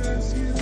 As you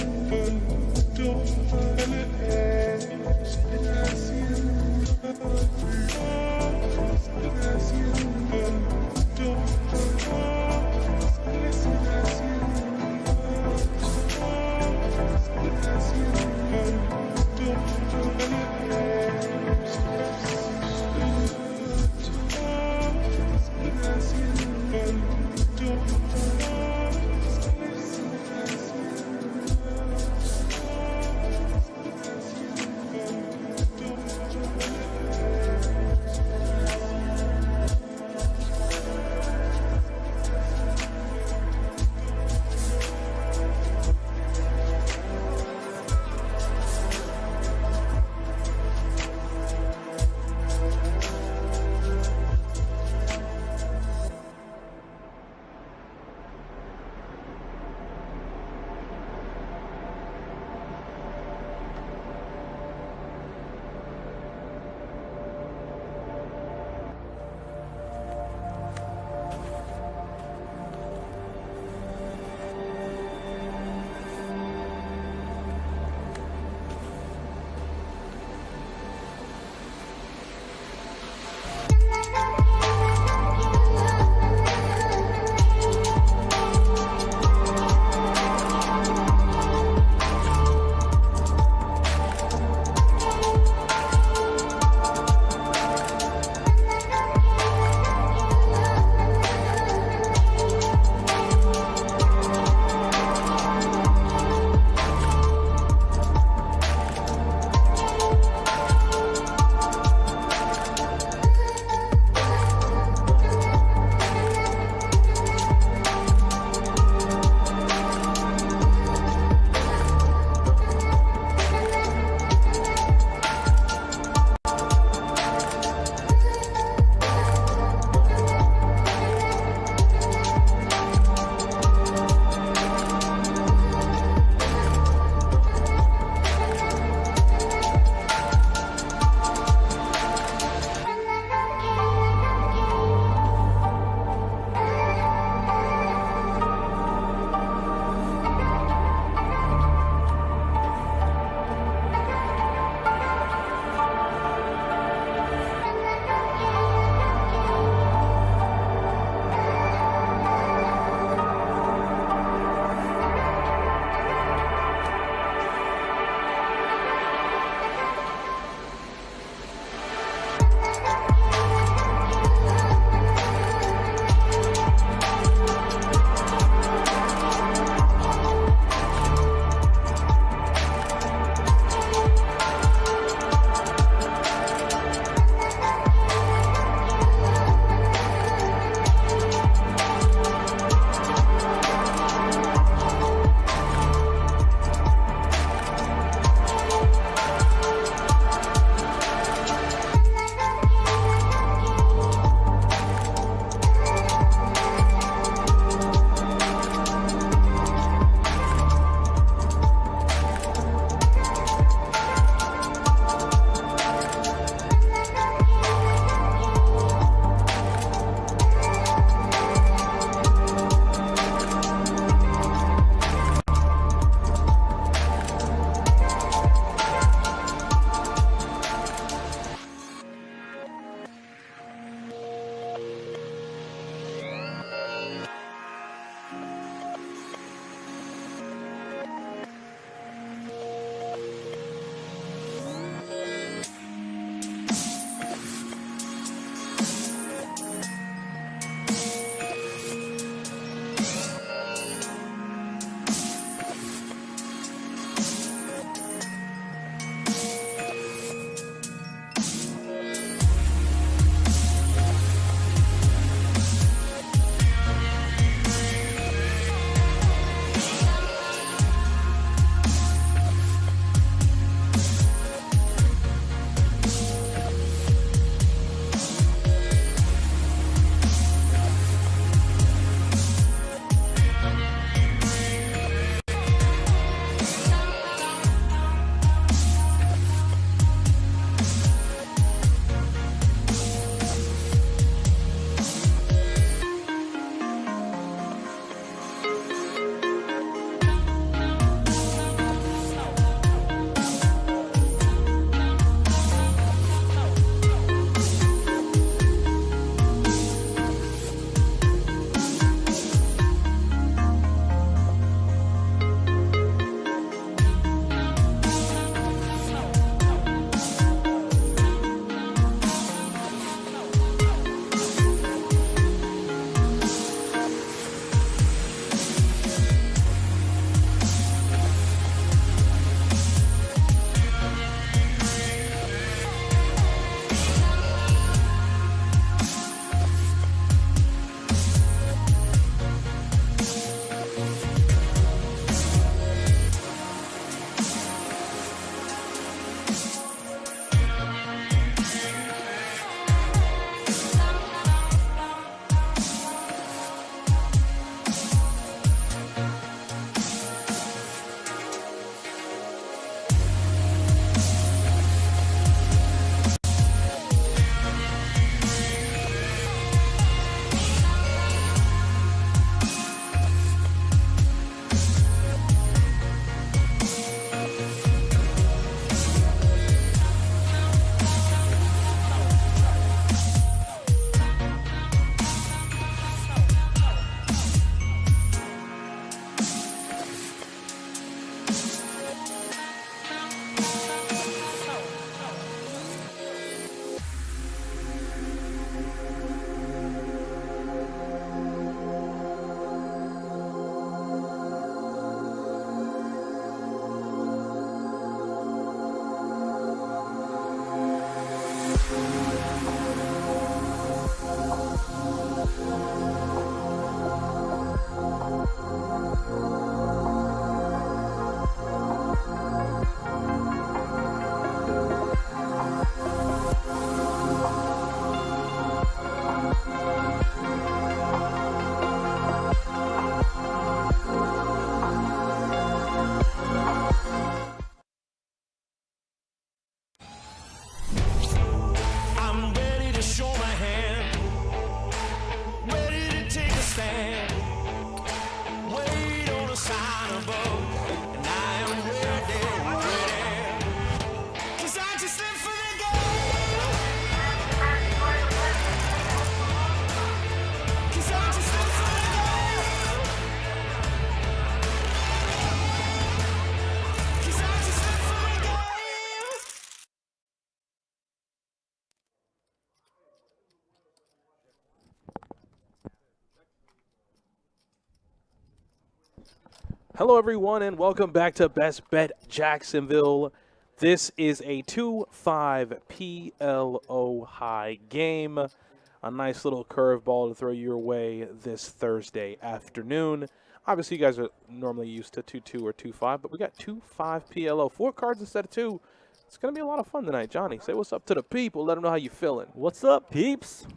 Hello, everyone, and welcome back to Best Bet Jacksonville. This is a 2-5 PLO high game. A nice little curveball to throw your way this Thursday afternoon. Obviously, you guys are normally used to 2-2 or 2-5, but we got 2-5 PLO. 4 cards instead of 2. It's going to be a lot of fun tonight. Johnny, say what's up to the people. Let them know how you feeling. What's up, peeps?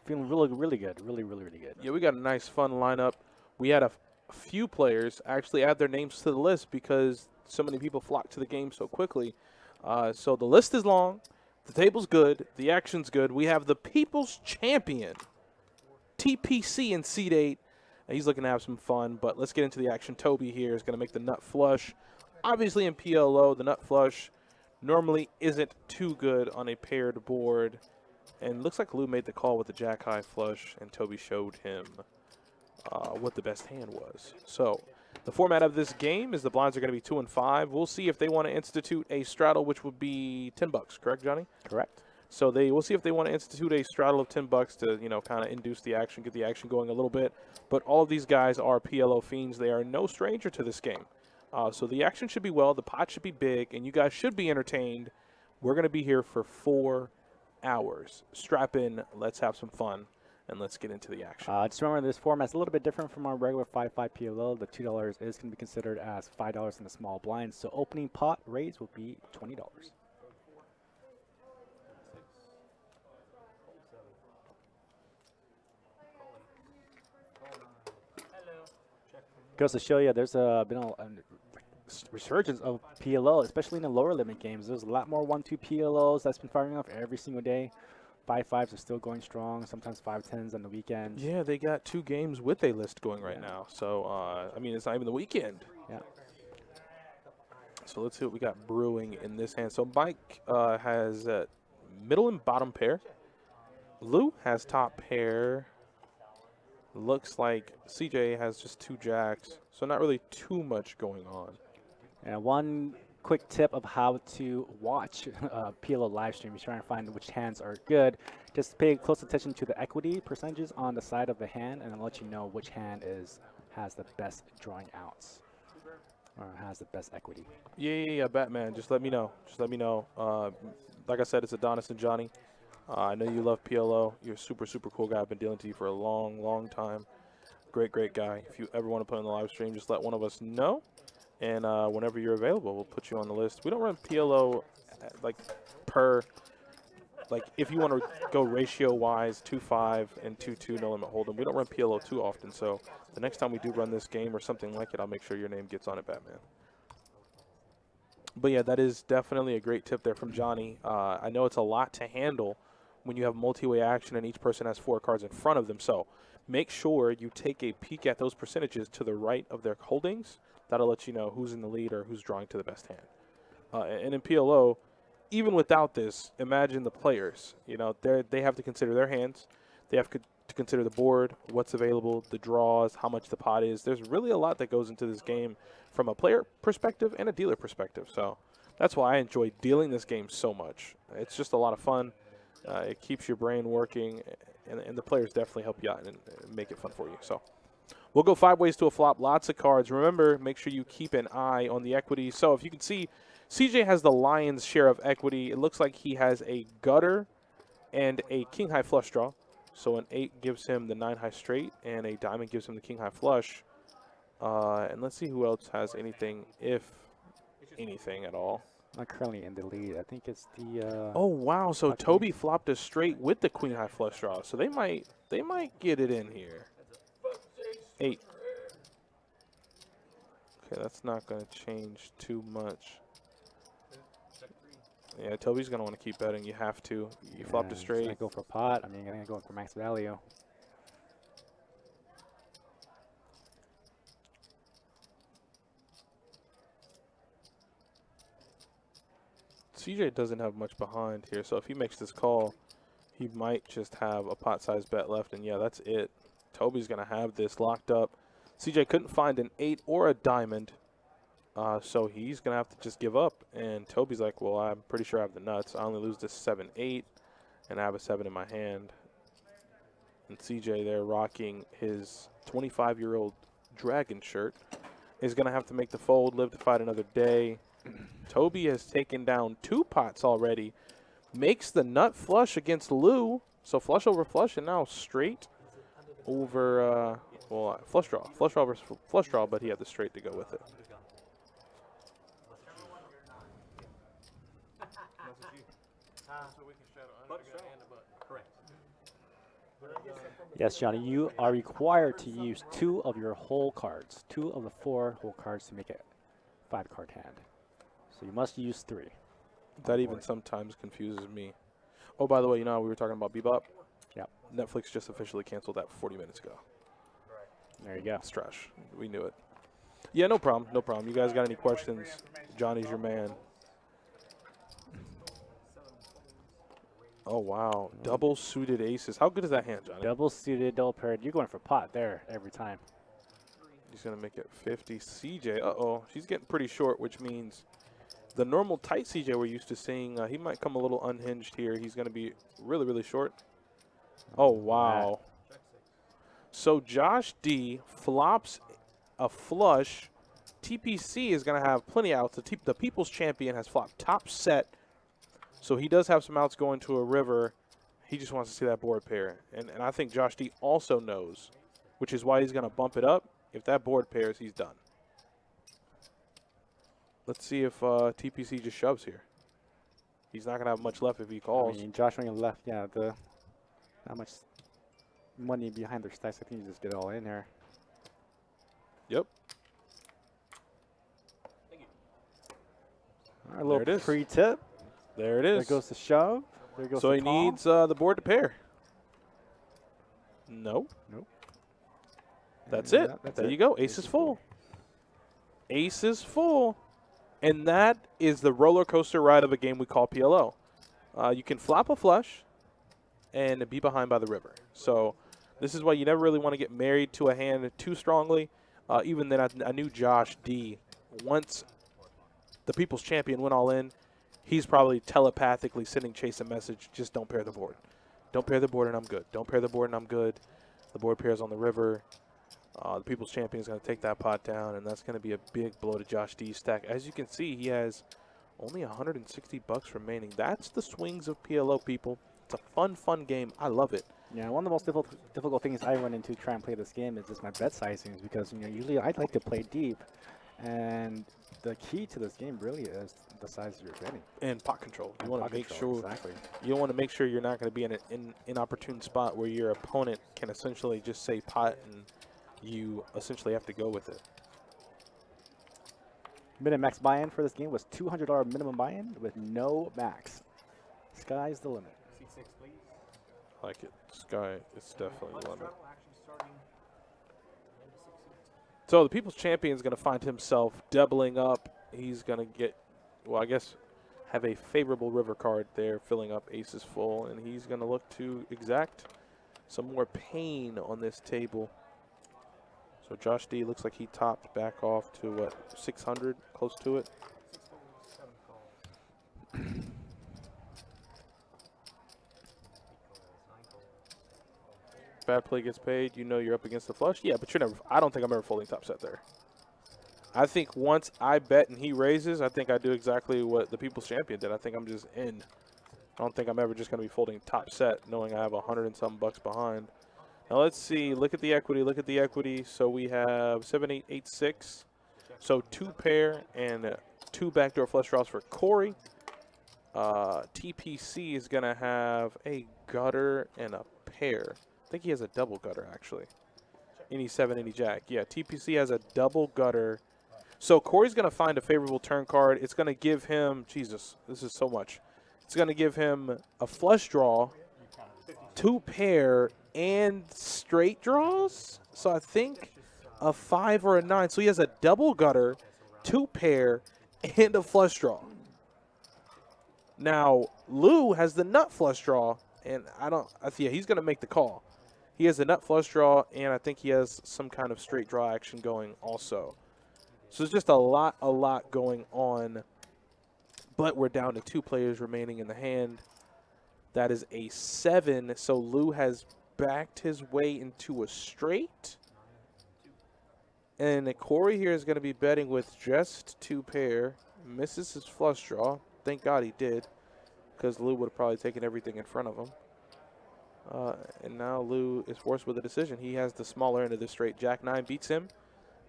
Feeling really good. Really good. Yeah, we got a nice, fun lineup. We had a few players actually add their names to the list because so many people flocked to the game so quickly. So the list is long. The table's good. The action's good. We have the People's Champion, TPC in Seed 8. He's looking to have some fun, but let's get into the action. Toby here is going to make the nut flush. Obviously in PLO, the nut flush normally isn't too good on a paired board. And looks like Lou made the call with the jack high flush, and Toby showed him what the best hand was. So the format of this game is the blinds are going to be 2 and 5. We'll see if they want to institute a straddle, which would be $10. Correct, Johnny? Correct. So we'll see if they want to institute a straddle of $10 to kind of induce the action, get the action going a little bit. But all of these guys are PLO fiends. They are no stranger to this game. So the action should be well, the pot should be big, and you guys should be entertained. We're going to be here for 4 hours. Strap in, let's have some fun, and let's get into the action. Just remember, this format's a little bit different from our regular 5-5 PLO. The $2 is going to be considered as $5 in the small blinds. So opening pot raise will be $20. Goes to show you there's been a resurgence of PLO, especially in the lower limit games. There's a lot more 1-2 PLOs that's been firing off every single day. 5-5s are still going strong, sometimes 5-10s on the weekends. Yeah, they got 2 games with a list going right now. So, I mean, it's not even the weekend. Yeah. So let's see what we got brewing in this hand. So Mike has middle and bottom pair. Lou has top pair. Looks like CJ has just 2 jacks. So not really too much going on. And one quick tip of how to watch PLO live stream. You're trying to find which hands are good. Just pay close attention to the equity percentages on the side of the hand, and it'll let you know which hand has the best drawing outs or has the best equity. Yeah, Batman. Just let me know. Like I said, it's Adonis and Johnny. I know you love PLO. You're a super cool guy. I've been dealing to you for a long time. Great guy. If you ever want to put in the live stream, just let one of us know. And whenever you're available, we'll put you on the list. We don't run PLO if you want to go ratio-wise, 2-5 and 2-2 no limit hold'em. We don't run PLO too often, so the next time we do run this game or something like it, I'll make sure your name gets on it, Batman. But yeah, that is definitely a great tip there from Johnny. I know it's a lot to handle when you have multi-way action and each person has 4 cards in front of them. So make sure you take a peek at those percentages to the right of their holdings. That'll let you know who's in the lead or who's drawing to the best hand. And in PLO, even without this, imagine the players. They have to consider their hands. They have to consider the board, what's available, the draws, how much the pot is. There's really a lot that goes into this game from a player perspective and a dealer perspective. So that's why I enjoy dealing this game so much. It's just a lot of fun. It keeps your brain working, and the players definitely help you out and make it fun for you. So we'll go 5 ways to a flop, lots of cards. Remember, make sure you keep an eye on the equity. So if you can see, CJ has the lion's share of equity. It looks like he has a gutter and a king high flush draw. So an 8 gives him the 9 high straight, and a diamond gives him the king high flush. And let's see who else has anything, if anything at all. Not currently in the lead. I think it's the. Oh wow! So Toby flopped a straight with the queen high flush draw. So they might get it in here. 8. Okay, that's not going to change too much. Yeah, Toby's going to want to keep betting. You have to. You flopped a straight. Going to go for pot. I mean, you're going to go for max value. CJ doesn't have much behind here, so if he makes this call, he might just have a pot-sized bet left, and yeah, that's it. Toby's going to have this locked up. CJ couldn't find an 8 or a diamond, so he's going to have to just give up. And Toby's like, well, I'm pretty sure I have the nuts. I only lose this 7-8, and I have a 7 in my hand. And CJ there rocking his 25-year-old dragon shirt. is going to have to make the fold, live to fight another day. Toby has taken down 2 pots already. Makes the nut flush against Lou. So flush over flush, and now straight over, flush draw. Flush draw versus flush draw, but he had the straight to go with it. Yes, Johnny, you are required to use 2 of your whole cards, 2 of the 4 whole cards to make it 5-card hand. So you must use 3. That even sometimes confuses me. Oh, by the way, you know how we were talking about Bebop? Yep. Netflix just officially canceled that 40 minutes ago. There you go. It's trash. We knew it. Yeah, no problem. No problem. You guys got any questions? Johnny's your man. Oh, wow. Double suited aces. How good is that hand, Johnny? Double suited, double paired. You're going for pot there every time. He's going to make it 50. CJ, uh-oh. She's getting pretty short, which means the normal tight CJ we're used to seeing, he might come a little unhinged here. He's going to be really, really short. Oh, wow. So Josh D flops a flush. TPC is going to have plenty of outs. The People's Champion has flopped top set. So he does have some outs going to a river. He just wants to see that board pair. And I think Josh D also knows, which is why he's going to bump it up. If that board pairs, he's done. Let's see if TPC just shoves here. He's not going to have much left if he calls. I mean, Josh when he left, yeah, not much money behind their stacks. I think you just get it all in there. Yep. All right, a little There it is. pre-tip. There it is. There goes the shove. There goes So the he call. needs the board to pair. No. Nope. That's And it. that's There it. you go. Ace is full. Ace is full. And that is the roller coaster ride of a game we call PLO. You can flop a flush and be behind by the river. So this is why you never really want to get married to a hand too strongly. Even then, I knew Josh D, once the People's Champion went all in, he's probably telepathically sending Chase a message, just don't pair the board. Don't pair the board and I'm good. Don't pair the board and I'm good. The board pairs on the river. The People's Champion is going to take that pot down, and that's going to be a big blow to Josh D's stack. As you can see, he has only $160 remaining. That's the swings of PLO, people. It's a fun, fun game. I love it. Yeah, one of the most difficult things I run into to try and play this game is just my bet sizings, because usually I like to play deep, and the key to this game really is the size of your betting. And pot control. You want to make sure Exactly. you want to make sure you're not going to be in an inopportune spot where your opponent can essentially just say pot and you essentially have to go with it. Minimum max buy-in for this game was $200 minimum buy-in with no max. Sky's the limit. I like it. Sky, it's definitely the limit. So the People's Champion is going to find himself doubling up. He's going to get, well, I guess, have a favorable river card there, filling up aces full, and he's going to look to exact some more pain on this table. So Josh D looks like he topped back off to, what, 600, close to it. Bad play gets paid. You know you're up against the flush. Yeah, but you're never. I don't think I'm ever folding top set there. I think once I bet and he raises, I think I do exactly what the People's Champion did. I think I'm just in. I don't think I'm ever just going to be folding top set, knowing I have 100 and some bucks behind. Now let's see. Look at the equity. Look at the equity. So we have 7, 8, 8, 6. So 2 pair and 2 backdoor flush draws for Corey. TPC is going to have a gutter and a pair. I think he has a double gutter, actually. Any 7, any jack. Yeah, TPC has a double gutter. So Corey's going to find a favorable turn card. It's going to give him, Jesus, this is so much. It's going to give him a flush draw, 2 pair, and straight draws. So I think a 5 or a 9. So he has a double gutter, 2 pair, and a flush draw. Now, Lou has the nut flush draw, and yeah, he's going to make the call. He has a nut flush draw, and I think he has some kind of straight draw action going also. So there's just a lot going on. But we're down to 2 players remaining in the hand. That is a 7, so Lou has backed his way into a straight. And Corey here is going to be betting with just 2 pair. Misses his flush draw. Thank God he did, because Lou would have probably taken everything in front of him. And now Lou is forced with a decision. He has the smaller end of the straight. Jack 9 beats him,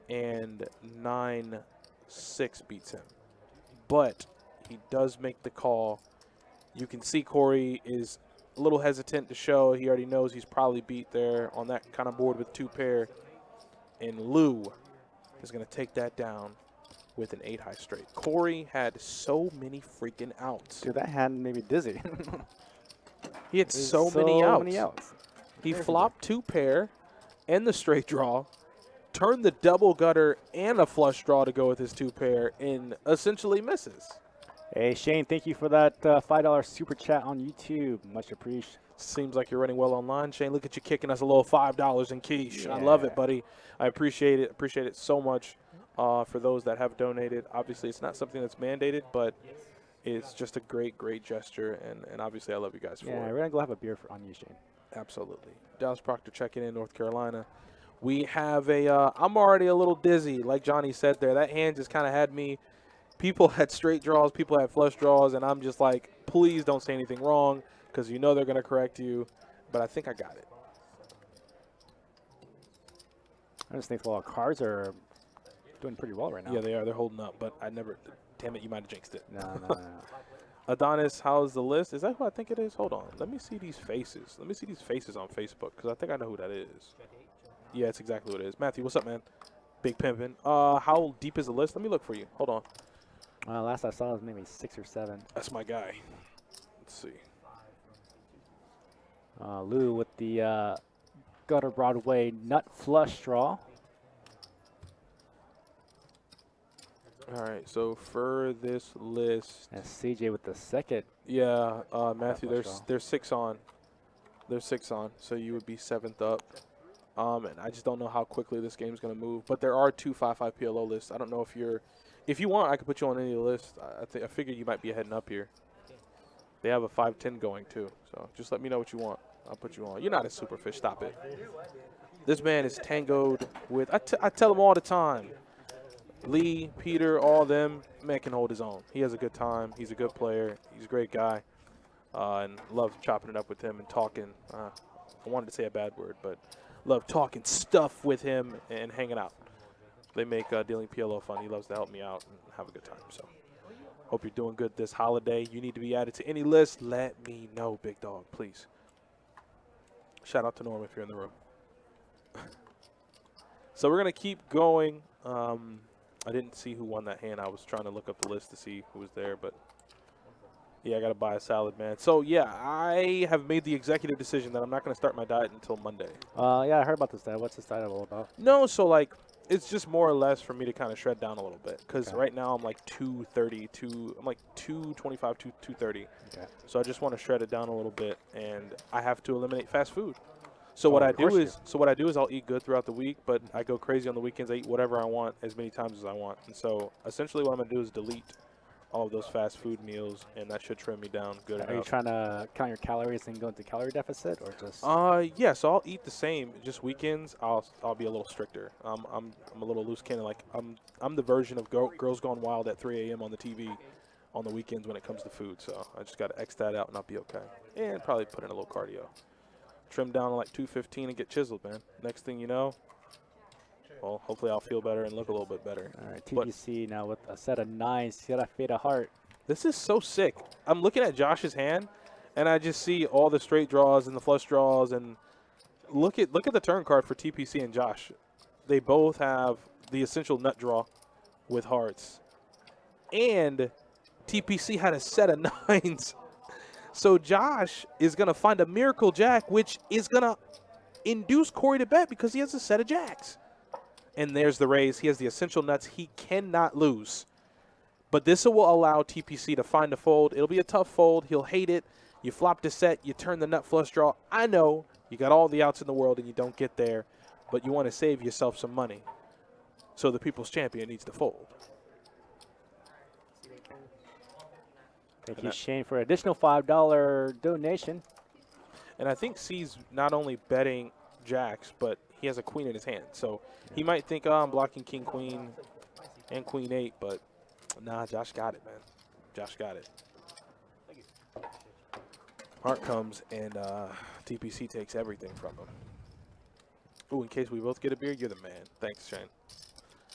and 9-6 beats him. But he does make the call. You can see Corey is a little hesitant to show. He already knows he's probably beat there on that kind of board with 2 pair. And Lou is going to take that down with an 8 high straight. Corey had so many freaking outs. Dude, that hand made me dizzy. He had so many outs. He flopped 2 pair and the straight draw, turned the double gutter and a flush draw to go with his 2 pair, and essentially misses. Hey, Shane, thank you for that $5 super chat on YouTube. Much appreciated. Seems like you're running well online, Shane. Look at you kicking us a little $5 in quiche. Yeah. I love it, buddy. I appreciate it. Appreciate it so much for those that have donated. Obviously, it's not something that's mandated, but it's just a great, great gesture, and obviously I love you guys for Yeah, it. we're going to go have a beer on you, Shane. Absolutely. Dallas Proctor checking in, North Carolina. We have a I'm already a little dizzy, like Johnny said there. That hand just kind of had me. People had straight draws, people had flush draws, and I'm just like, please don't say anything wrong, because you know they're going to correct you. But I think I got it. I just think a lot of cards are doing pretty well right now. Yeah, they are. They're holding up, but I never. Damn it, you might have jinxed it. No. Adonis, how's the list? Is that who I think it is? Hold on. Let me see these faces. Let me see these faces on Facebook, because I think I know who that is. Yeah, it's exactly what it is. Matthew, what's up, man? Big pimpin'. How deep is the list? Let me look for you. Hold on. Last I saw was maybe 6 or 7. That's my guy. Let's see. Lou with the gutter Broadway nut flush draw. All right, so for this list, And CJ with the second. yeah, Matthew, flush draw. there's 6 on. There's 6 on, so you would be 7th up. And I just don't know how quickly this game's going to move. But there are 2 5-5 PLO lists. I don't know if you want, I could put you on any of the lists. I figured you might be heading up here. They have a 5-10 going too, so just let me know what you want. I'll put you on. You're not a super fish. Stop it. This man is tangoed with. I tell him all the time. Lee, Peter, all them, man can hold his own. He has a good time. He's a good player. He's a great guy, and love chopping it up with him and talking. I wanted to say a bad word, but love talking stuff with him and hanging out. They make dealing PLO fun. He loves to help me out and have a good time. So hope you're doing good this holiday. You need to be added to any list. Let me know, big dog, please. Shout out to Norm if you're in the room. So we're going to keep going. I didn't see who won that hand. I was trying to look up the list to see who was there, but yeah, I got to buy a salad, man. So yeah, I have made the executive decision that I'm not going to start my diet until Monday. Yeah, I heard about this diet. What's this diet all about? No, so like it's just more or less for me to kind of shred down a little bit, because right now I'm like 230, I'm like 225, 230. Okay. So I just want to shred it down a little bit, and I have to eliminate fast food. So what I do is I'll eat good throughout the week, but I go crazy on the weekends. I eat whatever I want as many times as I want. And so essentially what I'm going to do is delete all of those fast food meals, and that should trim me down good enough. Are you trying to count your calories and go into calorie deficit, or just? Yeah. So I'll eat the same. Just weekends, I'll be a little stricter. I'm a little loose cannon. Like I'm the version of Girls Gone Wild at 3 a.m. on the TV on the weekends when it comes to food. So I just got to X that out, and I'll be okay. And probably put in a little cardio. Trim down to like 215 and get chiseled, man. Next thing you know, well, hopefully I'll feel better and look a little bit better. All right, TBC now with a set of 9s. See that fade of heart. This is so sick. I'm looking at Josh's hand, and I just see all the straight draws and the flush draws, and look at the turn card for TPC and Josh. They both have the essential nut draw with hearts, and TPC had a set of 9s. So Josh is going to find a miracle jack, which is going to induce Corey to bet because he has a set of jacks. And there's the raise. He has the essential nuts. He cannot lose. But this will allow TPC to find a fold. It'll be a tough fold. He'll hate it. You flop the set. You turn the nut flush draw. I know you got all the outs in the world and you don't get there, but you want to save yourself some money. So the people's champion needs to fold. Thank you, Shane, for an additional $5 donation. And I think C's not only betting jacks, but he has a queen in his hand. So he might think, oh, I'm blocking king, queen, and queen 8, but nah, Josh got it, man. Josh got it. Heart comes, and TPC takes everything from him. Ooh, in case we both get a beer, you're the man. Thanks, Shane.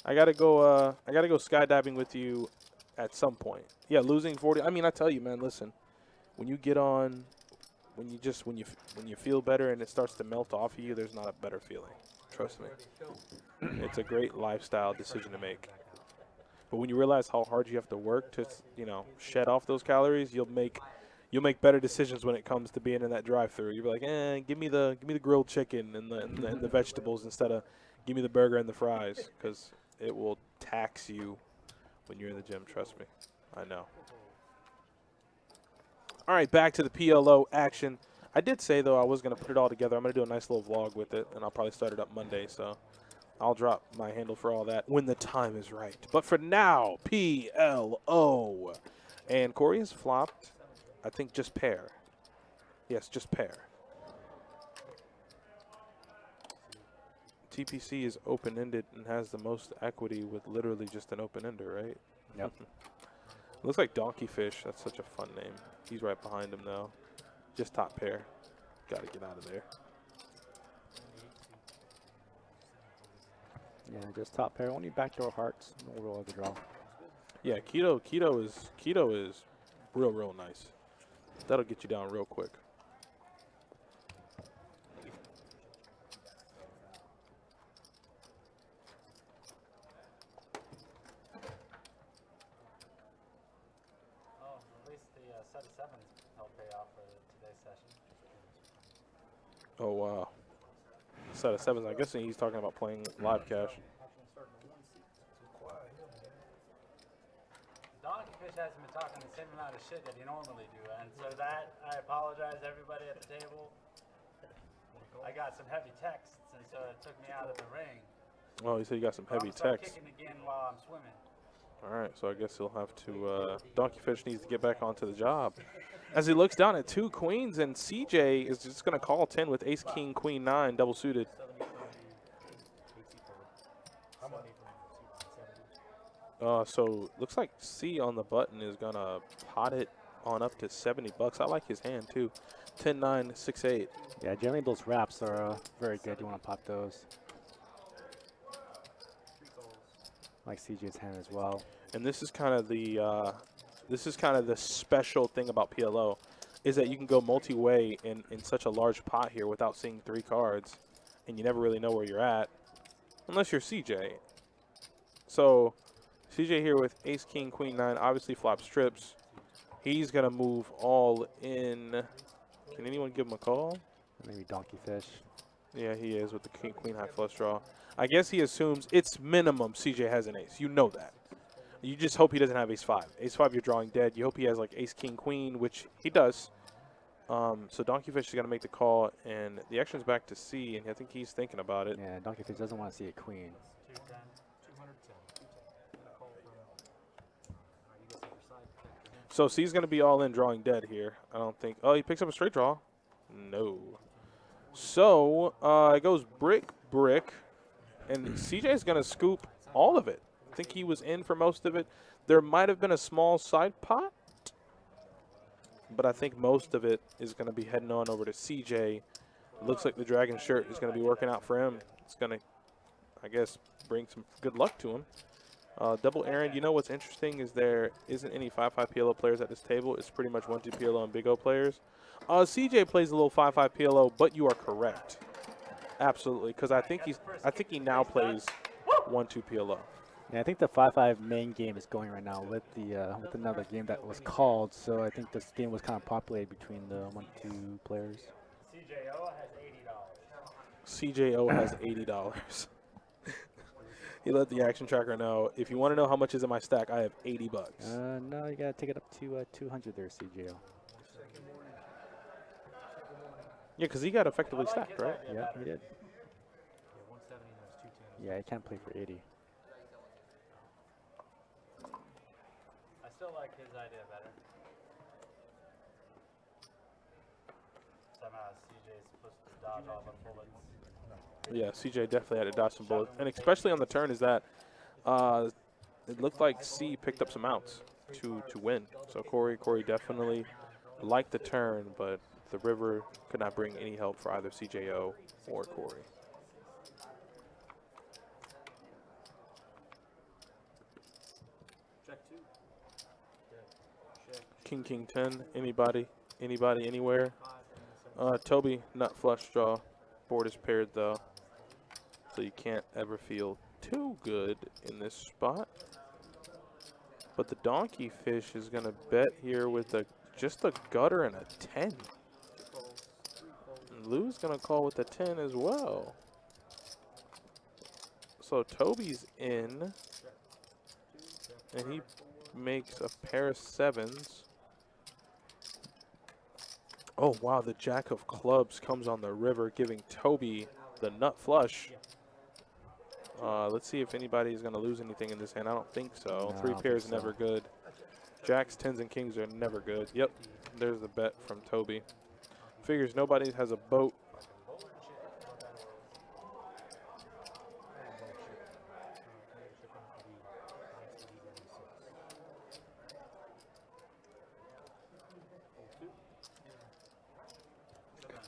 I gotta go skydiving with you at some point. Yeah, losing 40. I mean, I tell you, man, listen, when you get on, when you feel better and it starts to melt off of you, there's not a better feeling. Trust me. It's a great lifestyle decision to make. But when you realize how hard you have to work to, shed off those calories, you'll make better decisions when it comes to being in that drive-through. You'll be like, give me the grilled chicken and the vegetables instead of give me the burger and the fries, because it will tax you when you're in the gym. Trust me, I know. All right, back to the PLO action. I did say, though, I was going to put it all together. I'm going to do a nice little vlog with it, and I'll probably start it up Monday. So I'll drop my handle for all that when the time is right. But for now, PLO. And Corey has flopped, I think, just pair. Yes, just pair. TPC is open-ended and has the most equity with literally just an open-ender, right? Yep. Looks like Donkey Fish. That's such a fun name. He's right behind him, though. Just top pair. Got to get out of there. Yeah, just top pair. Only backdoor hearts. No real other draw. Yeah, keto is real nice. That'll get you down real quick. At least the set of sevens helped pay off for today's session. Oh, wow. Set of sevens. I'm guessing he's talking about playing live cash. Donkey Fish hasn't been talking the same amount of shit that he normally do, and so that, I apologize everybody at the table. I got some heavy texts, and so it took me out of the ring. Oh, he said you got some heavy I'm gonna start text. kicking again while I'm swimming. All right, so I guess he'll have to Donkey Fish needs to get back onto the job. As he looks down at 2 queens, and CJ is just going to call 10 with ace, king, queen, 9, double suited. So looks like C on the button is going to pot it on up to $70. I like his hand, too. 10, 9, 6, 8. Yeah, generally those wraps are very good. You want to pop those. Like CJ's hand as well. And this is kind of the special thing about PLO, is that you can go multi-way in such a large pot here without seeing 3 cards, and you never really know where you're at, unless you're CJ. So CJ here with ace, king, queen, 9, obviously flops trips. He's gonna move all in. Can anyone give him a call? Maybe Donkey Fish. Yeah, he is with the king, queen, high flush draw. I guess he assumes it's minimum CJ has an ace. You know that. You just hope he doesn't have ace 5. Ace 5, you're drawing dead. You hope he has like ace, king, queen, which he does. So Donkey Fish is going to make the call, and the action's back to C, and I think he's thinking about it. Yeah, Donkey Fish doesn't want to see a queen. 210. So C's going to be all in drawing dead here. I don't think. Oh, he picks up a straight draw. No. So it goes brick, and CJ is going to scoop all of it. I think he was in for most of it. There might have been a small side pot, but I think most of it is going to be heading on over to CJ. Looks like the dragon shirt is going to be working out for him. It's going to, I guess, bring some good luck to him. Double Aaron, you know what's interesting is there isn't any 5-5 PLO players at this table. It's pretty much 1-2 PLO and Big O players. CJ plays a little 5-5 PLO, but you are correct. Absolutely, because I think he now plays 1-2 PLO. Yeah, I think the 5-5 main game is going right now with another game that was called. So I think this game was kind of populated between the 1-2 players. CJO has $80. CJO has $80. He let the action tracker know, if you want to know how much is in my stack, I have $80. No, you gotta take it up to 200 there, CJO. Yeah, because he got effectively stacked, right? Yeah, he did. Yeah, he can't play for 80. I still like his idea better. somehow CJ's supposed to dodge all the bullets. Yeah, CJ definitely had to dodge some bullets, and especially on the turn is that it looked like C picked up some outs to win. So Corey definitely liked the turn, but the river could not bring any help for either CJO or Corey. King 10. Anybody, anywhere. Toby nut flush draw. Board is paired though, so you can't ever feel too good in this spot. But the donkey fish is gonna bet here with just a gutter and a 10. And Lou's gonna call with the 10 as well. So Toby's in, and he makes a pair of 7s. Oh wow, the jack of clubs comes on the river, giving Toby the nut flush. Let's see if anybody is going to lose anything in this hand. I don't think so. No, 3 pairs never good. Jacks, 10s, and kings are never good. Yep, there's the bet from Toby. Figures nobody has a boat.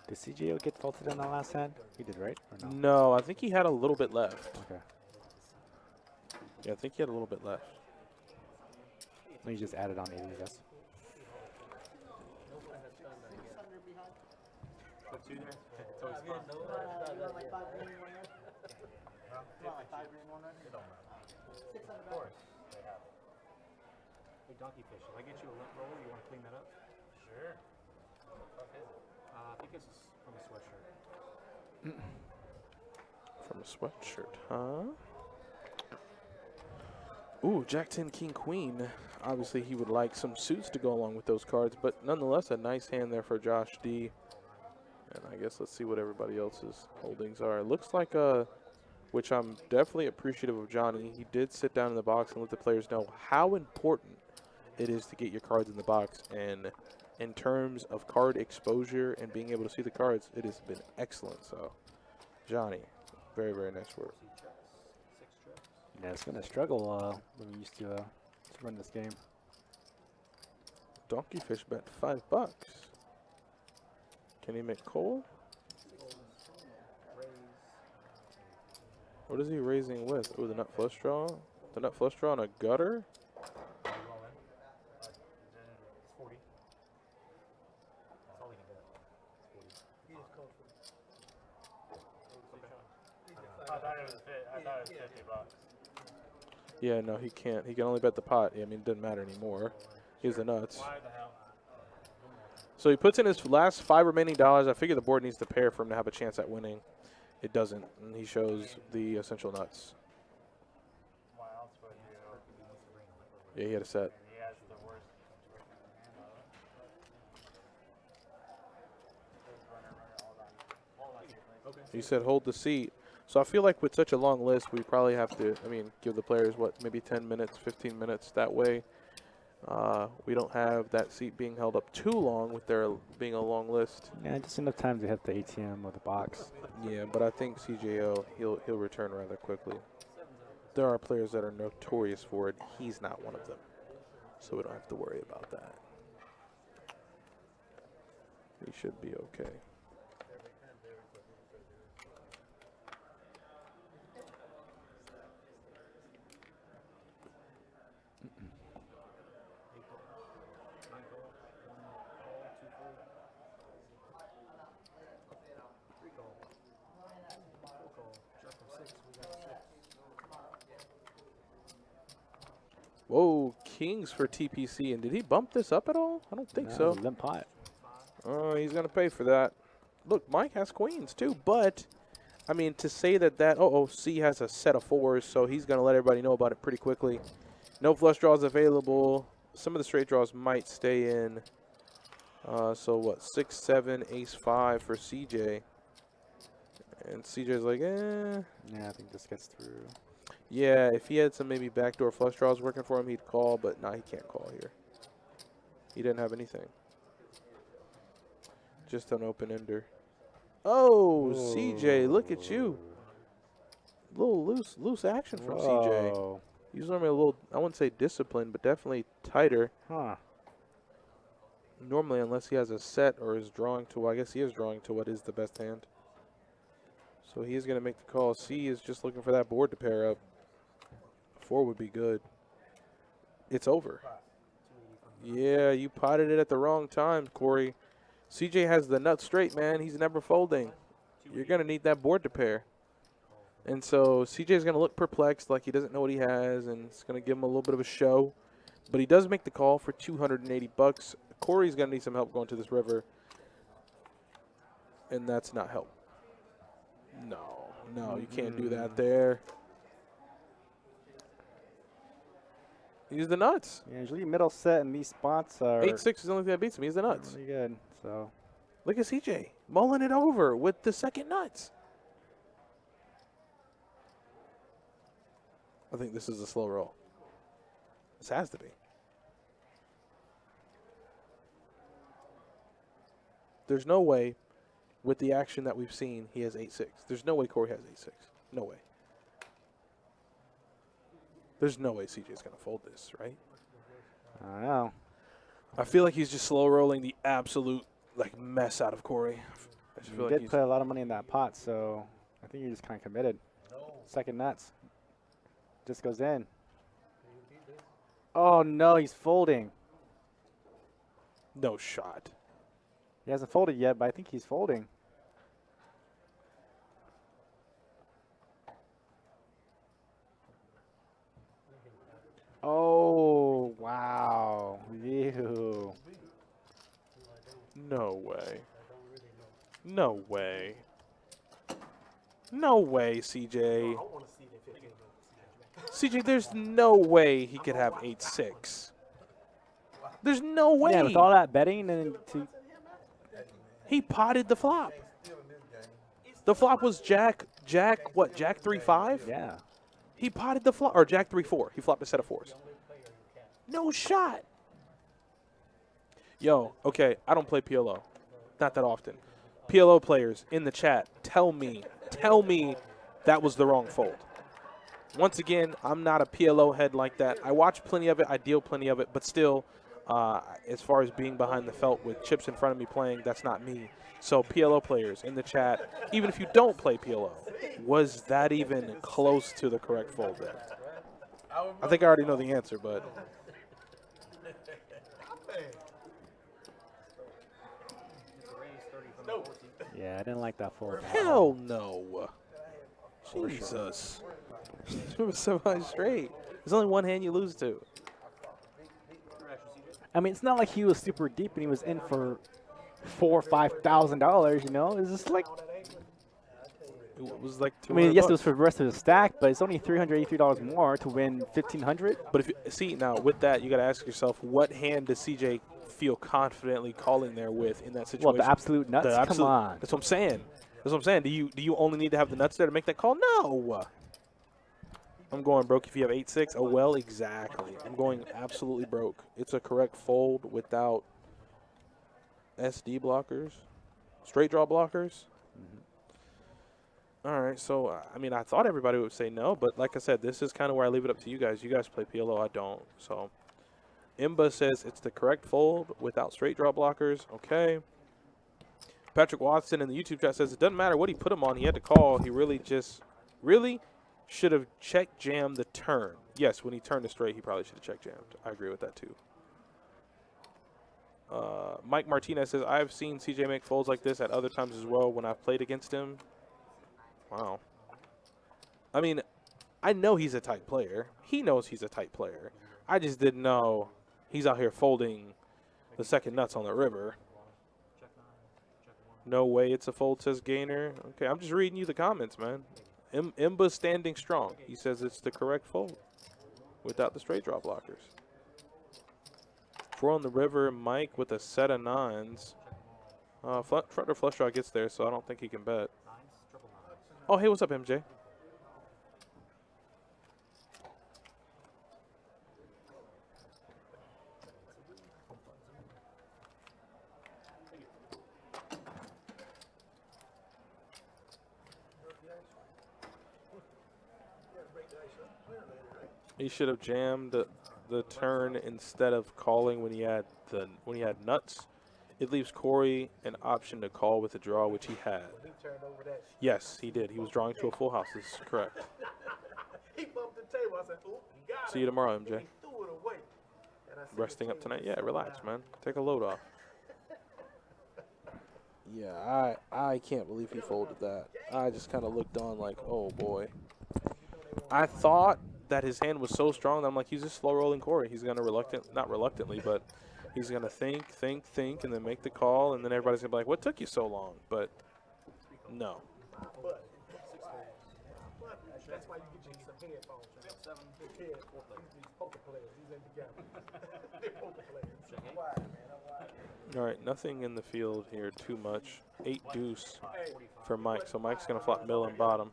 Did CJO get faulted in the last hand? He did, right? Or no? No, I think he had a little bit left. Okay. Yeah, I think he had a little bit left. So you just added on 80, I guess. Hey, Donkey Fish, if I get you a lint roller, you want to clean that up? Sure. What the fuck is it? I think it's from a sweatshirt. From a sweatshirt, huh? Ooh, Jack 10, King Queen. Obviously, he would like some suits to go along with those cards, but nonetheless, a nice hand there for Josh D. And I guess let's see what everybody else's holdings are. It looks like which I'm definitely appreciative of Johnny. He did sit down in the box and let the players know how important it is to get your cards in the box. And in terms of card exposure and being able to see the cards, it has been excellent. So, Johnny, very, very nice work. Yeah, it's going to struggle when we used to run this game. Donkey Fish bet $5. Can he make Cole? What is he raising with? Oh, the nut flush draw? The nut flush draw on a gutter? It's 40. That's all he can bet. I thought it was I thought it was $50. Yeah, no, he can't. He can only bet the pot. I mean, it doesn't matter anymore. He's the nuts. Why the hell? So he puts in his last 5 remaining dollars. I figure the board needs to pair for him to have a chance at winning. It doesn't, and he shows the essential nuts. Why else would you? Yeah, he had a set. He has the worst. He said hold the seat. So I feel like with such a long list, we probably have to, give the players, what, maybe 10 minutes, 15 minutes. That way we don't have that seat being held up too long with there being a long list. Yeah, just enough time to hit the ATM or the box. Yeah, but I think CJO, he'll return rather quickly. There are players that are notorious for it. He's not one of them. So we don't have to worry about that. He should be okay. Whoa, kings for TPC. And did he bump this up at all? I don't think so. Limp pot. Oh, he's going to pay for that. Look, Mike has queens too, but, to say that, C has a set of 4s, so he's going to let everybody know about it pretty quickly. No flush draws available. Some of the straight draws might stay in. So, what, 6, 7, ace 5 for CJ. And CJ's like, eh. Yeah, I think this gets through. Yeah, if he had some maybe backdoor flush draws working for him, he'd call, but nah, he can't call here. He didn't have anything. Just an open ender. Oh, Ooh. CJ, look at you. A little loose action from CJ. Whoa. He's normally a little, I wouldn't say disciplined, but definitely tighter. Huh. Normally, unless he has a set or is drawing to, well, I guess he is drawing to what is the best hand. So he is going to make the call. C is just looking for that board to pair up. 4 would be good. It's over. Yeah, you potted it at the wrong time, Corey. CJ has the nut straight, man. He's never folding. You're going to need that board to pair. And so CJ's going to look perplexed, like he doesn't know what he has, and it's going to give him a little bit of a show. But he does make the call for $280. Corey's going to need some help going to this river. And that's not help. No, you can't do that there. Use the nuts. Yeah, usually middle set in these spots are 8-6 is the only thing that beats him. He's the nuts. really good. So Look at CJ mulling it over with the second nuts. I think this is a slow roll. This has to be. There's no way, with the action that we've seen, he has 8-6. There's no way Corey has 8-6. No way. There's no way CJ's going to fold this, right? I don't know. I feel like he's just slow rolling the absolute mess out of Corey. I just You feel like did he's put a lot of money in that pot, so I think you're just kind of committed. Second nuts. Just goes in. Oh, no, he's folding. no shot. He hasn't folded yet, but I think he's folding. Oh, wow. Ew. No way. No way. No way, CJ. CJ, there's no way he could have 8-6. There's no way. Yeah, with all that betting and He potted the flop. The flop was Jack 3-5? yeah. He potted the flop, or Jack 3-4. He flopped a set of 4s. No shot. Yo, okay, I don't play PLO. Not that often. PLO players in the chat, tell me that was the wrong fold. Once again, I'm not a PLO head like that. I watch plenty of it. I deal plenty of it. But still, as far as being behind the felt with chips in front of me playing, that's not me. So PLO players in the chat, even if you don't play PLO, was that even close to the correct fold there? I think I already know the answer, but Yeah, I didn't like that fold. hell no. Jesus. It was so high straight. There's only one hand you lose to. I mean, it's not like he was super deep and he was in for $4,000 or $5,000. You know, it's just like. It was like I mean, yes, it was $200. for the rest of the stack, but it's only $383 more to win $1,500. But if you see now with that, you got to ask yourself, what hand does CJ feel confidently calling there with in that situation? Well, the absolute nuts. The absolute- Come on. That's what I'm saying. That's what I'm saying. Do you only need to have the nuts there to make that call? No. I'm going broke if you have 8-6. Oh well, exactly. I'm going absolutely broke. It's a correct fold without SD blockers, straight draw blockers. All right, so I mean, I thought everybody would say no, but like I said, this is kind of where I leave it up to you guys. You guys play PLO, I don't. So Imba says it's the correct fold without straight draw blockers. Okay. Patrick Watson in the YouTube chat says it doesn't matter what he put him on. He had to call. He really should have check jammed the turn. Yes, when he turned it straight, he probably should have check jammed. I agree with that too. Mike Martinez says, I've seen CJ make folds like this at other times as well when I've played against him. Wow. I mean, I know he's a tight player. He knows he's a tight player. I just didn't know he's out here folding the second nuts on the river. No way it's a fold, says Gainer. Okay, I'm just reading you the comments, man. Imba's standing strong. He says it's the correct fold without the straight draw blockers. 4 on the river, Mike with a set of 9s. Front or flush draw gets there, so I don't think he can bet. Oh, hey, what's up, MJ? He should have jammed the turn instead of calling when he had nuts. It leaves Corey an option to call with a draw, which he had. He turned over that. Yes, he did. He was drawing to a full house. This is correct. He bumped the table. I said, "Oop, he got it." See you tomorrow, He MJ. threw it away. And I see the Resting up table tonight? Yeah, slow relax, down. man. Take a load off. Yeah, I can't believe he folded that. I just kind of looked on like, oh boy. I thought that his hand was so strong that I'm like, he's just slow rolling Corey. He's gonna not reluctantly, but he's gonna think, and then make the call, and then everybody's gonna be like, what took you so long? But no. But that's why you get you some headphones. These poker players, these ain't together. They're poker players. All right, nothing in the field here too much. 8 deuce for Mike, so Mike's gonna flop middle and bottom.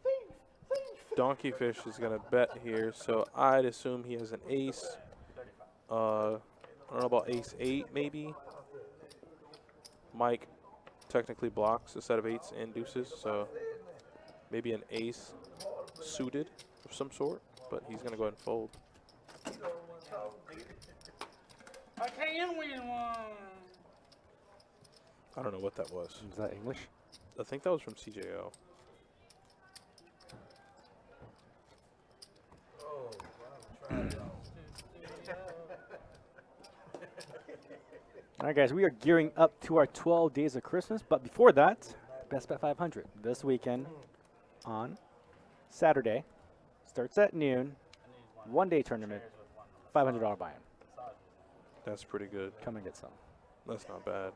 Donkey Fish is gonna bet here, so I'd assume he has an ace. I don't know about ace 8 maybe. Mike technically blocks a set of 8s and deuces, so maybe an ace suited of some sort, but he's gonna go ahead and fold. I can't win one. I don't know what that was. Is that English? I think that was from CJO. All right, guys, we are gearing up to our 12 days of Christmas, but before that, Best Bet 500 this weekend on Saturday. Starts at noon. One-day tournament, $500 buy-in. That's pretty good. Come and get some. That's not bad.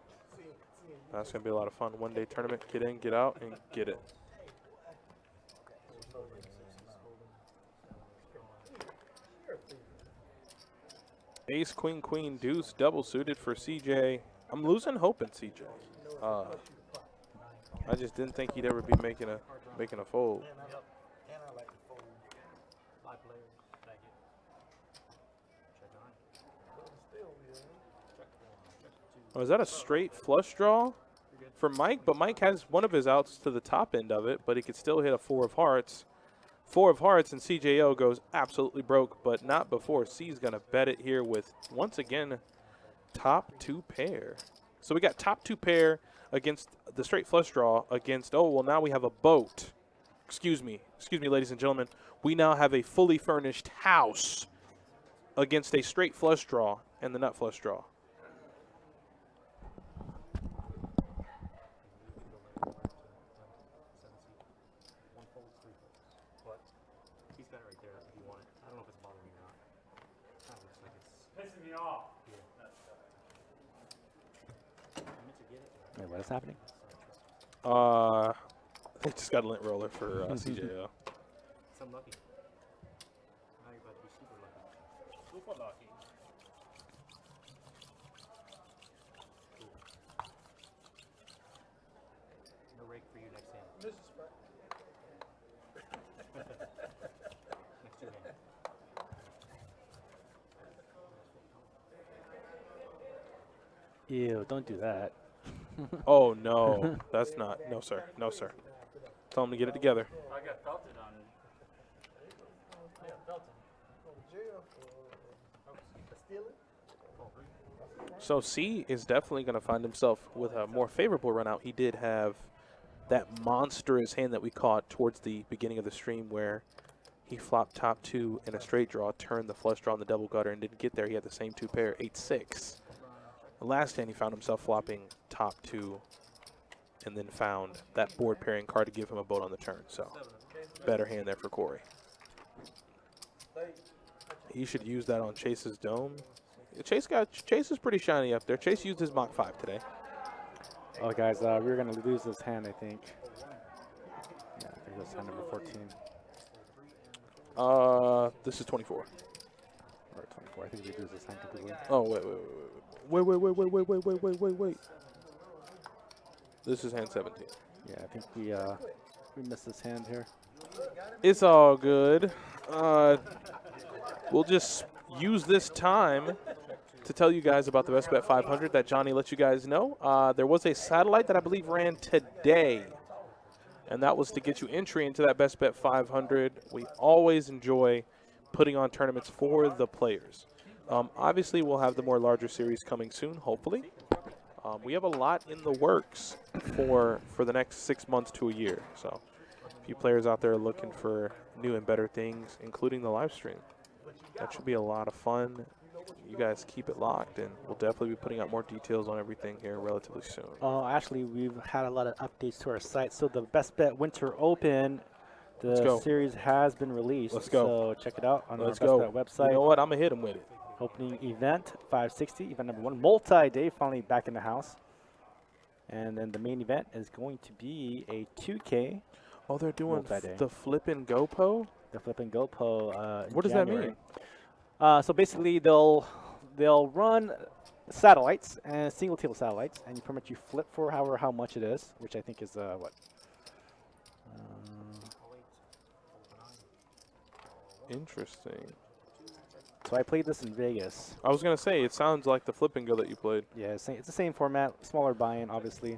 That's going to be a lot of fun. One-day tournament. Get in, get out, and get it. Ace, queen, queen, deuce, double suited for CJ. I'm losing hope in CJ. I just didn't think he'd ever be making a fold. And I like to fold. 5 players. Thank you. Check on. Still, Oh, is that a straight flush draw for Mike? But Mike has one of his outs to the top end of it, but he could still hit a 4 of hearts. 4 of hearts, and CJO goes absolutely broke, but not before C's going to bet it here with, once again, top 2 pair. So we got top 2 pair against the straight flush draw against, oh, well, now we have a boat. Excuse me, ladies and gentlemen. We now have a fully furnished house against a straight flush draw and the nut flush draw. He's got it right there if you want it. I don't know if it's bothering you or not. Kind of looks like it's. Pissing me off. I meant to get it. Wait, what is happening? They just got a lint roller for CJO. It's unlucky. Now you're about to be super lucky. Super lucky. No rake for you next hand. Next 2 hands. Ew, don't do that. Oh, no. That's not. No, sir. No, sir. Tell him to get it together. I got felted on. Yeah, felted. So C is definitely going to find himself with a more favorable run out. He did have that monstrous hand that we caught towards the beginning of the stream where he flopped top 2 in a straight draw, turned the flush draw in the double gutter, and didn't get there. He had the same 2 pair, 8-6. The last hand he found himself flopping top 2 and then found that board pairing card to give him a boat on the turn. So better hand there for Corey. He should use that on Chase's dome. Chase is pretty shiny up there. Chase used his Mach 5 today. Oh, guys, we're going to lose this hand, I think. Yeah, I think that's hand number 14. This is 24. Or 24. I think we lose this hand completely. Oh, wait. This is hand 17. Yeah, I think we missed this hand here. It's all good. We'll just use this time to tell you guys about the Best Bet 500 that Johnny let you guys know. There was a satellite that I believe ran today, and that was to get you entry into that Best Bet 500. We always enjoy putting on tournaments for the players. Obviously, we'll have the more larger series coming soon, hopefully. We have a lot in the works for the next 6 months to a year. So, a few players out there looking for new and better things, including the live stream. That should be a lot of fun. You guys keep it locked, and we'll definitely be putting out more details on everything here relatively soon. Actually, we've had a lot of updates to our site. So the Best Bet Winter Open, Let's the go. series has been released. Let's go. So check it out on Let's our go. Best Bet website. You know what? I'm going to hit him with it. Opening event 560, event number 1, multi-day, finally back in the house. And then the main event is going to be a 2K. Oh, they're doing Multi-day. the flip and go po? The Flip and Go Po. What does that mean? So basically, they'll run satellites and single tail satellites, and you pretty much you flip for how much it is, which I think is what. Interesting. So I played this in Vegas. I was going to say, it sounds like the flip and go that you played. Yeah, it's the same format, smaller buy-in, obviously.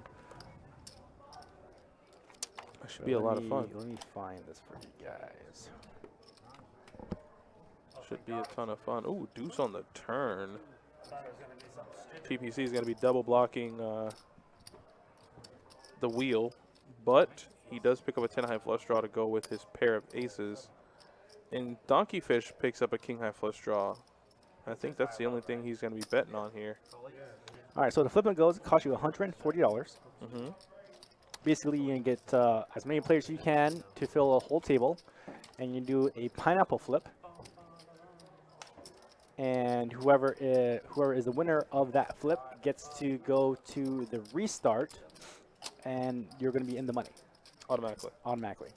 That should be a lot of fun. Let me find this for you guys. Should be a ton of fun. Ooh, deuce on the turn. TPC is going to be double blocking the wheel, but he does pick up a 10 high flush draw to go with his pair of aces. And Donkey Fish picks up a king high flush draw. I think that's the only thing he's going to be betting on here. All right, so the Flip and Goes cost you $140. Mm-hmm. Basically, you can get as many players as you can to fill a whole table, and you do a pineapple flip. And whoever is the winner of that flip gets to go to the restart, and you're going to be in the money automatically.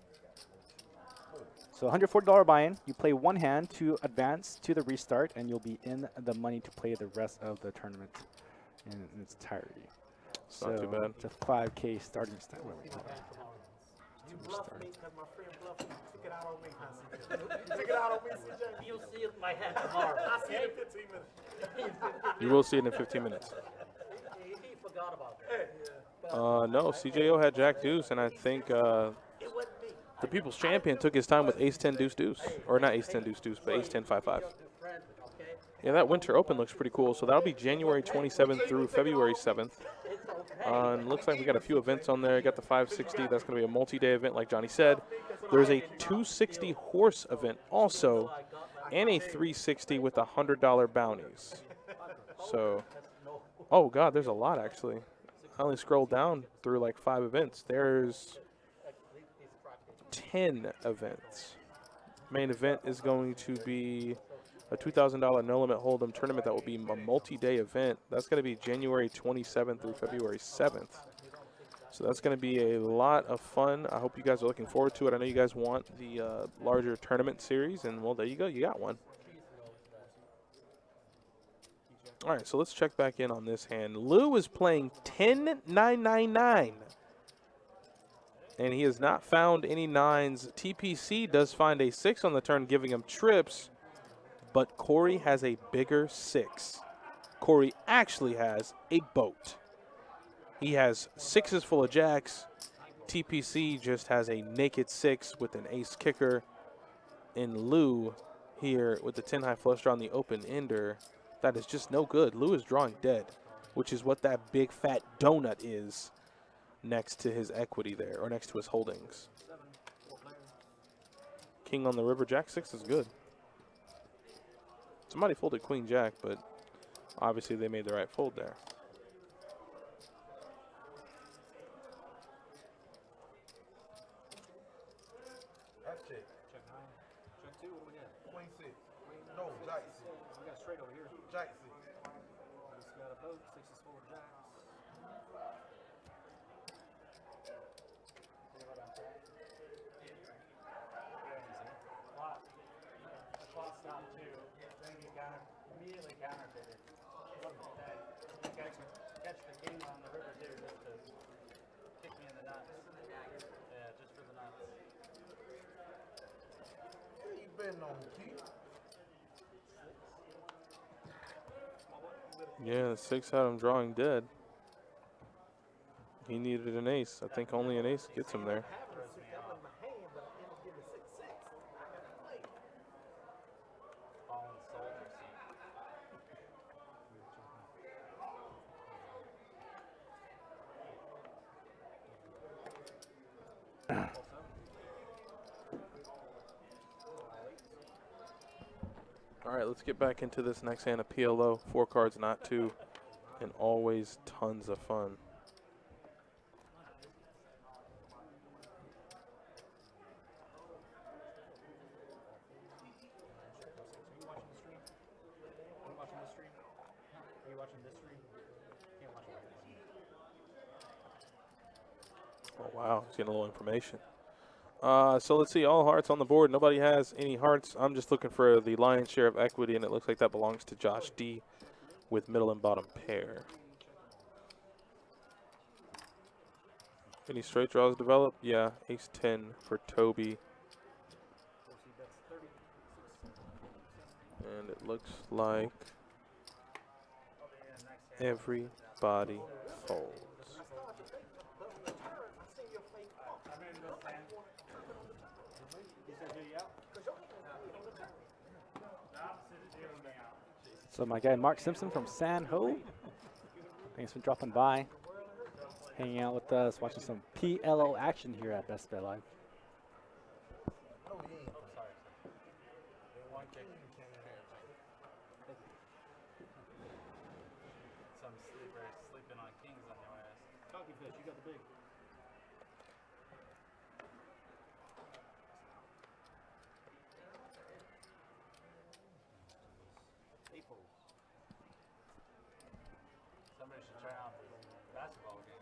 So $140 buy-in. You play one hand to advance to the restart, and you'll be in the money to play the rest of the tournament in its entirety. It's not too bad. It's a 5K starting stat. You bluffed me because my friend bluffed me. Took it out on me, huh, CJ? You took it out on me, CJ? You'll see my hat tomorrow. I'll see it in 15 minutes. You will see it in 15 minutes. He forgot about that. No, CJO had Jack Deuce, and I think the People's Champion took his time with Ace 10 Deuce Deuce. Or not Ace 10 Deuce Deuce, but Ace 10 5 5. Yeah, that Winter Open looks pretty cool. So that'll be January 27th through February 7th. And looks like we got a few events on there. Got the 560. That's going to be a multi-day event, like Johnny said. There's a 260 horse event also, and a 360 with $100 bounties. So, oh God, there's a lot actually. I only scrolled down through like 5 events. There's 10 events. Main event is going to be a $2,000 no limit hold'em tournament that will be a multi-day event. That's going to be January 27th through February 7th. So that's going to be a lot of fun. I hope you guys are looking forward to it. I know you guys want the larger tournament series, and well, there you go. You got one. All right, so let's check back in on this hand. Lou is playing 10-9-9-9. And he has not found any 9s. TPC does find a 6 on the turn, giving him trips. But Corey has a bigger 6. Corey actually has a boat. He has 6s full of jacks. TPC just has a naked 6 with an ace kicker. And Lou here with the 10 high flush draw on the open ender. That is just no good. Lou is drawing dead, which is what that big fat donut is next to his equity there, or next to his holdings. King on the river, jack 6 is good. Somebody folded queen jack, but obviously they made the right fold there. That's check. Check 9. Check 2, what do we got? Queen 6. No, jack 6. We got straight over here. Jack 6. We just got a boat, 6 is full of jacks. Clock stopped too. Then you immediately counterfeit it. Catch the king on the river too, just to kick me in the nuts. Yeah, just for the nuts. Yeah, you betting on me, Keith. Yeah, the 6 had him drawing dead. He needed an ace. I think only an ace gets him there. All right, let's get back into this next hand of PLO. 4 cards, not 2, and always tons of fun. Oh, wow, he's getting a little information. So let's see, all hearts on the board. Nobody has any hearts. I'm just looking for the lion's share of equity, and it looks like that belongs to Josh D with middle and bottom pair. Any straight draws developed? Yeah, ace-10 for Toby. And it looks like everybody folds. So my guy Mark Simpson from San Ho, thanks for dropping by, hanging out with us, watching some PLO action here at Best Bet Live. Some sleeper sleeping on kings on your ass. Donkey fish, you got the big. Somebody should try out this basketball game.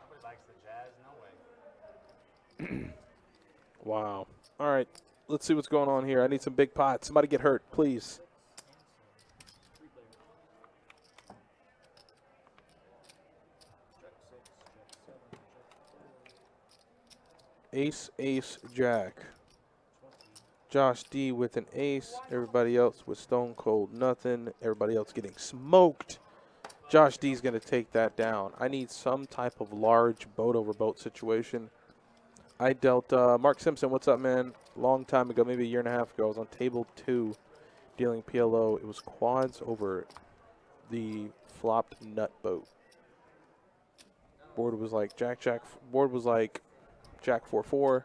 Nobody likes the Jazz, no way. Wow. All right, let's see what's going on here. I need some big pots. Somebody get hurt, please. Ace, ace, jack. Josh D with an ace. Everybody else with stone cold nothing. Everybody else getting smoked. Josh D's going to take that down. I need some type of large boat over boat situation. I dealt Mark Simpson. What's up, man? Long time ago, maybe a year and a half ago. I was on table 2 dealing PLO. It was quads over the flopped nut boat. Board was like jack. Board was like jack 4-4.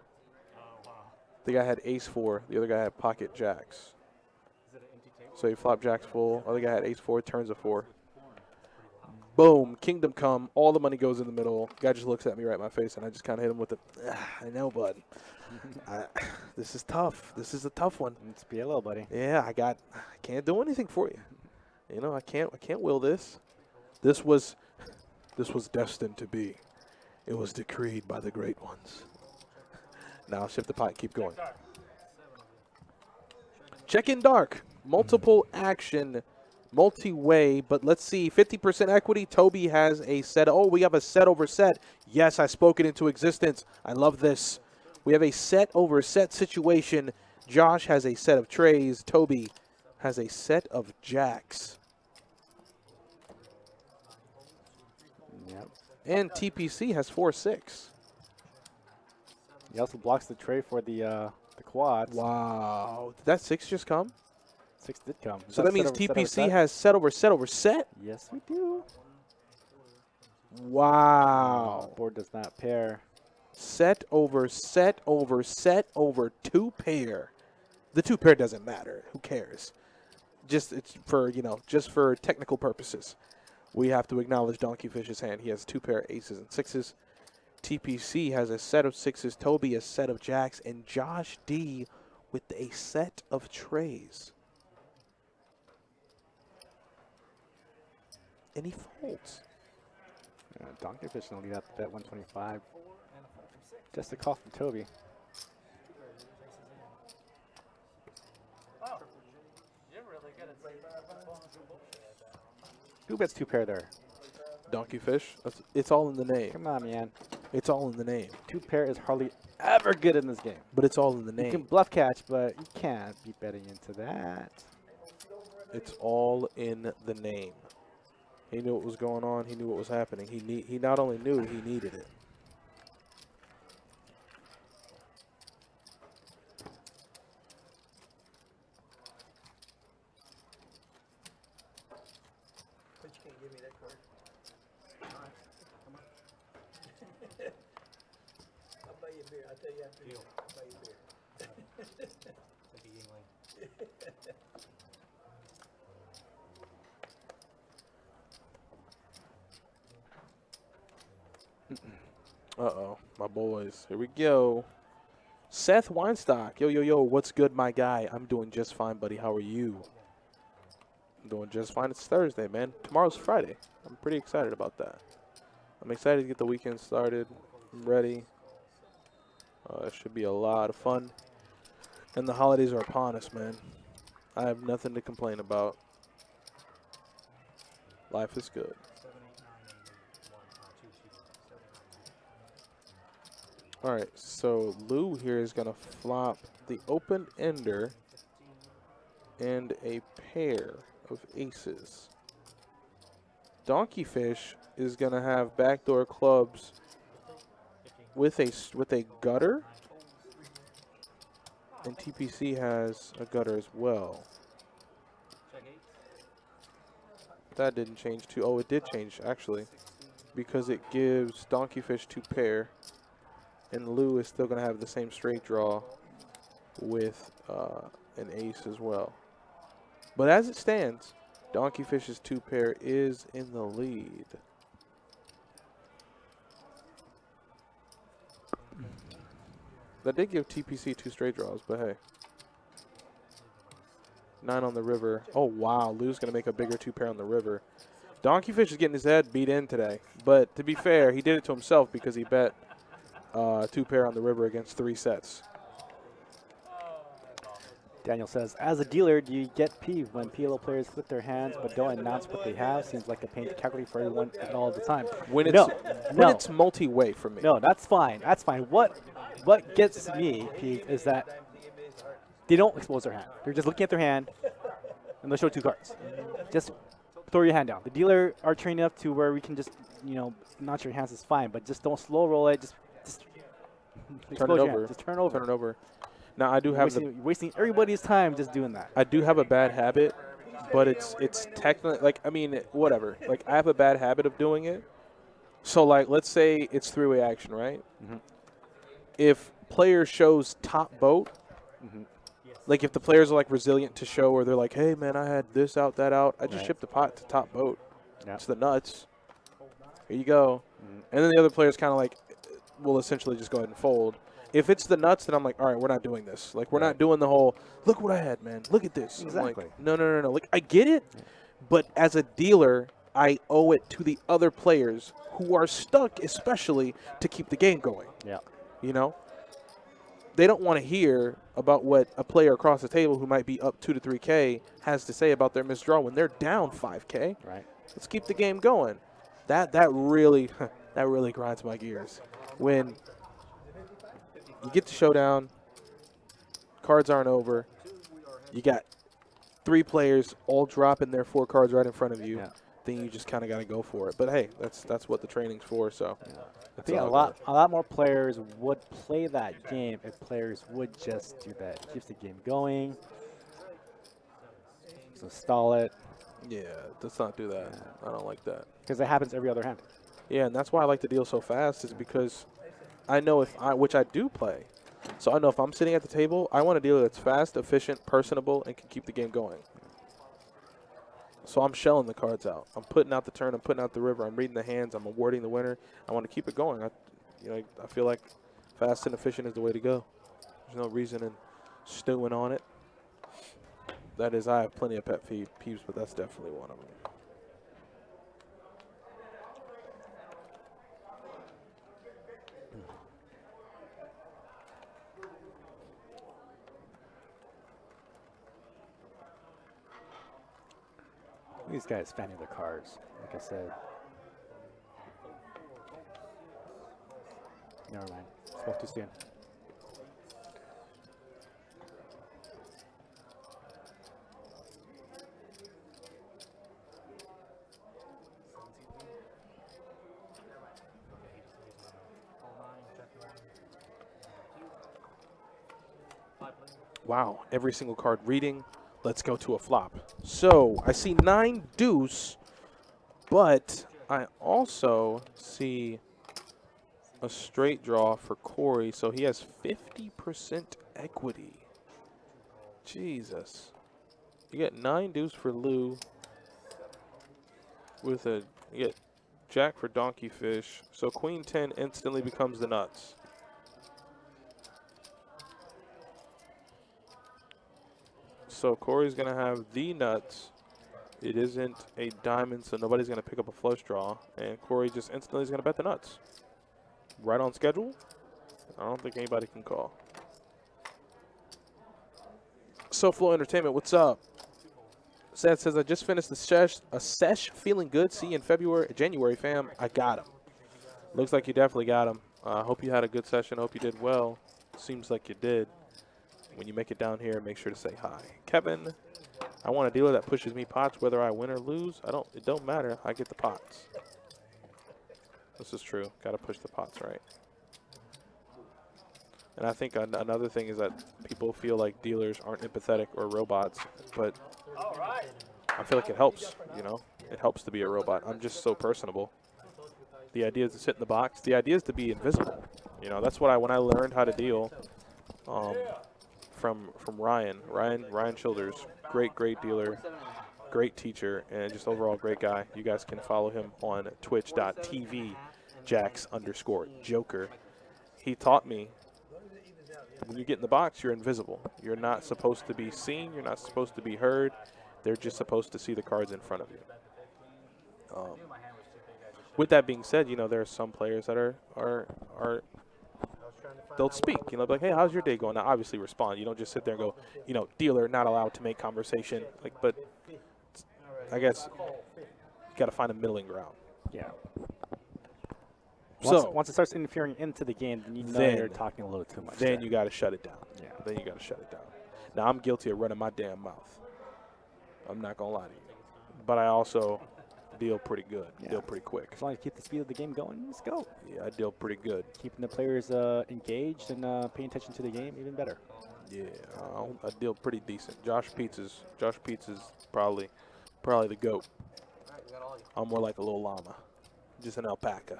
The guy had ace 4. The other guy had pocket jacks. Is it an empty table? So he flopped jacks full. Other guy had ace 4, turns a 4. Boom, kingdom come. All the money goes in the middle. Guy just looks at me right in my face, and I just kind of hit him with the, I know, bud. This is tough. This is a tough one. It's PLO, buddy. Yeah, I can't do anything for you. You know, I can't will this. This was destined to be. It was decreed by the great ones. Now shift the pot, keep going. Check in dark. Multiple action, multi-way, but let's see. 50% equity. Toby has a set. Oh, we have a set over set. Yes, I spoke it into existence. I love this. We have a set over set situation. Josh has a set of trays. Toby has a set of jacks. Yep. And TPC has 4-6. He also blocks the tray for the quads. Wow. Did that 6 just come? 6 did come. So that means TPC has set over set over set? Yes, we do. Wow. Board does not pair. Set over set over set over 2 pair. The 2 pair doesn't matter. Who cares? Just it's for, just for technical purposes. We have to acknowledge Donkey Fish's hand. He has 2 pair aces and 6s. TPC has a set of 6s. Toby a set of jacks, and Josh D with a set of trays. And he folds. Donkey Fish gonna lead up to bet 125. Just a call from Toby. Oh, you're really good at pulling some bullshit like that. Who bets 2 pair there? Donkey Fish. It's all in the name. Come on, man. It's all in the name. 2 pair is hardly ever good in this game. But it's all in the You can name. bluff catch, but you can't be betting into that. It's all in the name. He knew what was going on. He knew what was happening. He not only knew it, he needed it. But you can't give me that card. buy you a beer. I'll tell you after. Deal. I'll buy you a beer. Like a Yingling. Uh-oh, my boys. Here we go. Seth Weinstock. Yo, yo, yo, what's good, my guy? I'm doing just fine, buddy. How are you? I'm doing just fine. It's Thursday, man. Tomorrow's Friday. I'm pretty excited about that. I'm excited to get the weekend started. I'm ready. It should be a lot of fun. And the holidays are upon us, man. I have nothing to complain about. Life is good. 7, 8, 9, 8, 1, 2, All right, so Lou here is going to flop the open ender and a pair of aces. Donkey Fish is going to have backdoor clubs with a gutter, and TPC has a gutter as well. check 8. That didn't change too. Oh, it did change actually, because it gives Donkey Fish 2 pair, and Lou is still going to have the same straight draw with an ace as well. But as it stands, Donkey Fish's 2 pair is in the lead. That did give TPC 2 straight draws, but hey. 9 on the river. Oh, wow. Lou's going to make a bigger 2 pair on the river. Donkey Fish is getting his head beat in today. But to be fair, he did it to himself because he bet 2 pair on the river against 3 sets. Daniel says, as a dealer, do you get peeved when PLO players flip their hands but don't announce what they have? Seems like a pain to calculate for everyone and all the time. When it's, No, when it's multi-way for me. No, that's fine. That's fine. What gets me peeved is that they don't expose their hand. They're just looking at their hand, and they'll show 2 cards. Just throw your hand down. The dealer are trained enough to where we can just, notch your hands is fine, but just don't slow roll it. Just Turn it over. Just turn over. Turn it over. Now, I do have You're wasting everybody's time just doing that. I do have a bad habit, but it's technically, like, I mean, whatever. Like, I have a bad habit of doing it. So, like, let's say it's 3-way action, right? Mm-hmm. If player shows top boat, Mm-hmm. like if the players are, like, resilient to show, or they're like, hey, man, I had this out, that out, I just Right. ship the pot to top boat. Yeah. It's the nuts. Here you go. Mm-hmm. And then the other players kind of, like, will essentially just go ahead and fold. If it's the nuts, then I'm like, all right, we're not doing this. Like, we're Right. not doing the whole, look what I had, man. Look at this. I'm Exactly. like, no. Like, I get it, but as a dealer, I owe it to the other players who are stuck, especially, to keep the game going. Yeah. You know? They don't want to hear about what a player across the table who might be up 2 to 3K has to say about their misdraw when they're down 5K. Right. Let's keep the game going. That really that really grinds my gears. When you get to showdown, cards aren't over. You got 3 players all dropping their 4 cards right in front of you. Yeah. Then you just kind of got to go for it. But hey, that's what the training's for. So I think a lot more players would play that game if players would just do that. Keeps the game going. So stall it. Yeah, let's not do that. I don't like that. Because it happens every other hand. Yeah, and that's why I like to deal so fast, is because I know which I do play. So I know if I'm sitting at the table, I want a dealer that's fast, efficient, personable, and can keep the game going. So I'm shelling the cards out. I'm putting out the turn. I'm putting out the river. I'm reading the hands. I'm awarding the winner. I want to keep it going. I feel like fast and efficient is the way to go. There's no reason in stewing on it. That is, I have plenty of pet peeves, but that's definitely one of them. These guys fanning their cards, like I said. Never mind. Spoke too soon. Wow, every single card reading. Let's go to a flop. So I see 9 deuce, but I also see a straight draw for Corey, so he has 50% equity. Jesus. You get 9 deuce for Lou with you get jack for donkey fish. So queen 10 instantly becomes the nuts. So Corey's going to have the nuts. It isn't a diamond, so nobody's going to pick up a flush draw. And Corey just instantly is going to bet the nuts. Right on schedule. I don't think anybody can call. SoFlo Entertainment, what's up? Seth says, I just finished a sesh feeling good. See you in January, fam. I got him. Looks like you definitely got him. Hope you had a good session. Hope you did well. Seems like you did. When you make it down here, make sure to say hi. Kevin, I want a dealer that pushes me pots whether I win or lose. It don't matter. I get the pots. This is true. Got to push the pots, right? And I think another thing is that people feel like dealers aren't empathetic or robots, but I feel like it helps, you know? It helps to be a robot. I'm just so personable. The idea is to sit in the box. The idea is to be invisible. You know, that's what when I learned how to deal from Ryan Childers, great dealer, great teacher, and just overall great guy. You guys can follow him on twitch.tv, Jax_Joker. He taught me when you get in the box, you're invisible. You're not supposed to be seen. You're not supposed to be heard. They're just supposed to see the cards in front of you. With that being said, you know, there are some players that are they'll speak. You know, like, hey, how's your day going? Now, obviously respond. You don't just sit there and go, you know, dealer not allowed to make conversation. Like, but I guess you got to find a middling ground. Yeah. So once it starts interfering into the game, then you know you're talking a little too much. Then you got to shut it down. Yeah. Then you got to shut it down. Now, I'm guilty of running my damn mouth. I'm not going to lie to you. But I also deal pretty good, deal pretty quick. As long as you keep the speed of the game going, let's go. Yeah, I deal pretty good. Keeping the players engaged and paying attention to the game, even better. Yeah, I deal pretty decent. Josh Peets is probably the GOAT. I'm more like a little llama, just an alpaca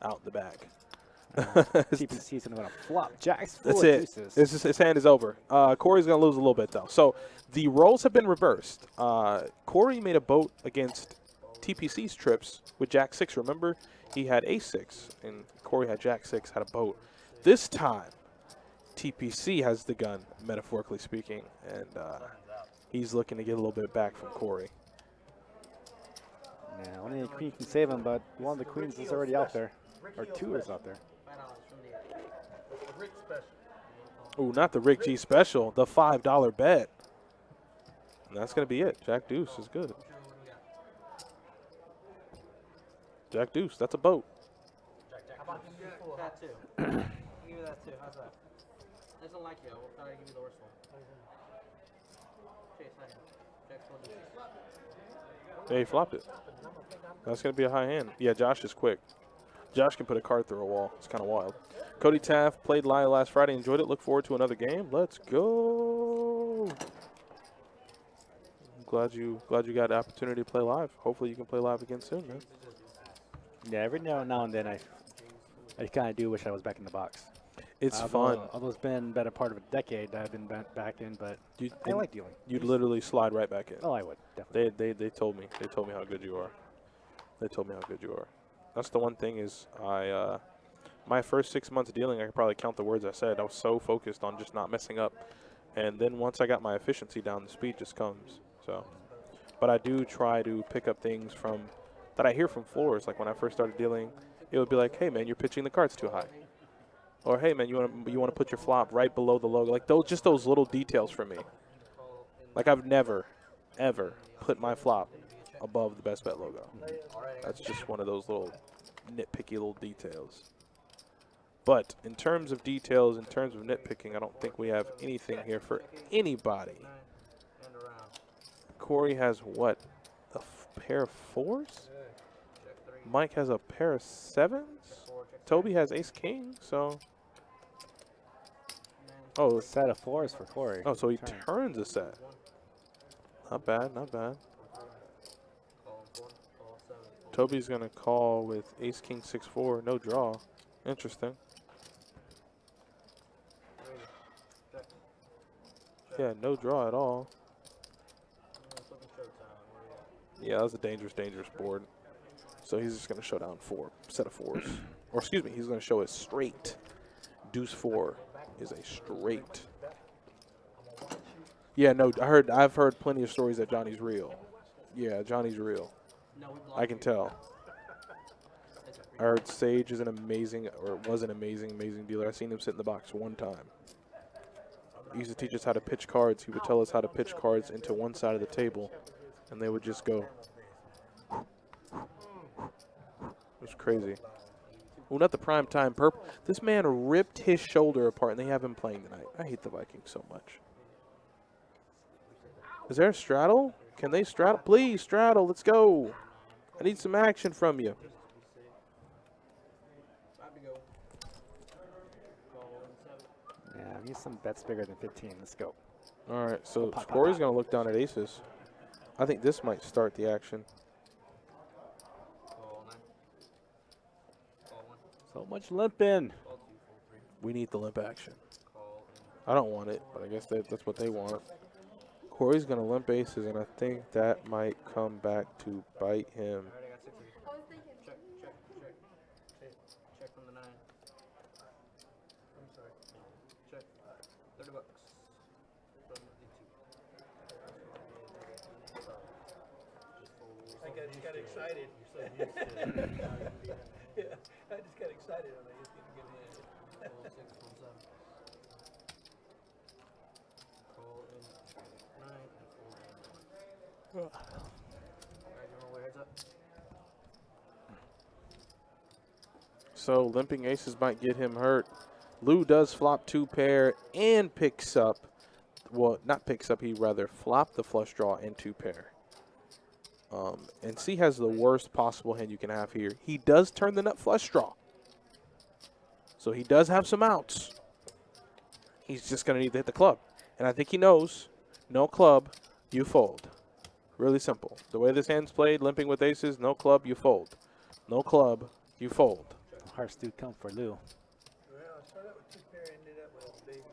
out in the back. TPC's going to flop. Jack's full That's of it. deuces. His hand is over. Corey's going to lose a little bit, though. So the roles have been reversed. Corey made a boat against TPC's trips with Jack 6. Remember, he had A6, and Corey had Jack 6, had a boat. This time, TPC has the gun, metaphorically speaking, and he's looking to get a little bit back from Corey. Yeah, only a queen can save him, but one of the queens is already out there. Or two is out there. Ooh, not the Rick G special, the $5 bet. And that's going to be it. Jack Deuce is good. Jack Deuce, that's a boat. That too. Give you that too. How's that? Doesn't like you. I thought I'd give you the worst one. Chase, Jack's one deuce. Yeah, he flopped it. That's going to be a high hand. Yeah, Josh is quick. Josh can put a card through a wall. It's kind of wild. Cody Taft played live last Friday. Enjoyed it. Look forward to another game. Let's go. I'm glad you got the opportunity to play live. Hopefully you can play live again soon, man. Yeah, every now and then I kind of do wish I was back in the box. It's fun. Although it's been a part of a decade that I've been back in, but I like dealing. You'd literally slide right back in. Oh, I would, definitely. They told me how good you are. They told me how good you are. That's the one thing is my first 6 months dealing, I could probably count the words I said. I was so focused on just not messing up. And then once I got my efficiency down, the speed just comes. So, but I do try to pick up things that I hear from floors. Like when I first started dealing, it would be like, hey, man, you're pitching the cards too high. Or, hey, man, you want to put your flop right below the logo. Like those little details for me. Like I've never, ever put my flop above the best bet logo. That's just one of those little nitpicky little details. But in terms of details, in terms of nitpicking, I don't think we have anything here for anybody. Corey has what? A pair of 4s? Mike has a pair of 7s? Toby has ace-king, so... Oh, A set of 4s for Corey. oh, so he turns a set. Not bad, not bad. Toby's going to call with ace-king 6-4, no draw. Interesting. Raise. Check. Yeah, no draw at all. Flipping showtime. Where we at? Yeah, that was a dangerous, dangerous board. So he's just going to show down 4, set of 4s. Or excuse me, he's going to show it straight. Deuce 4 is a straight. Yeah, no, I've heard plenty of stories that Johnny's real. Yeah, Johnny's real. No, we blocked I can you. tell. That's a free I heard Sage is an amazing, or was an amazing, amazing dealer. I seen him sit in the box one time. He used to teach us how to pitch cards. He would tell us how to pitch cards into one side of the table, and they would just go. It was crazy. Well, not the prime time purple. This man ripped his shoulder apart, and they have him playing tonight. I hate the Vikings so much. Is there a straddle? Can they straddle? Please, straddle. Let's go. I need some action from you. 5 to go. Call in 7. Yeah, I need some bets bigger than 15. Let's go. All right, so Pop, pop, Corey's pop. going to look down at aces. I think this might start the action. Call 9. Call 1. So much limping. Call 2. Call 3. We need the limp action. Call I don't want it, but I guess that's what they want. Corey's going to limp aces, and I think that might come back to bite him. in. Alright, I got 6 of you. Check, check, check. Check from the 9. I'm sorry. Check. $30 from the 2. I got excited. Yeah, I just got excited. I'm like, it's gonna get in. Call 6 from 7. Call in 9 and 4. Alright, you wanna wear heads up? So limping aces might get him hurt. Lou does flop 2 pair and picks up. Well, not picks up. He rather flopped the flush draw and 2 pair. And C has the worst possible hand you can have here. He does turn the nut flush draw. So he does have some outs. He's just going to need to hit the club. And I think he knows, no club, you fold. Really simple. The way this hand's played, limping with aces, no club, you fold. No club, you fold. Hearts do come for Lou. Well, I started out with 2 pair, ended up with a baby.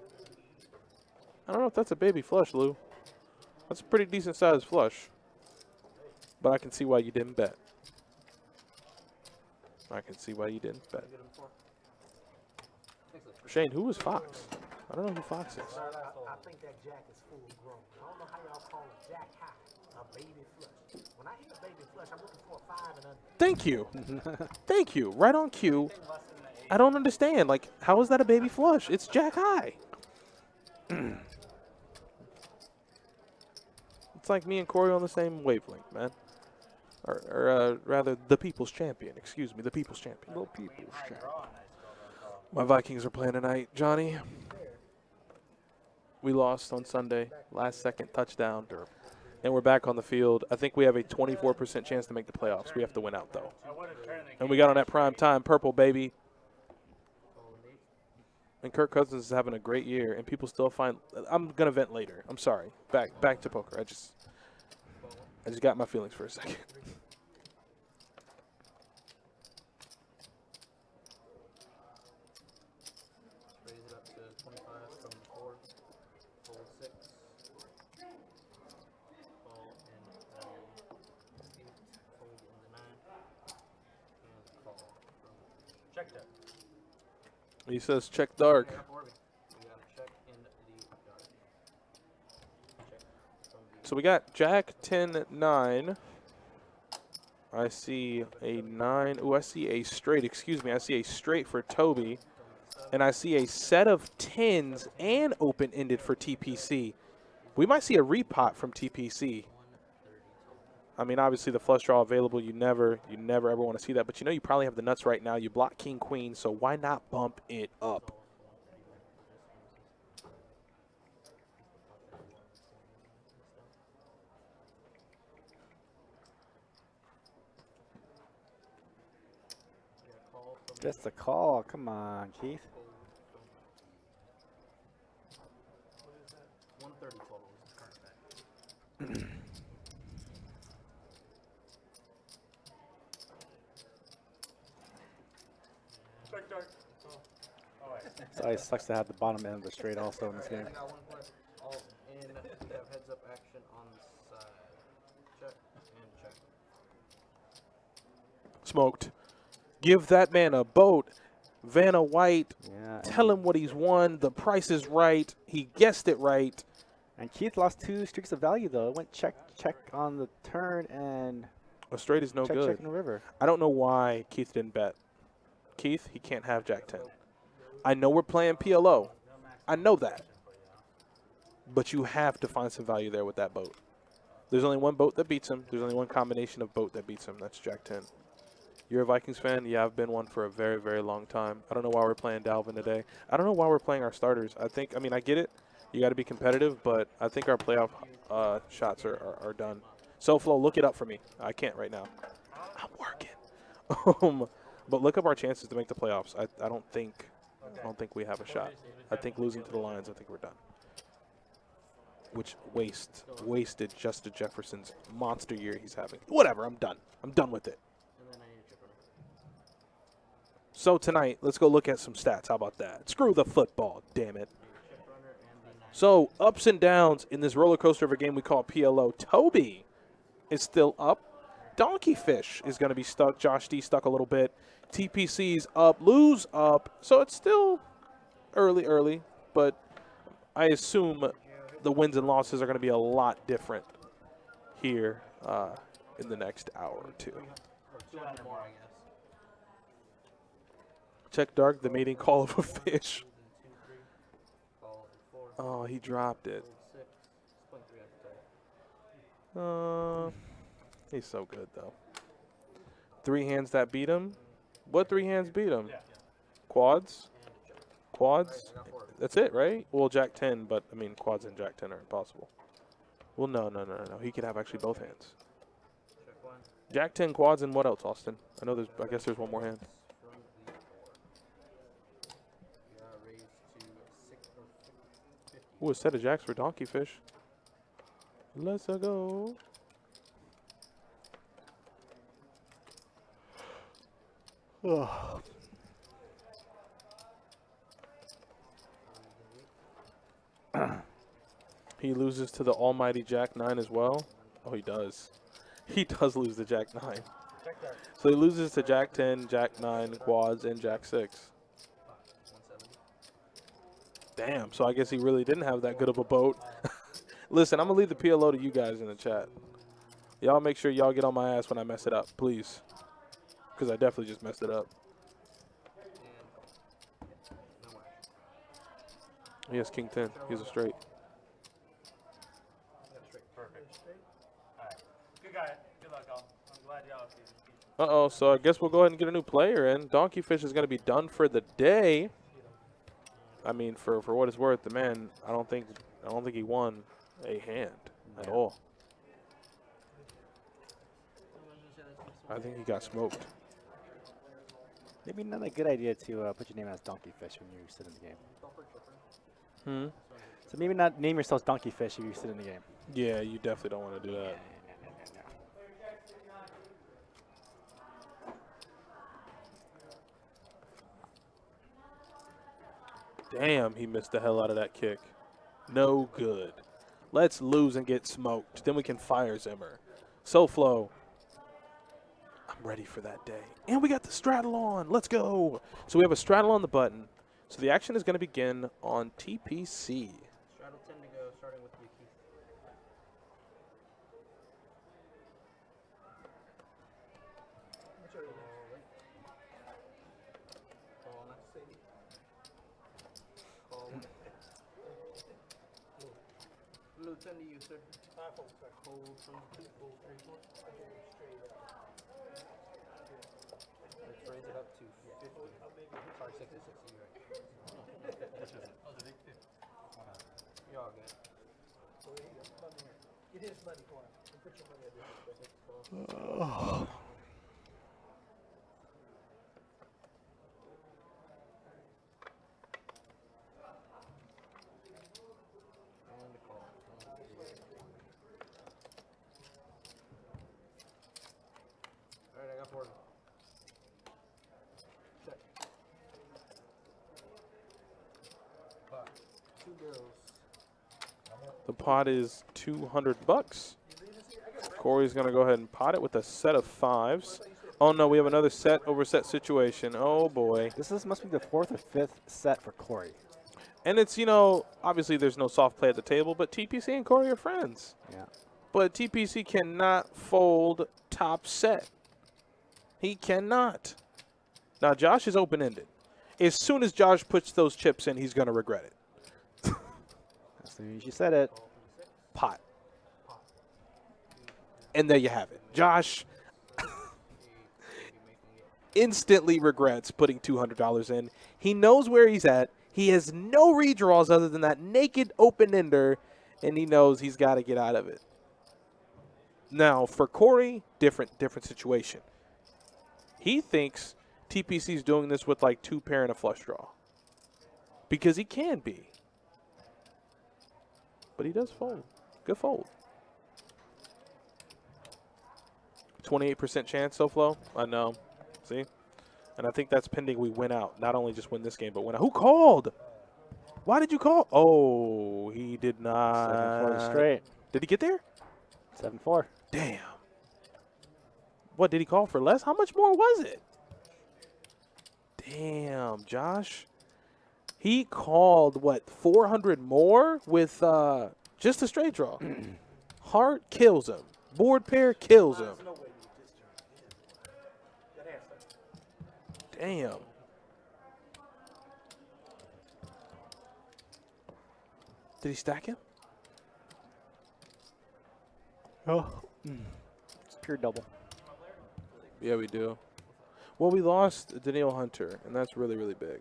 I don't know if that's a baby flush, Lou. That's a pretty decent sized flush. But I can see why you didn't bet. I can see why you didn't bet. Get him 4. Shane, who is Fox? I don't know who Fox is. I think that jack is full grown. I don't know how y'all call a jack high, a baby flush. When I hear a baby flush, I'm looking for a 5 and under. Thank you. Thank you. Right on cue. I don't understand. Like, how is that a baby flush? It's jack high. It's like me and Corey on the same wavelength, man. Or rather, the people's champion. Excuse me, the people's champion. The people's champion. My Vikings are playing tonight. Johnny, we lost on Sunday. Last second touchdown. And we're back on the field. I think we have a 24% chance to make the playoffs. We have to win out, though. And we got on that prime time purple, baby. And Kirk Cousins is having a great year, and people still find. I'm gonna vent later. I'm sorry. Back to poker. I just got my feelings for a second. Raise it up to 25 from 4. Fold 6. Call in 8. Fold into 9. And call from Check that. He says check dark. we got a check in the dark. Check from the So we got Jack 10-9. I see a 9. Oh, I see a straight. Excuse me. I see a straight for Toby. And I see a set of 10s and open-ended for TPC. We might see a repot from TPC. I mean, obviously the flush draw available. You never ever want to see that. But you know you probably have the nuts right now. You block king, queen. So why not bump it up? call from Just a call. Come on, Keith. 130 total is the current bet. Check dark. So it sucks to have the bottom end of the straight also in this game. I got one play. All in. We have heads up action on the side. Check and check. Smoked. Give that man a boat. Vanna White. Yeah. Tell him what he's won. The price is right. He guessed it right. And Keith lost 2 streaks of value though. It went check on the turn and A straight is no check good. in the river. I don't know why Keith didn't bet. Keith, he can't have Jack 10. I know we're playing PLO. I know that. But you have to find some value there with that boat. There's only one boat that beats him. There's only one combination of boat that beats him. That's Jack 10. You're a Vikings fan? Yeah, I've been one for a very, very long time. I don't know why we're playing Dalvin today. I don't know why we're playing our starters. I mean, I get it. You got to be competitive, but I think our playoff shots are done. SoFlo, look it up for me. I can't right now. I'm working. But look up our chances to make the playoffs. I don't think we have a shot. I think losing to the Lions, I think we're done. Which wasted Justin Jefferson's monster year he's having. Whatever, I'm done. I'm done with it. And then I need a chip runner. So tonight, let's go look at some stats. How about that? Screw the football, damn it. Chip runner and the 9. So ups and downs in this roller coaster of a game we call PLO. Toby is still up. Donkeyfish is going to be stuck. Josh D stuck a little bit. TPC's up. Lou's up. So it's still early, but I assume the wins and losses are going to be a lot different here in the next hour or two. Or 200 more, I guess. Check dark, the mating call of a fish. 2, 3. Call 4. Oh, he dropped it. 6. Split 3 after tie. He's so good, though. 3 hands that beat him? What 3 hands beat him? Quads? And a check. Quads? I got 4. That's it, right? Well, Jack 10, but, I mean, quads and Jack 10 are impossible. Well, no. He could have actually both hands. Check 1. Jack 10, quads, and what else, Austin? I guess there's one more hand. From the 4. We are raised to 6 or 50. Ooh, a set of jacks for Donkeyfish. Let's go. Oh. He loses to the almighty Jack 9 as well. Oh, he does. He does lose to Jack 9. So he loses to Jack 10, Jack 9, quads, and Jack 6. 170. Damn, so I guess he really didn't have that good of a boat. Listen, I'm going to leave the PLO to you guys in the chat. Y'all make sure y'all get on my ass when I mess it up, please. Because I definitely just messed it up. No more. He has King 10. He's a straight. Perfect. All right. Good guy. Good luck, all. I'm glad y'all see it. Uh-oh, so I guess we'll go ahead and get a new player in. Donkeyfish is going to be done for the day. I mean, for what it's worth, the man, I don't think he won a hand at all. I think he got smoked. Maybe not a good idea to put your name as Donkeyfish when you sit in the game. So maybe not name yourself Donkeyfish if you sit in the game. Yeah, you definitely don't want to do that. Damn, he missed the hell out of that kick. No good. Let's lose and get smoked. Then we can fire Zimmer. SoFlo. I'm ready for that day. And we got the straddle on. Let's go. So we have a straddle on the button. So the action is going to begin on TPC. Straddle 10 to go, starting with you, Keith. Call next. Call. Blue 10 to you, sir. Hold from 2, 4, 3, 4. Let's raise it up to 50. Sorry, 66. You're right. You're all good. It is money for him. And put your money at this. And a call. Alright, I got 40. Check. The pot is $200. Corey's going to go ahead and pot it with a set of 5s. Oh, no, we have another set over set situation. Oh, boy. This must be the 4th or 5th set for Corey. And it's, you know, obviously there's no soft play at the table, but TPC and Corey are friends. Yeah. But TPC cannot fold top set. He cannot. Now, Josh is open-ended. As soon as Josh puts those chips in, he's going to regret it. As soon as you said it. Pot. And there you have it. Josh instantly regrets putting $200 in. He knows where he's at. He has no redraws other than that naked open-ender, and he knows he's got to get out of it. Now, for Corey, different situation. He thinks TPC's doing this with like 2 pair and a flush draw. Because he can be. But he does fold. Good fold. 28% chance, SoFlo. I know. See? And I think that's pending we win out. Not only just win this game, but win out. Who called? Why did you call? Oh, he did not. 7-4 straight. Did he get there? 7-4. Damn. What, did he call for less? How much more was it? Damn, Josh. He called, what, 400 more with just a straight draw. Heart kills him. Board pair kills him. Damn. Did he stack him? Oh. It's pure double. Yeah, we do. Well, we lost Daniil Hunter, and that's really, really big.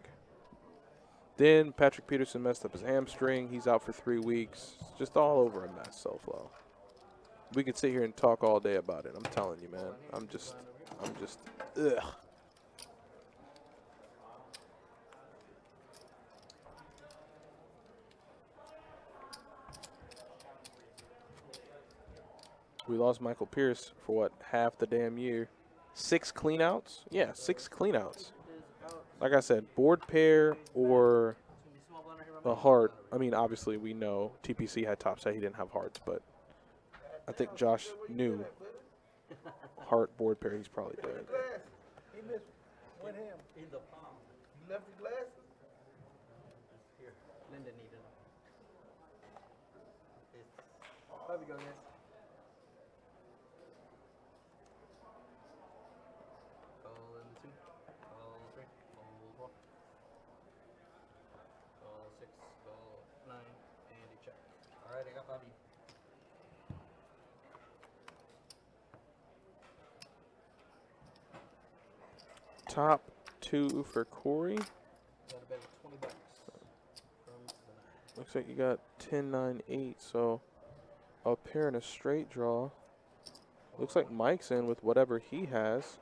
Then Patrick Peterson messed up his hamstring. He's out for 3 weeks. Just all over a mess, SoFlo. We could sit here and talk all day about it. I'm telling you, man. I'm just, ugh. We lost Michael Pierce for, what, half the damn year. 6 cleanouts? Yeah, 6 cleanouts. Like I said, board pair or a heart. I mean, obviously, we know TPC had top set. He didn't have hearts, but I think Josh knew heart, board pair. He's probably dead. He missed one hand. In the palm. You left your glasses? Here. Linda needed them. There we go, guys. Call in 2. Call 3. Call 4. Call 6. Call 9. And a check. Alright, I got Bobby. Top 2 for Corey. Got a bet of $20 from the 9. Looks like you got 10, 9, 8. So a pair and a straight draw. Looks like Mike's in with whatever he has.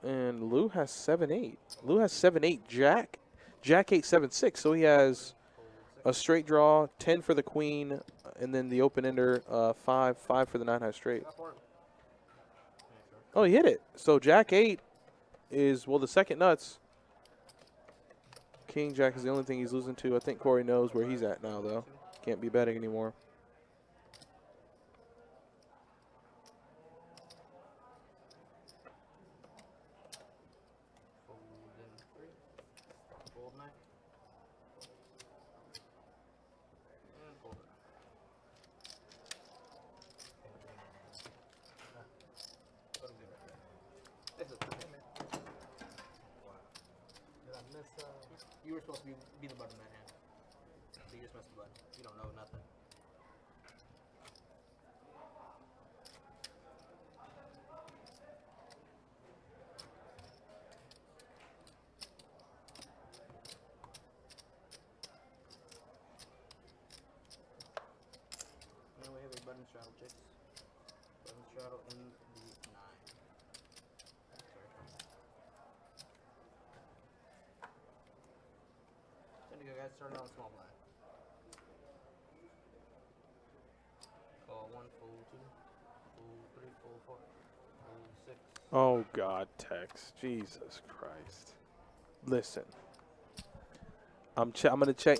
And Lou has 7, 8. Lou has 7, 8 Jack. Jack 8, 7, 6. So he has a straight draw, 10 for the queen, and then the open ender, 5 for the 9 high straight. Oh, he hit it. So Jack 8 is, well, the second nuts. King Jack is the only thing he's losing to. I think Corey knows where he's at now, though. Can't be betting anymore. Fold in 3. Fold 9. And fold it. What do we do? This is the payment. Did I miss You were supposed to be the button that hand. So you just missed the button. You don't know nothing. Now we have a button straddle chase. Button straddle in the 9. Sorry. Indigo guys starting on small blind. Call 1, fold 2, fold 3, fold 4, fold 6. Oh, God, Tex. Jesus Christ. Listen. I'm gonna check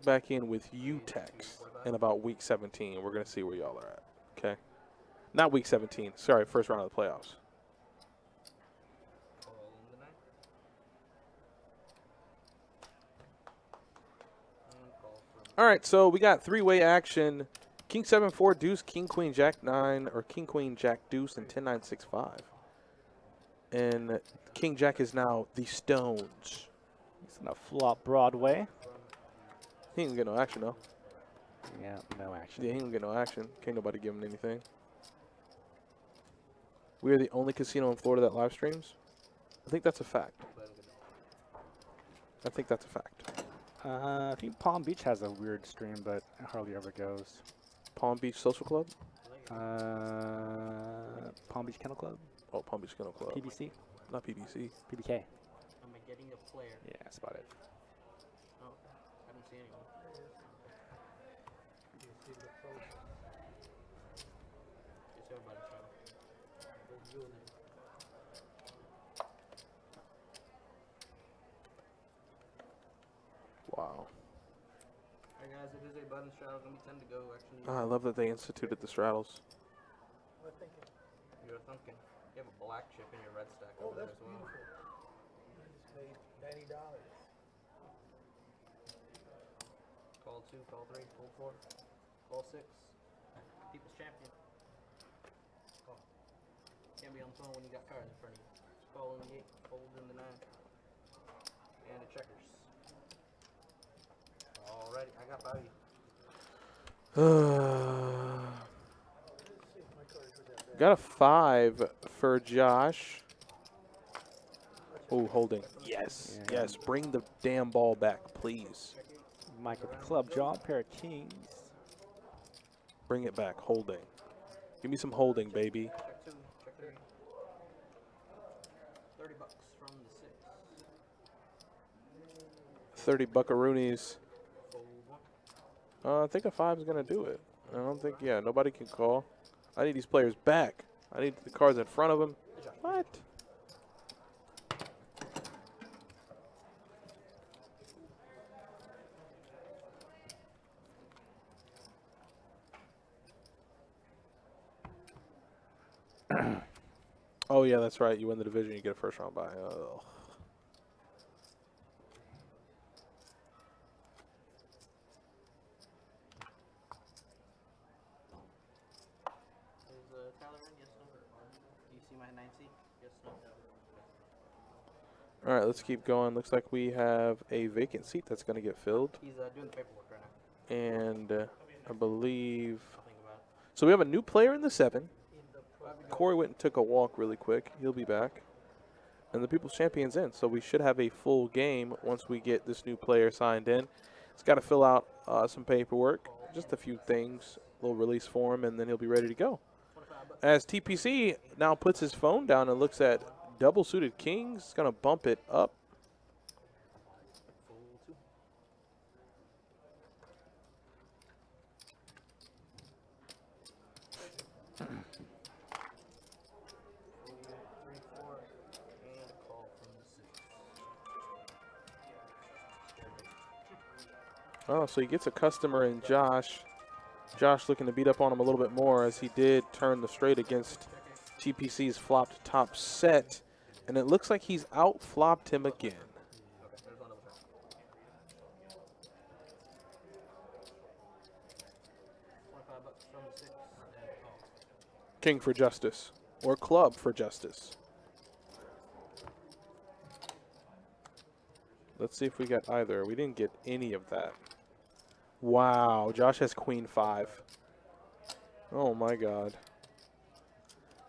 back in with you, Tex, in about week 17. We're gonna see where y'all are at. Okay. Not week 17. Sorry, first round of the playoffs. Call in the 9. And call from All right, so we got three-way action. King 7-4 deuce, King Queen Jack 9, or King Queen Jack deuce, and 10-9-6-5. And King Jack is now the Stones. He's gonna flop Broadway. He ain't gonna get no action though. Yeah, no action. Yeah, he ain't gonna get no action. Can't nobody give him anything. We are the only casino in Florida that live streams. I think that's a fact. I think that's a fact. I think Palm Beach has a weird stream, but it hardly ever goes. Palm Beach Social Club? Palm Beach Kennel Club, Oh, Palm Beach Kennel Club. PBC, Not PBC. PBK. Am I getting a player? Yeah, that's about it. Oh, I don't see anyone. Just everybody trying. Wow. Alright guys, it is a button straddle, gonna be 10 to go actually. I love that they instituted the straddles. We're thinking, You're thinking. You have a black chip in your red stack oh, over there that's as well. beautiful. You just made $90. Call 2, call 3, call 4, call 6. People's champion. Call. Can't be on the phone when you got cards in front of you. Just call in the 8, fold in the 9. And a checkers. Alrighty, I got value. Got a 5 for Josh. Oh, holding. Yes. Yeah. Yes. Bring the damn ball back, please. Mike with the club draw, pair of kings. Bring it back. Holding. Give me some holding, baby. Check 2, check 3. 30 bucks from the 6. 30 buckaroonies. Fold 1. I think a 5 is going to do it. I don't think, yeah, nobody can call. I need these players back. I need the cards in front of them. What? Oh, yeah, that's right. You win the division, you get a first round bye. Ugh. Is Tyler in? Yes, no. Do you see my 9C? Yes, no. All right, let's keep going. Looks like we have a vacant seat that's going to get filled. He's doing the paperwork right now. And I believe... I'll think about it. So we have a new player in the 7. Corey went and took a walk really quick. He'll be back. And the People's Champion's in. So we should have a full game once we get this new player signed in. He's got to fill out some paperwork. Just a few things. A little release form, and then he'll be ready to go. As TPC now puts his phone down and looks at double-suited kings, he's going to bump it up. Fold 2. Fold 3, 4, and a call from the 6. Oh, so he gets a customer in Josh. Josh looking to beat up on him a little bit more as he did turn the straight against TPC's flopped top set. And it looks like he's out-flopped him again. Okay, there's one double check. 25 bucks from the 6 and a call. King for justice, or club for justice. Let's see if we got either. We didn't get any of that. Wow, Josh has queen 5. Oh my god.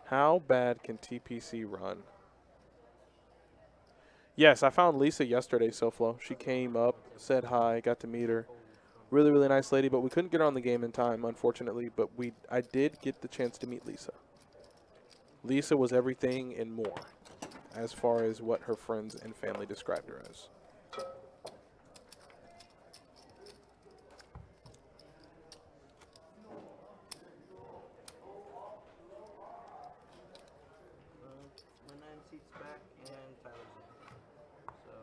How bad can TPC run? Yes, I found Lisa yesterday, SoFlo. She came up, said hi, got to meet her. Really, really nice lady, but we couldn't get her on the game in time, unfortunately. But I did get the chance to meet Lisa. Lisa was everything and more, as far as what her friends and family described her as. My 9 seats back and Tyler's in. So,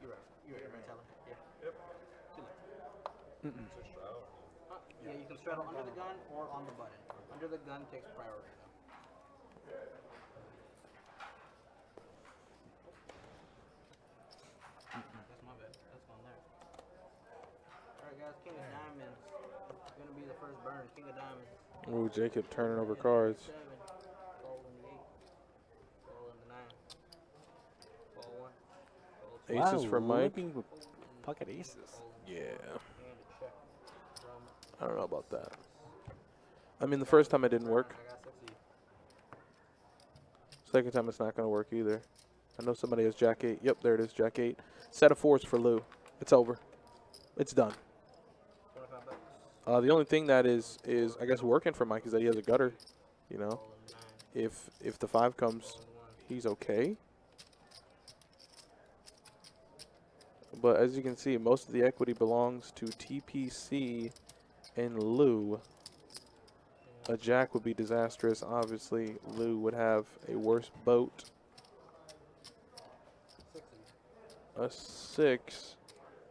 you're right. Yeah, you can straddle under the gun or on the button. Under the gun takes priority. That's my bad. That's on there. Alright guys, King of Diamonds. Gonna be the first burn. King of Diamonds. Ooh, Jacob turning over cards. 7. Fall in the 8. Fall in the 9. Fall 1. Fall 2. Aces for Mike. living with pocket aces. Yeah. And a check from I don't know about that. I mean, the first time it didn't work. I got 60. Second time it's not going to work either. I know somebody has Jack 8. Yep, there it is, Jack 8. Set of 4s for Lou. It's over. It's done. 25 bucks. The only thing that is I guess working for Mike is that he has a gutter. You know, Fall in the 9. if the 5 comes, Fall in the 1. he's okay. But as you can see, most of the equity belongs to TPC and Lou. A Jack would be disastrous. Obviously, Lou would have a worse boat. 60. A 6.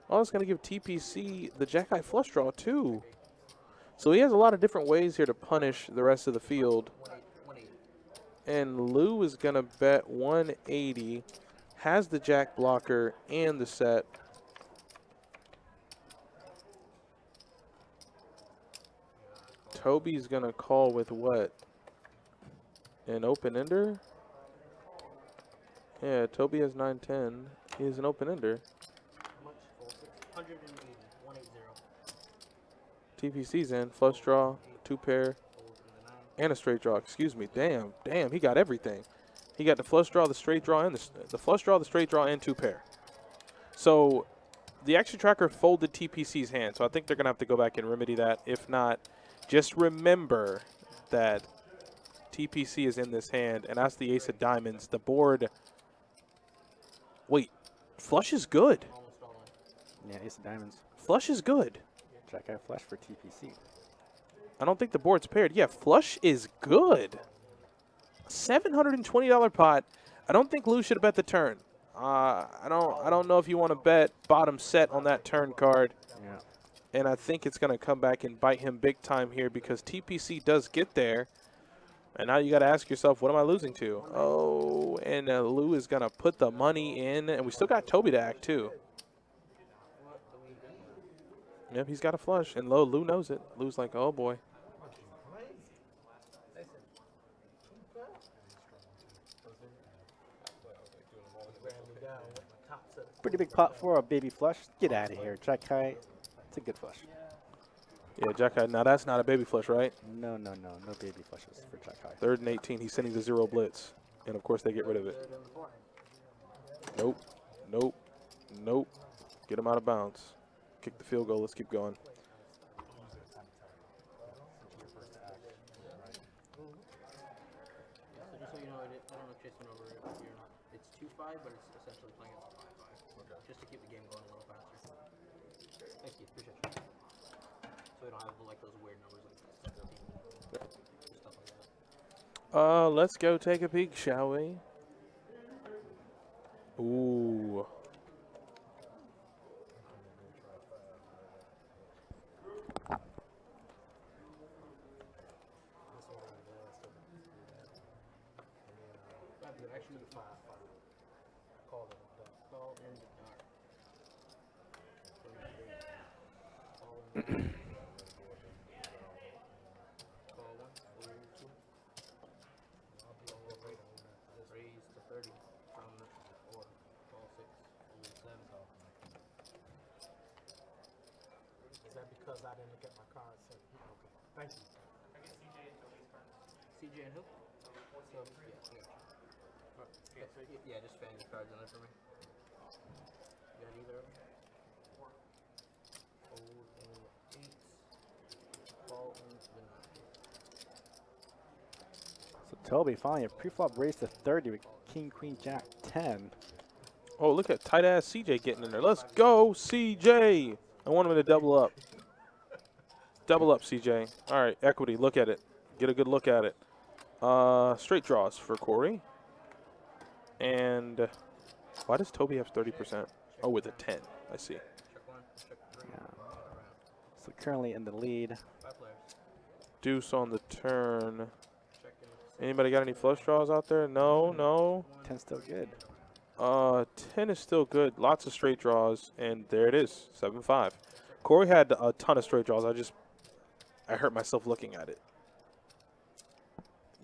Oh, it's going to give TPC the Jack-High flush draw, too. So he has a lot of different ways here to punish the rest of the field. 180. And Lou is going to bet 180. Has the Jack blocker and the set. Toby's going to call with what? An open-ender? Yeah, Toby has 9-10. He has an open-ender. How much? Fall 6. 180. 180. TPC's in. Flush draw, 2 pair, Fold in the 9. and a straight draw. Excuse me. Damn, he got everything. He got the flush draw, the straight draw, and the flush draw, the straight draw, and 2 pair. So the action tracker folded TPC's hand, so I think they're going to have to go back and remedy that. If not, just remember that TPC is in this hand, and that's the ace of diamonds. The board, wait, flush is good. Almost all in. Yeah, ace of diamonds. Flush is good. Jack-High flush for TPC. I don't think the board's paired. Yeah, flush is good. $720 pot. I don't think Lou should have bet the turn. I don't know if you want to bet bottom set on that turn card. Yeah. And I think it's going to come back and bite him big time here because TPC does get there. And now you got to ask yourself, what am I losing to? Oh, and Lou is going to put the money in. And we still got Toby to act, too. What do we do? Yep, he's got a flush. And Lou knows it. Lou's like, oh, boy. Pretty big pot for a baby flush. Get out of here. Jack-High. It's a good flush. Yeah, Jack-High. Now, that's not a baby flush, right? No baby flushes for Jack-High. 3rd and 18. He's sending the 0 blitz. And, of course, they get rid of it. Third and the 4. Nope. Nope. Nope. Get him out of bounds. Kick the field goal. Let's keep going. So just so you know, I don't know if Chase went over it or not. It's 2-5, but it's essentially playing as a 5-5. Okay. Just to keep the game going a little faster. Thanks, Keith. Appreciate you. So we don't have like those weird numbers like 17. Just stuff like that. Let's go take a peek, shall we? Ooh. That'd be actually 5-5. Call in the dark. Call in the dark. Call in the dark. Call 1. Raise to 30 from the 4. Call 6. Hold 7. Is that because I didn't look at my cards? So, okay. Thank you. CJ and who? So, yeah, I got you. Yeah, just fan your cards in there for me. You got either of them? Hold in the 8. Call in the 9. So Toby finally a pre-flop raise to 30 with King, Queen, Jack 10. Oh, look at tight-ass CJ getting in there. Let's go, CJ. I want him to double up. Double up, CJ. All right, equity. Look at it. Get a good look at it. Straight draws for Corey. And why does Toby have 30%? Oh, with a 10. I see. Check 1, check 3. Yeah. So currently in the lead. 5 players. Deuce on the turn. Checking. Anybody got any flush draws out there? No, no. 10 still good. 10 is still good. Lots of straight draws, and there it is, 7-5. Corey had a ton of straight draws. I hurt myself looking at it.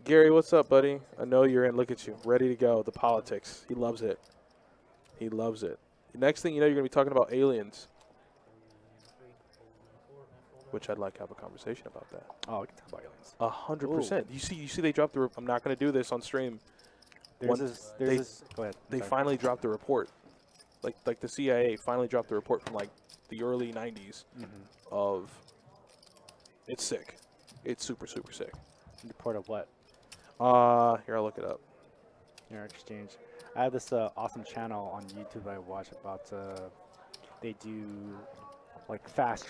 Gary, what's up, buddy? I know you're in. Look at you, ready to go. The politics. He loves it. He loves it. Next thing you know, you're gonna be talking about aliens, which I'd like to have a conversation about that. Oh, we can talk about aliens. 100%. You see, they dropped the. I'm not gonna do this on stream. There's this. Go ahead. They Sorry. finally dropped the report. Like the CIA finally dropped the report from like the early 90s of it's sick. It's super, super sick. Report of what? Here, I'll look it up. Air exchange. I have this awesome channel on YouTube I watch about. They do like fast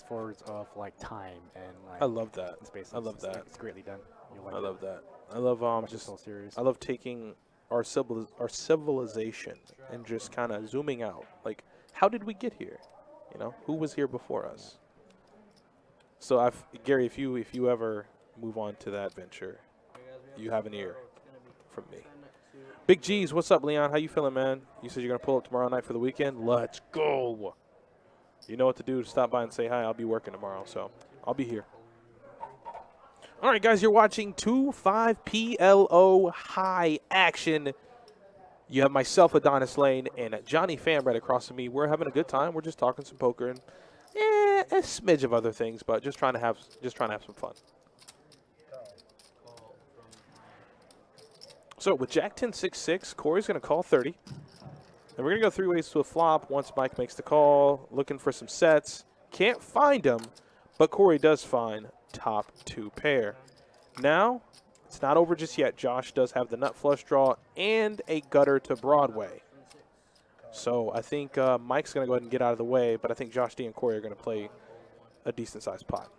forwards of like time and like. I love that. Space. I love that. It's greatly done. You'll like I it. love that. I love Watch just this whole series. I love taking our civilization and just kind of zooming out. Like, how did we get here? You know, who was here before us? So, Gary, if you ever move on to that venture, you have an ear from me. Big G's, what's up, Leon? How you feeling, man? You said you're gonna pull up tomorrow night for the weekend. Let's go. You know what to do to stop by and say hi. I'll be working tomorrow, so I'll be here. All right, guys, you're watching 2-5 PLO high action. You have myself, Adonis Lane, and Johnny Pham right across from me. We're having a good time. We're just talking some poker and a smidge of other things, but just trying to have some fun. So with Jack 10-6-6, Corey's going to call 30. And we're going to go 3 ways to a flop once Mike makes the call, looking for some sets. Can't find them, but Corey does find top 2 pair. Now, it's not over just yet. Josh does have the nut flush draw and a gutter to Broadway. So I think Mike's going to go ahead and get out of the way, but I think Josh D and Corey are going to play a decent-sized pot.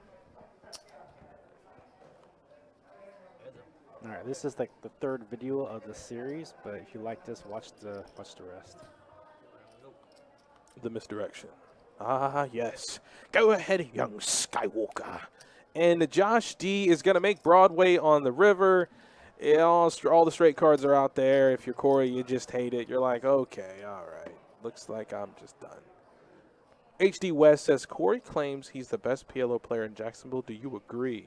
All right, this is like the 3rd video of the series, but if you like this, watch the rest. The misdirection. Ah, yes. Go ahead, young Skywalker. And Josh D is going to make Broadway on the river. All the straight cards are out there. If you're Corey, you just hate it. You're like, okay, all right. Looks like I'm just done. HD West says, Corey claims he's the best PLO player in Jacksonville. Do you agree?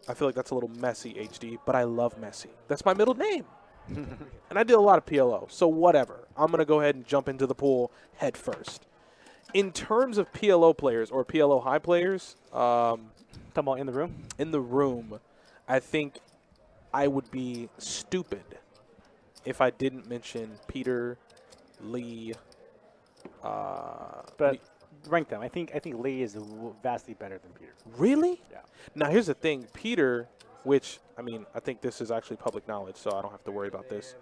I feel like that's a little messy, HD, but I love messy. That's my middle name. And I did a lot of PLO, so whatever. I'm going to go ahead and jump into the pool head first. In terms of PLO players or PLO high players, Talking about in the room? I think I would be stupid if I didn't mention Peter, Lee. But rank them. I think Lee is vastly better than Peter. Really? Yeah. Now, here's the thing. Peter, which, I mean, I think this is actually public knowledge, so I don't have to worry about this,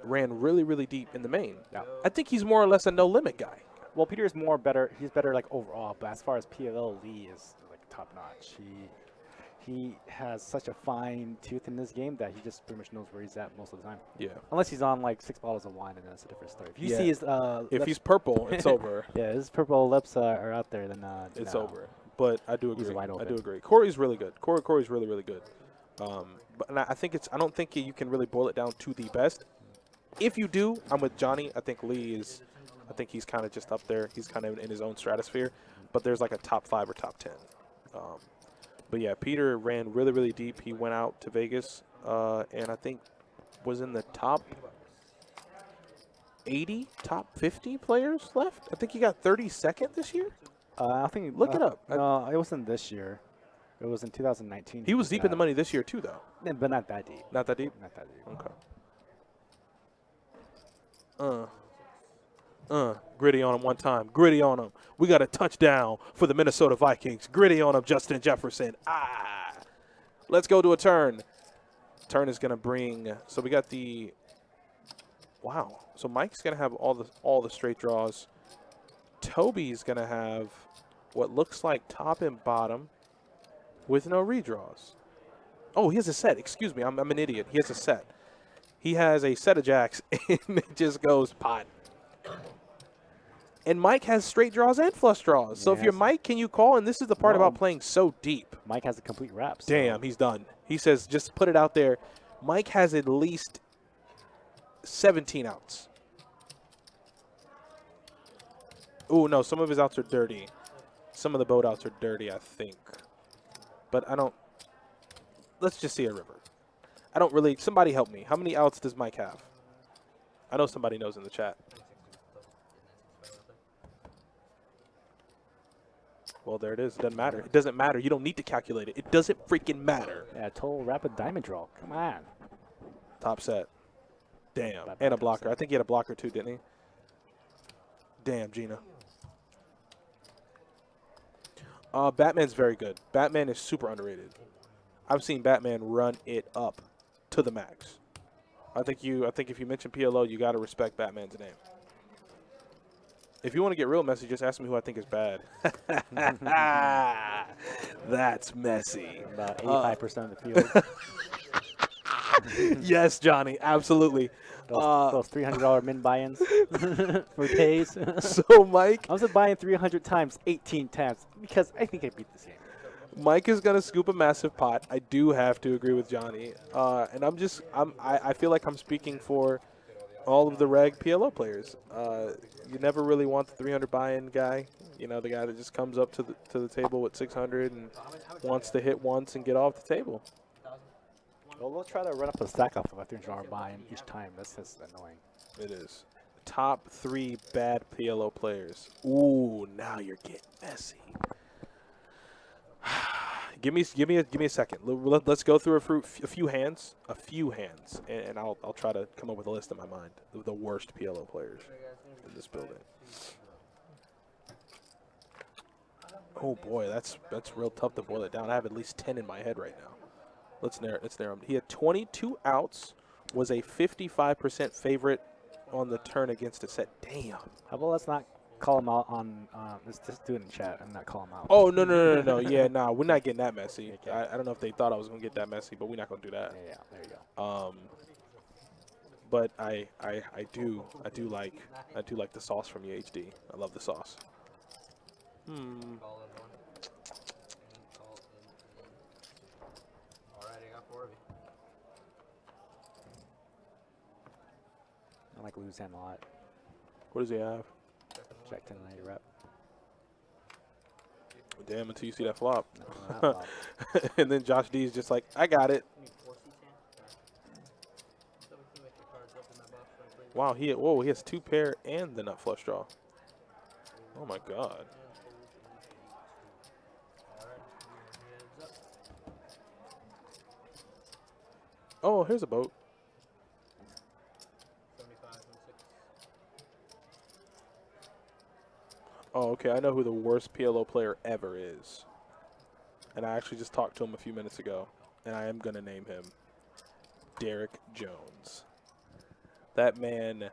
ran really, really deep in the main. Yeah. I think he's more or less a no-limit guy. Well, Peter is better. He's better like overall, but as far as PLO, Lee is like top notch. He has such a fine tooth in this game that he just pretty much knows where he's at most of the time. Yeah. Unless he's on like 6 bottles of wine, and that's a different story. If you Yeah. see his If lips, he's purple, it's over. yeah, his purple lips are out there, then It's no. over. But I do He's agree. wide I open. do agree. Corey's really good. Corey's really, really good. But and I think I don't think you can really boil it down to the best. If you do, I'm with Johnny. I think Lee is. I think he's kind of just up there. He's kind of in his own stratosphere. But there's like a top 5 or top 10. But yeah, Peter ran really, really deep. He went out to Vegas, and I think was in the top 80, top 50 players left. I think he got 32nd this year. I think Look it up. No, it wasn't this year. It was in 2019. He was did deep in the that. money this year too, though. But not that deep. Not that deep. Not that deep. Okay. Gritty on him one time. Gritty on him. We got a touchdown for the Minnesota Vikings. Gritty on him, Justin Jefferson. Let's go to a turn. Turn is going to bring. So we got the. Wow. So Mike's going to have all the straight draws. Toby's going to have what looks like top and bottom with no redraws. Oh, he has a set. Excuse me. I'm an idiot. He has a set. He has a set of jacks, and it just goes pot. And Mike has straight draws and flush draws. So if you're Yes. Mike, can you call? And this is the part Well, about playing so deep. Mike has a complete wrap. So Damn, he's done. He says, just put it out there. Mike has at least 17 outs. Ooh, no, some of his outs are dirty. Some of the boat outs are dirty, I think. But I don't. Let's just see a river. I don't really. Somebody help me. How many outs does Mike have? I know somebody knows in the chat. Well, there it is. It doesn't matter. It doesn't matter. You don't need to calculate it. It doesn't freaking matter. yeah, total rapid diamond draw. Come on. Top set. Damn. Bad And a top blocker. set. I think he had a blocker too, didn't he? Damn, Gina. Batman's very good. Batman is super underrated. I've seen Batman run it up to the max. I think if you mention PLO, you got to respect Batman's name. If you want to get real messy, just ask me who I think is bad. That's messy. About 85% of the field. Yes, Johnny, absolutely. Those $300 min buy-ins for days. So, Mike, I was buying 300 times, 18 times, because I think I beat this game. Mike is going to scoop a massive pot. I do have to agree with Johnny. And I feel like I'm speaking for all of the reg PLO players. You never really want the 300 buy-in guy. You know, the guy that just comes up to the table with 600 and wants to hit once and get off the table. Well, we'll try to run up a stack off of a $300 buy-in each time. That's just annoying. It is. Top 3 bad PLO players. Ooh, now you're getting messy. Give me a second. Let's go through a few hands, and I'll try to come up with a list in my mind of the worst PLO players in this building. Oh boy, that's real tough to boil it down. I have at least 10 in my head right now. Let's narrow them. He had 22 outs, was a 55% favorite on the turn against a set. Damn. How about let's not call him out on, let's just do it in chat and not call him out. Oh, no. Yeah, nah, we're not getting that messy. Okay. I don't know if they thought I was going to get that messy, but we're not going to do that. Yeah, there you go. But I do like the sauce from UHD. I love the sauce. Call it one. Call it in. Alright, I got 4 of you. I like lose hand a lot. What does he have? Jack 10 90 rep. Damn, until you see that flop. No, not flop. And then Josh D is just like, I got it. You need 4 C-Tan? 17 extra cards left in that box. Wow, he has 2 pair and the nut flush draw. Oh my god. Alright, heads up. Oh, here's a boat. 75 and 6. Oh, okay, I know who the worst PLO player ever is. And I actually just talked to him a few minutes ago, and I am going to name him Derek Jones. That man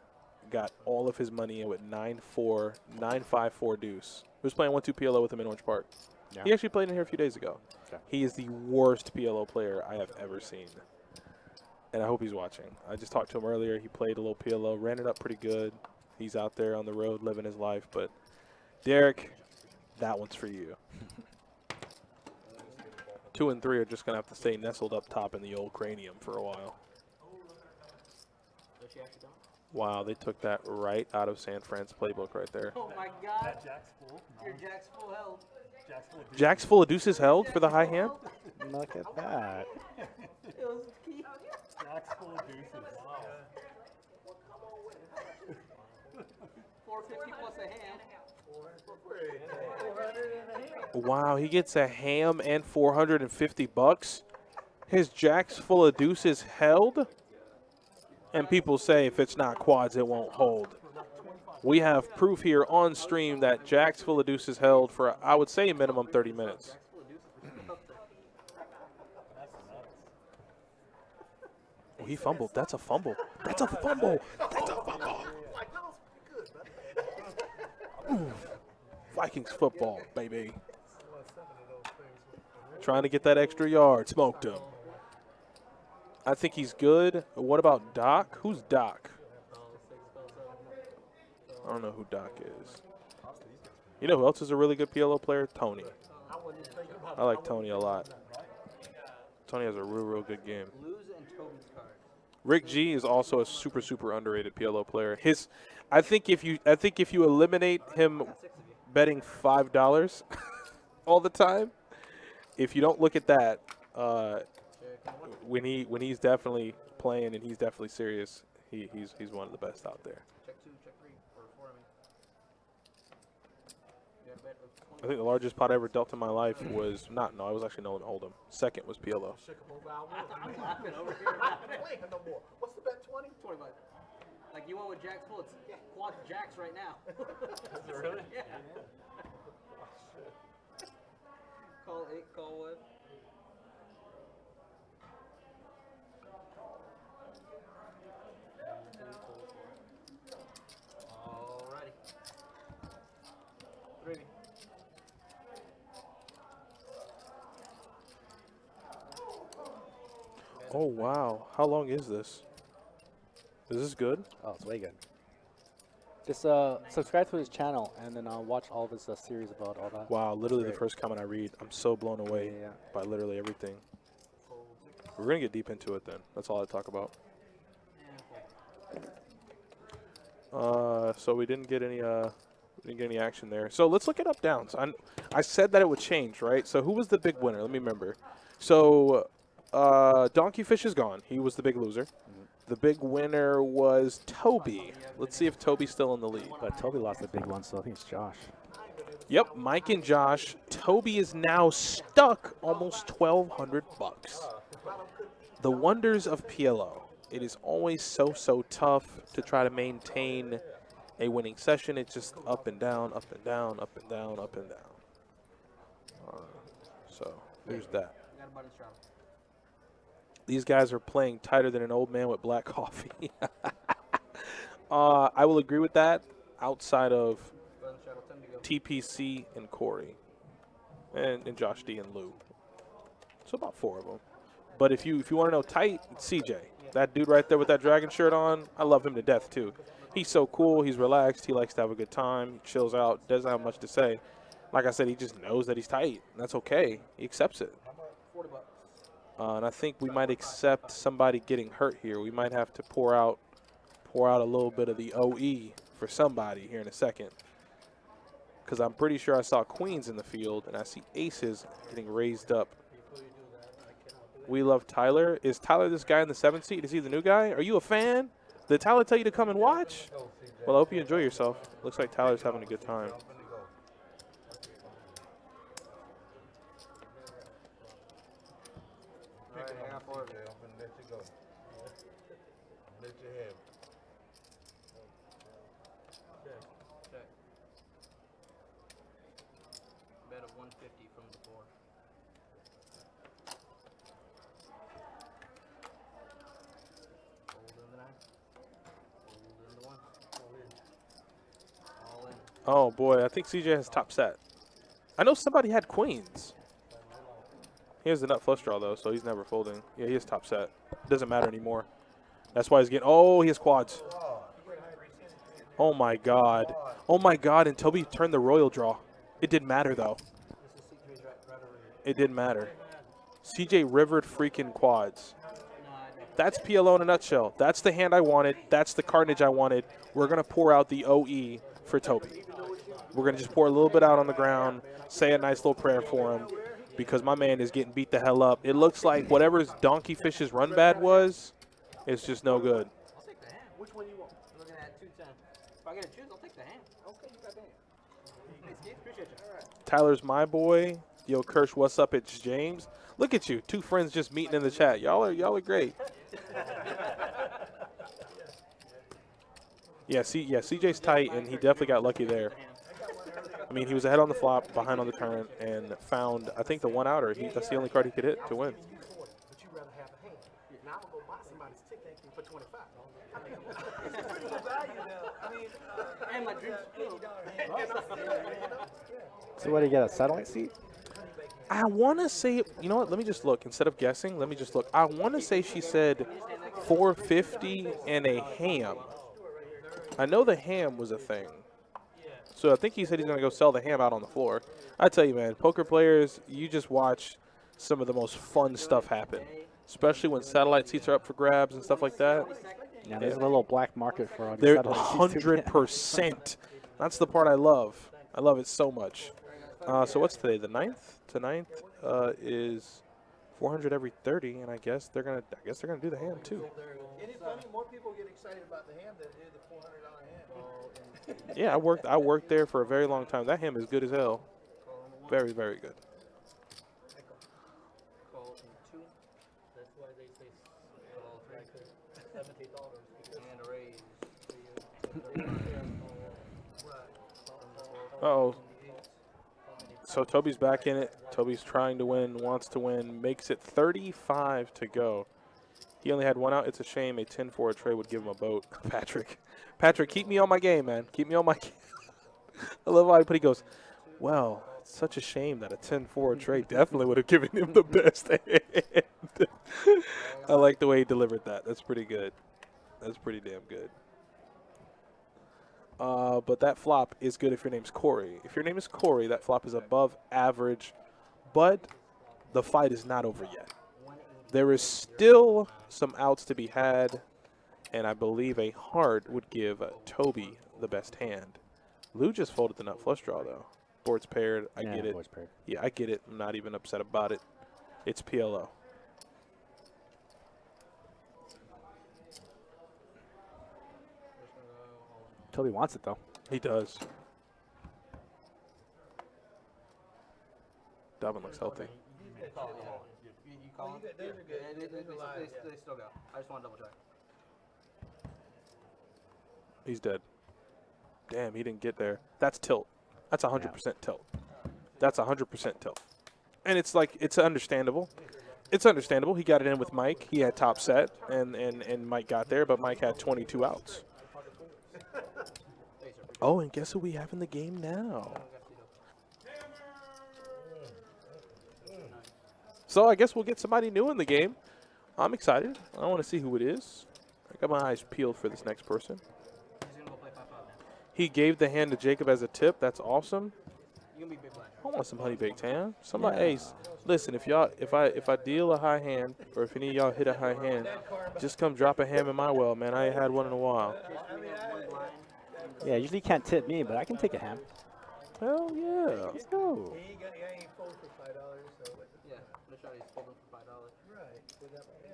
got all of his money in with 9-4, 9-5-4 deuce. He was playing 1-2 PLO with him in Orange Park. Yeah. He actually played in here a few days ago. Okay. He is the worst PLO player I have ever seen. And I hope he's watching. I just talked to him earlier. He played a little PLO, ran it up pretty good. He's out there on the road living his life. But, Derek, that one's for you. 2 and 3 are just going to have to stay nestled up top in the old cranium for a while. Does she actually don't? Wow, they took that right out of San Fran's playbook right there. Oh my god! That Jack's full. No, Your Jack's full health. Jack's full. of Jack's full of deuces held for the high hand? Look at that. It was key. Jack's full of deuces. Wow. 450 plus a hand. Wow, he gets a ham and $450. His Jack's full of deuces held? And people say if it's not quads, it won't hold. We have proof here on stream that Jack's full of deuces held for, I would say, a minimum 30 minutes. Oh, he fumbled. That's a fumble. That's a fumble. That's a fumble. Ooh. Vikings football, baby. Trying to get that extra yard. Smoked him. I think he's good. What about Doc? Who's Doc? I don't know who Doc is. You know who else is a really good PLO player? Tony. I wasn't even thinking about I like Tony a lot. Tony has a real good game. Lose and Toby's card. Rick G is also a super underrated PLO player. I think if you eliminate him Got 6 of you. betting $5 all the time, if you don't look at that, when he's definitely playing and he's definitely serious, he's one of the best out there. Check 2, check 3, or 4, I mean. You got a bet of 20. I think the largest pot I ever dealt in my life was I was actually Nolan Hold'em. Second was PLO. shook him over our will. I'm laughing over here. I'm not playing no more. What's the bet, 20? 25. Like you went with Jacks full. It's quad Jacks right now. Is it really? Yeah. Call 8, call what? Alrighty. 3. Oh wow, how long is this? Is this good? Oh, it's way good. Just subscribe to his channel and then watch all of his series about all that. Wow, literally the great. first comment I read. I'm so blown away Yeah. by literally everything. We're gonna get deep into it then. That's all I talk about. So we didn't get any action there. So let's look at up downs. I said that it would change, right? So who was the big winner? Let me remember. So Donkey Fish is gone. He was the big loser. The big winner was Toby. Let's see if Toby's still in the lead. But Toby lost a big one, so I think it's Josh. Yep, Mike and Josh. Toby is now stuck almost $1,200. The wonders of PLO. It is always so tough to try to maintain a winning session. It's just up and down, up and down, up and down, up and down. So there's that. Got a button strap. These guys are playing tighter than an old man with black coffee. I will agree with that outside of Button straddle, 10 to go. TPC and Corey and Josh D and Lou. So about 4 of them. But if you want to know tight, it's CJ. That dude right there with that dragon shirt on, I love him to death too. He's so cool. He's relaxed. He likes to have a good time. He chills out. Doesn't have much to say. Like I said, he just knows that he's tight. That's okay. He accepts it. 40 bucks. And I think we might accept somebody getting hurt here. We might have to pour out a little bit of the OE for somebody here in a second. Because I'm pretty sure I saw queens in the field, and I see aces getting raised up. We love Tyler. Is Tyler this guy in the 7th seat? Is he the new guy? Are you a fan? Did Tyler tell you to come and watch? Well, I hope you enjoy yourself. Looks like Tyler's having a good time. Alright, I got 4 of you. Let you go. Let you have it. Check. Bet of 150 from the 4. Hold in the 9. Hold in the 1. All in. Oh, boy. I think CJ has top set. I know somebody had queens. He has the nut flush draw, though, so he's never folding. Yeah, he has top set. Doesn't matter anymore. That's why he's getting – oh, he has quads. Oh, my God. Oh, my God, and Toby turned the royal draw. It didn't matter, though. This is C3's right over here. It didn't matter. CJ rivered freaking quads. No, I know. That's PLO in a nutshell. That's the hand I wanted. That's the carnage I wanted. We're going to pour out the OE for Toby. We're going to just pour a little bit out on the ground, say a nice little prayer for him, because my man is getting beat the hell up. It looks like whatever Donkey Fish's run bad was, it's just no good. I'll take the hand. Which one you want? Looking at 210. If I get to choose, I'll take the hand. Okay, you got that. Thanks, Keith. Appreciate you. All right. Tyler's my boy. Yo, Kirsch, what's up? It's James. Look at you, 2 friends just meeting in the chat. Y'all are great. Yeah, CJ's tight, and he definitely got lucky there. I mean, he was ahead on the flop, behind on the turn, and found, I think, the 1-outer. That's the only card he could hit to win. You 40, but you rather have a hand. Now I'm gonna go buy somebody's ticket for 25. I think it's pretty good value now. I mean, And my dreams. So what do you get, a satellite seat? I want to say, you know what? Let me just look. Instead of guessing, let me just look. I want to say she said 450 and a ham. I know the ham was a thing. So I think he said he's going to go sell the ham out on the floor. I tell you, man, poker players, you just watch some of the most fun stuff happen, especially when satellite seats are up for grabs and stuff like that. Yeah, there's a little black market for all these They're satellite seats, too. 100%. That's the part I love. I love it so much. So what's today? The 9th? Tonight is 400 every 30, and I guess they're gonna do the ham too. Isn't it funny? More people get excited about the ham than they do the $400 ham. Yeah, I worked there for a very long time. That ham is good as hell. Very, very good. Call 2. That's why they say call 3. $70 and a raise. Uh-oh. So Toby's back in it. Toby's trying to win, wants to win, makes it 35 to go. He only had one out. It's a shame. A 10-4 trade would give him a boat. Patrick, keep me on my game, man. Keep me on my game. I love how he goes, well, it's such a shame that a 10-4 trade definitely would have given him the best hand. I like the way he delivered that. That's pretty good. That's pretty damn good. But that flop is good if your name's Corey. If your name is Corey, that flop is above average. But the fight is not over yet. There is still some outs to be had, and I believe a heart would give Toby the best hand. Lou just folded the nut flush draw, though. Board's paired. I get it. Board's paired. Yeah, I get it. I'm not even upset about it. It's PLO. Toby wants it, though. He does. Dublin looks healthy. You call them? They still go. I just want to double check. He's dead. Damn, he didn't get there. That's tilt. That's 100% tilt. That's 100% tilt. And it's like, it's understandable. It's understandable. He got it in with Mike. He had top set, and Mike got there, but Mike had 22 outs. Oh, and guess who we have in the game now? So I guess we'll get somebody new in the game. I'm excited. I want to see who it is. I got my eyes peeled for this next person. He gave the hand to Jacob as a tip. That's awesome. I want some honey baked ham. Somebody, hey, listen, if I deal a high hand, or if any of y'all hit a high hand, just come drop a ham in my well, man. I ain't had one in a while. Yeah, usually you can't tip me, but I can take a ham. Hell yeah. Let's go. He ain't fold for $5, so. Yeah, let's try these folding for $5. Right. So that, yeah.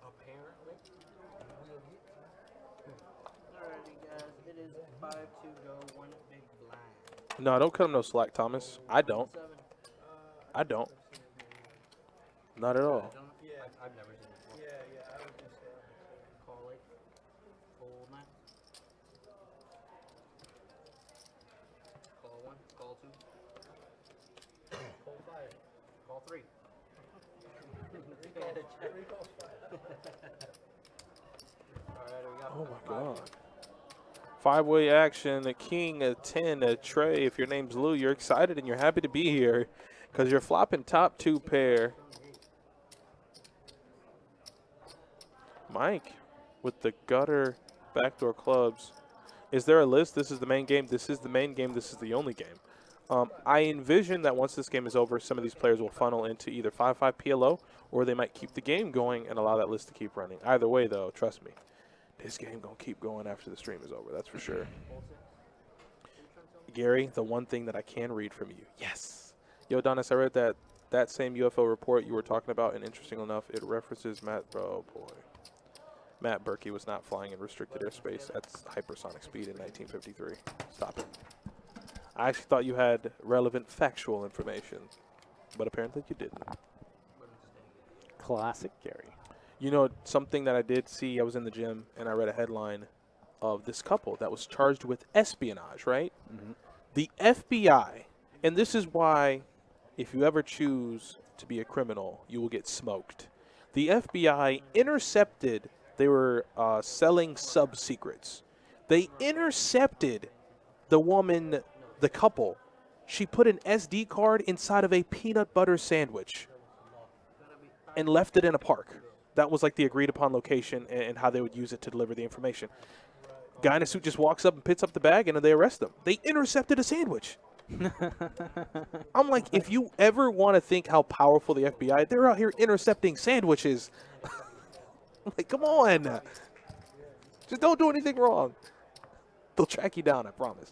Apparently, we'll get Alrighty, guys. It is 5 to go. One big blind. No, don't cut him no slack, Thomas. I don't. I don't. Not at all. Yeah. I've never seen it before. Yeah, I would just say. Call 8. Fold 9. Call 1. Call 2. Call 5. Call 3. Three calls 5. Alright, we got Oh my God. 5-way action, a king, a 10, a tray. If your name's Lou, you're excited and you're happy to be here because you're flopping top 2 pair. Mike with the gutter backdoor clubs. Is there a list? This is the main game. This is the main game. This is the only game. I envision that once this game is over, some of these players will funnel into either 5-5 PLO or they might keep the game going and allow that list to keep running. Either way, though, trust me, this game going to keep going after the stream is over. That's for sure. Gary, the one thing that I can read from you. Yes. Yo, Donis, I read that same UFO report you were talking about, and interesting enough, it references oh boy. Matt Berkey was not flying in restricted airspace at hypersonic speed in 1953. Stop it. I actually thought you had relevant factual information, but apparently you didn't. Classic Gary. You know, something that I did see, I was in the gym, and I read a headline of this couple that was charged with espionage, right? Mm-hmm. The FBI, and this is why if you ever choose to be a criminal, you will get smoked. The FBI intercepted. They were selling sub-secrets. They intercepted the woman, the couple. She put an SD card inside of a peanut butter sandwich. and left it in a park. That was like the agreed upon location and how they would use it to deliver the information. Guy in a suit just walks up and picks up the bag, and then they arrest him. They intercepted a sandwich. I'm like, if you ever want to think how powerful the FBI, they're out here intercepting sandwiches. I'm like, come on. Just don't do anything wrong. They'll track you down, I promise.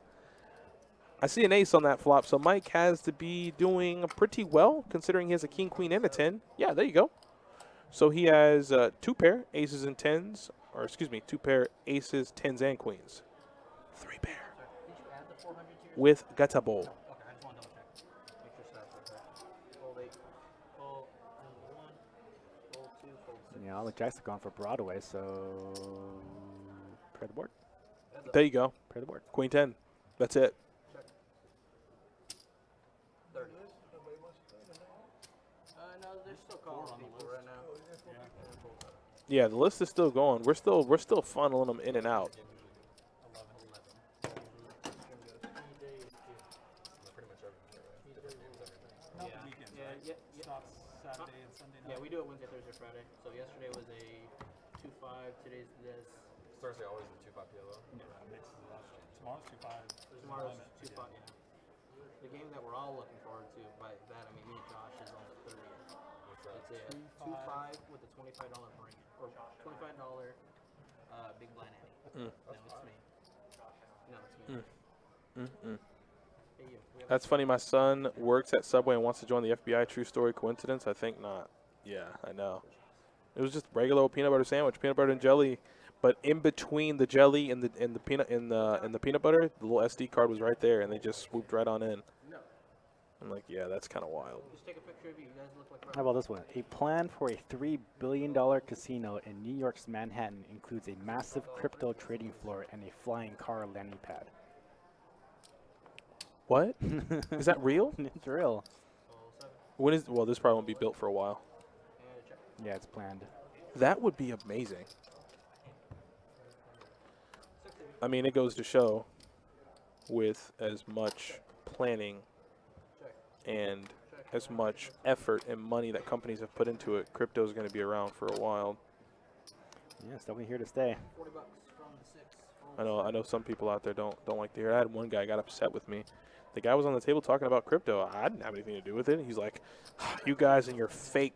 I see an ace on that flop, so Mike has to be doing pretty well, considering he has a king, queen, and a 10. Yeah, there you go. So he has 2 pair, aces and 10s, or excuse me, 2 pair, aces, 10s, and queens. 3 pair. Did you add the 400 to your? With Gatabo. Okay, I just want to double check. Make sure stats are correct. Fold 8. Fold 1. Fold 2. Fold 6. Yeah, all the jacks are going for Broadway, so pair the board. There you go. Pair the board. Queen 10. That's it. Check. 30. No, they're still calling people right now. Yeah, the list is still going. We're still funneling them in and out. 11. Saturday and Sunday night. Yeah, we do it Wednesday, Thursday, Friday. So yesterday was a 2-5. Today's this. Thursday always the 2-5 PLO. Tomorrow's 2-5. Tomorrow's 2-5. Yeah. The game that we're all looking forward to, by that I mean me and Josh, is on the 30th. It's a 2-5 with a $25 bring or $25 big blind ante. No, it's me. No, it's me. Hey, you. We have That's funny. My son works at Subway and wants to join the FBI. True story, coincidence? I think not. Yeah, I know. It was just regular old peanut butter sandwich, peanut butter and jelly, but in between the jelly and the peanut and the peanut butter, the little SD card was right there, and they just swooped right on in. No. I'm like, yeah, that's kind of wild. Just take a picture of you. You guys look like. How about this one? A plan for a $3 billion casino in New York's Manhattan includes a massive crypto trading floor and a flying car landing pad. What? Is that real? It's real. When is? Well, this probably won't be built for a while. Yeah, it's planned. That would be amazing. I mean, it goes to show, with as much planning and as much effort and money that companies have put into it, crypto is going to be around for a while. Yeah, it's definitely here to stay. $40 from the 6. I know some people out there don't like to hear it. I had one guy got upset with me. The guy was on the table talking about crypto. I didn't have anything to do with it. He's like, you guys and your fake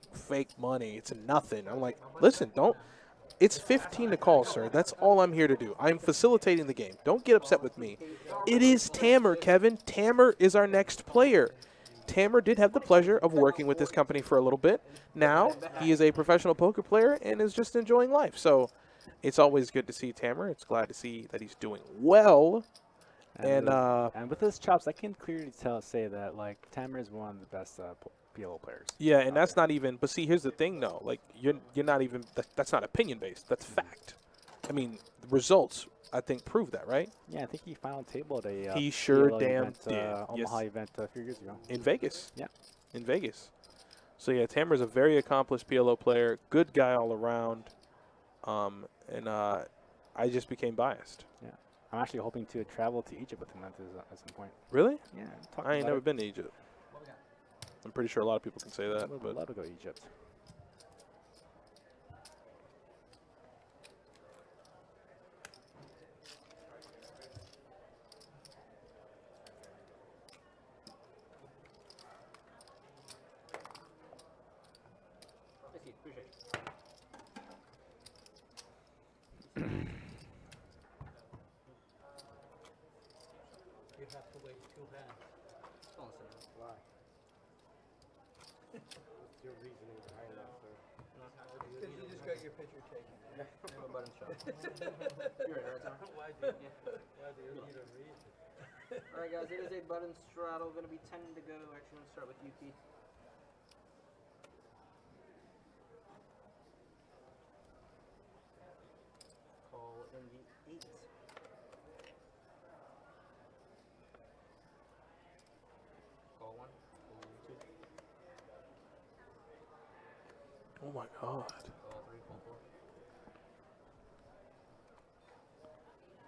money, it's nothing. I'm like, listen, don't. It's 15 to call, sir. That's all I'm here to do. I'm facilitating the game. Don't get upset with me. It is Tamer, Kevin. Tamer is our next player. Tamer did have the pleasure of working with this company for a little bit. Now he is a professional poker player and is just enjoying life. So it's always good to see Tamer. It's glad to see that he's doing well. And with his chops, I can clearly say that like Tamer is one of the best PLO players. yeah, and that's not even. But see, here's the thing, though. Like you're not even. That's not opinion based. That's fact. I mean, the results I think prove that, right? Yeah, I think he final tabled a. He sure PLO damn event, did. Omaha Yes. event a few years ago. In Vegas. Yeah. In Vegas. So yeah, Tamer's a very accomplished PLO player, good guy all around, and I just became biased. Yeah, I'm actually hoping to travel to Egypt with him at some point. Really? Yeah, I ain't never been to Egypt. I'm pretty sure a lot of people can say that. Would But love to go to Egypt. Thank you. Appreciate it. You have to wait 2 hands. Don't listen to me. Why? What's your reasoning behind that, sir? Because you just got your picture taken. I'm a button shot. You're right, right, Tom? Why do you need a reason? Alright, guys, it is a button straddle. Going to be 10 to go. Actually, let's start with you, Keith. Call in the 8. Call 1. Call 2. oh my God. Call 3. Call 4.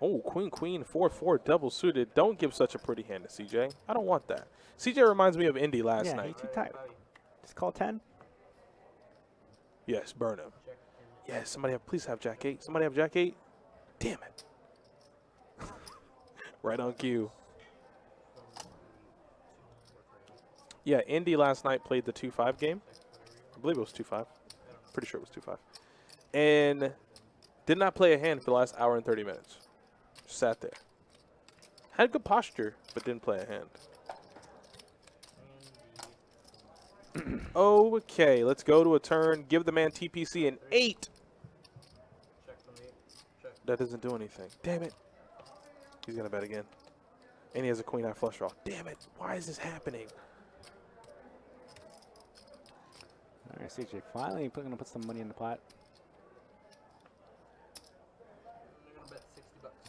Oh, queen, 4-4, double suited. Don't give such a pretty hand to CJ. I don't want that. CJ reminds me of Indy last Yeah, night. he's too tight. Just call 10. Yes, burn him. Check. Yes, somebody please have Jack 8. Somebody have Jack 8. Damn it. Right on cue. Yeah, Indy last night played the 2-5 game. I believe it was 2-5. Pretty sure it was 2-5. And did not play a hand for the last hour and 30 minutes. Sat there. Had good posture, but didn't play a hand. Okay, let's go to a turn. Give the man TPC an 8. Check from the 8. Check. That doesn't do anything. Damn it. He's going to bet again. And he has a queen eye flush draw. Damn it. Why is this happening? All right, CJ, finally going to put some money in the pot. I'm gonna bet $60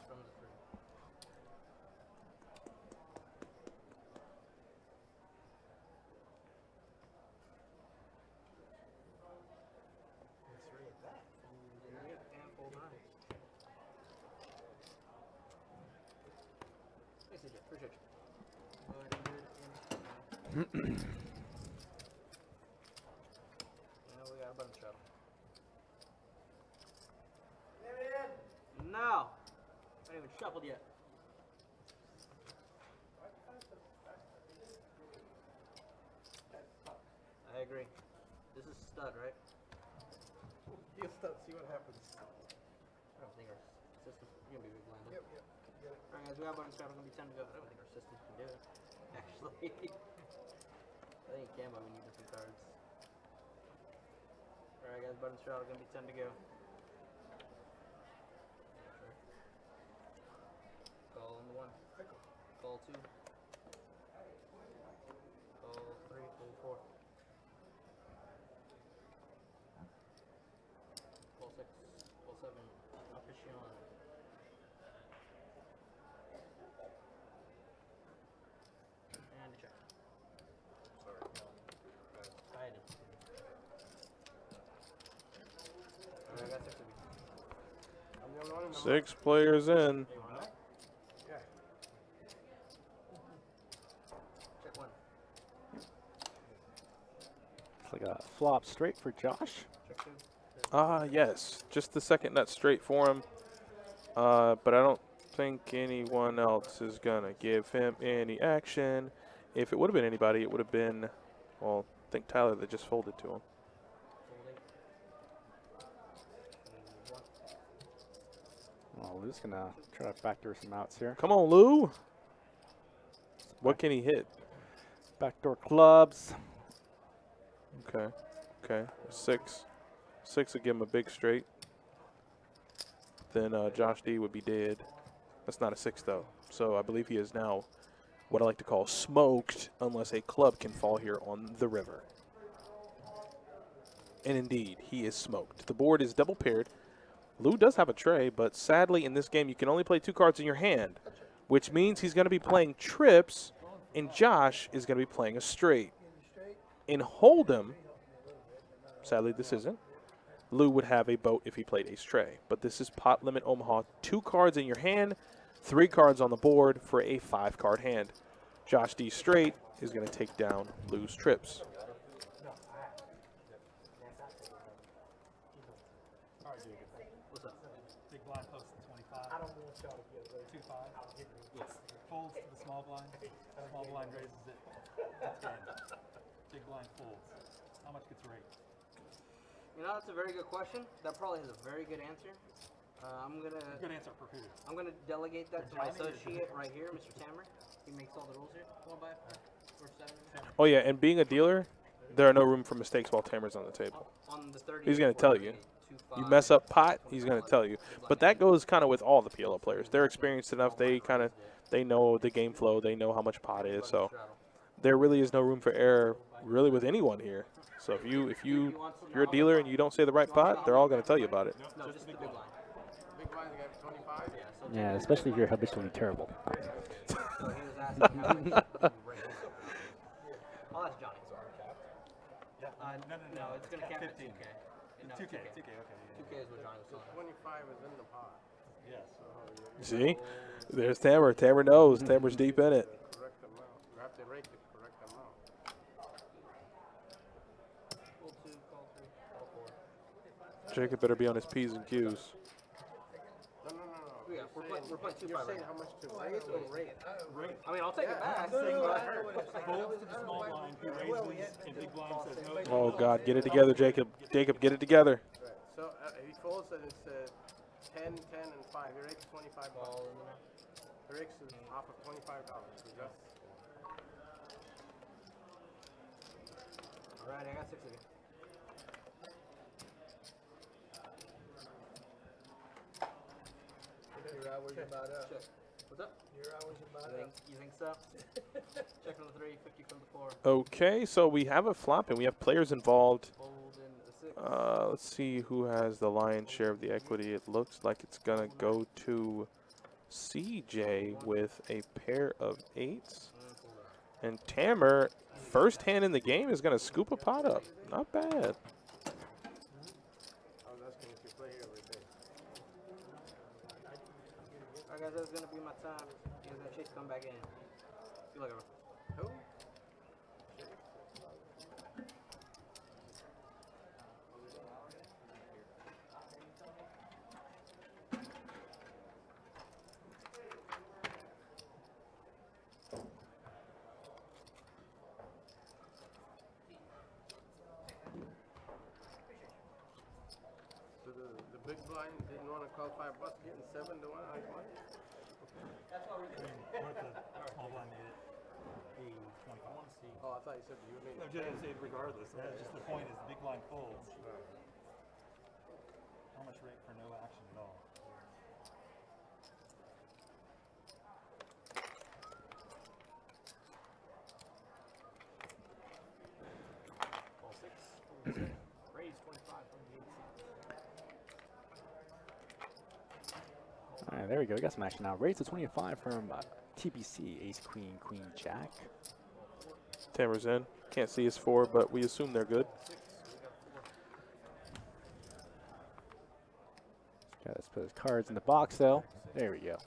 from the 3. And fold 9. Hey CJ, appreciate you. Go ahead and do it in. Now we got a button shuttle. No! I haven't even shuffled yet. I agree. This is stud, right? You'll start, see what happens. I don't think our system. You're gonna be big blind. Yep, yep. Get it. Alright guys, we got button shuttle, gonna be 10 to go. I don't think our system can do it. Actually. I think it can, but we need different cards. Alright guys, button shuttle, gonna be 10 to go. Call on the 1. Call 2. Call 3, call 4. Call 6, call 7. I'll fish you on. And a check. Sorry. I did. Alright, I got 6 of you. I'm the only one in the 6 players in. You want that? Yeah. Check 1. It's like a flop straight for Josh. Check 2. Yes. Just the second nut straight for him. But I don't think anyone else is going to give him any action. If it would have been anybody, it would have been, well, I think Tyler that just folded to him. Fold 8. 1. Well, Lou's going to try to backdoor some outs here. Come on, Lou. What can he hit? Backdoor clubs. Okay. Okay. 6. 6 would give him a big straight. Then Josh D would be dead. That's not a 6, though. So I believe he is now what I like to call smoked, unless a club can fall here on the river. And indeed, he is smoked. The board is double paired. Lou does have a tray, but sadly in this game you can only play 2 cards in your hand, which means he's going to be playing trips, and Josh is going to be playing a straight. In Hold'em, sadly this isn't, Lou would have a boat if he played ace tray. But this is pot limit Omaha. 2 cards in your hand, 3 cards on the board for a 5-card hand. Josh D straight is going to take down Lou's trips. What's up? Big blind post to 25. I don't want y'all to get away. 2-5. Yes. Folds to the small blind. Small blind raises it to 10. Big blind folds. How much gets raked? You know, that's a very good question. That probably has a very good answer. I'm gonna Good answer for who? delegate that to my Johnny, or associate right here, Mr. Tammer. He makes all the rules here. Come on by. Or 7. Oh yeah, and being a dealer, there are no room for mistakes while Tamer's on the table. On the 30. He's going to tell you. You mess up pot, he's going to tell you. But that goes kind of with all the PLO players. They're experienced enough. They know the game flow. They know how much pot is. So there really is no room for error really with anyone here. So if you're a dealer and you don't say the right pot, they're all going to tell you about it. No, just the big line. Big blind, you got 25? Yeah, so Yeah, especially if you're habitually terrible. so he was asking how much I'll ask Johnny. No, it's going to cap at 2K. No, 2K, okay. Yeah. 2K is what Johnny was telling me. 25 is in the pot. Yes. See? There's Tamer. Tamer knows. Tamer's deep in it. Correct amount. You have to rake the correct amount. Call 2, call 3, call 4. Jacob better be on his P's and Q's. Yeah, we're playing 2-5 You're right saying now. how much to raise or rate? I mean, I'll take it back. Folds to the small blind, he raises, and big blind says no. Oh, God. Get it together, Jacob. Jacob, get it together. Right. So he folds and it's 10, 10, and 5. He rakes $25. He rakes is off of $25. Alright, I got 6 again. Your hours about up. Check. What's up? Your hours about up. You think so? Check from the 3, 50 from the 4. Okay, so we have a flop, and we have players involved. Fold in the 6. Let's see who has the lion's share of the equity. It looks like it's going to go to CJ with a pair of 8s. And Tamer, first hand in the game, is going to scoop a pot up. Not bad. I was asking if you play here every day. Alright guys, that's gonna be my time. You guys gonna chase come back in. See you later. Who? So the big blind didn't want to call $5, getting 7 to 1. Like what? Small blind made it. The 25. Oh, I thought you said you mean. No, just say regardless. Just the point is, big blind folds. How much rate for no action at all? Ball 6. Fold 7. Raise 25 from the 8. All right, there we go. We got some action now. Raise to 25 from TBC. Ace, Queen, Queen, Jack. Tamer's in. Can't see his 4, but we assume they're good. 6. We got 4. Let's put his cards in the box, though. There we go.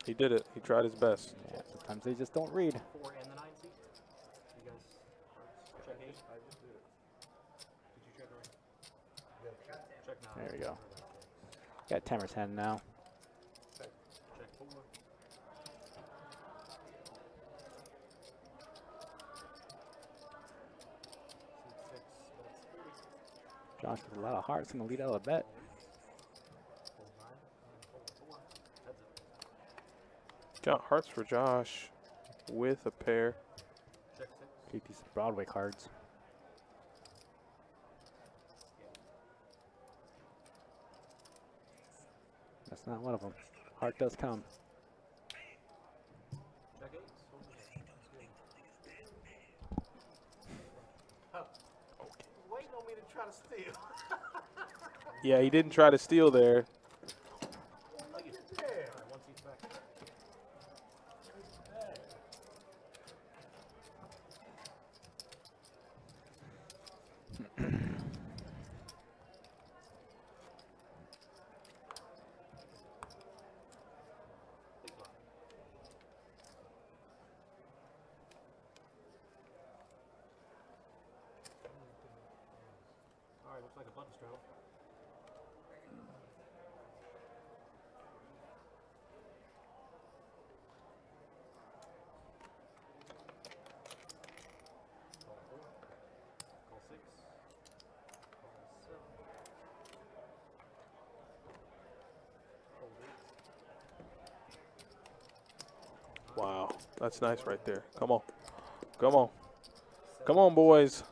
He did it. He tried his best. Yeah, sometimes they just don't read. 4 and the 9 seat. You guys check 8. I just did it. Did you check already? Check now. There we go. Got Tamer's hand now. Check 4. Seat 6. That's 30. Josh with a lot of hearts in the lead out of the bet. Fold 9. And fold 4. That's it. Got hearts for Josh with a pair. Check 6. Get these Broadway cards. That's not one of them. Heart does come. Check 8. Waiting on me to try to steal. Yeah, he didn't try to steal there. Alright, 1 seat's back. Big blind. Alright, looks like a button straddle. Call 4. Call 6. Call 7. Fold 8. Wow, that's nice right there. Come on. Come on. Come on, boys.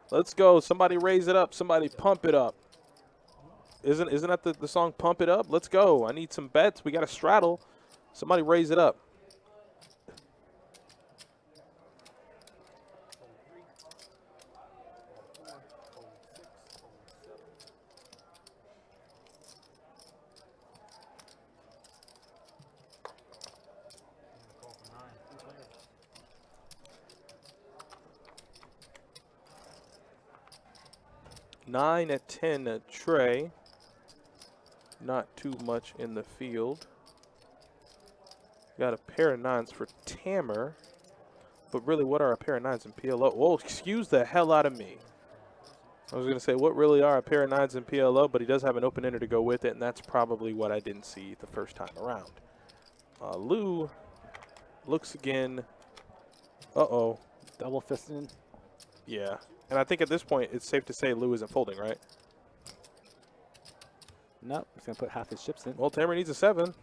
Let's go. Somebody raise it up. Somebody pump it up. Isn't that the song Pump It Up? Let's go. I need some bets. We got to straddle. Somebody raise it up. Fold 3. Fold 4. Fold 6. Fold 7. And call for 9. 2 players. Nine at 10 at Trey. Not too much in the field. Got a pair of 9s for Tamer. But really, what are a pair of 9s in PLO? Oh, excuse the hell out of me. I was going to say, what really are a pair of 9s in PLO, but he does have an open ender to go with it, and that's probably what I didn't see the first time around. Lou looks again. Uh-oh. Double fisting. Yeah. And I think at this point, it's safe to say Lou isn't folding, right? Nope, he's going to put half his chips in. Well, Tammer needs a 7.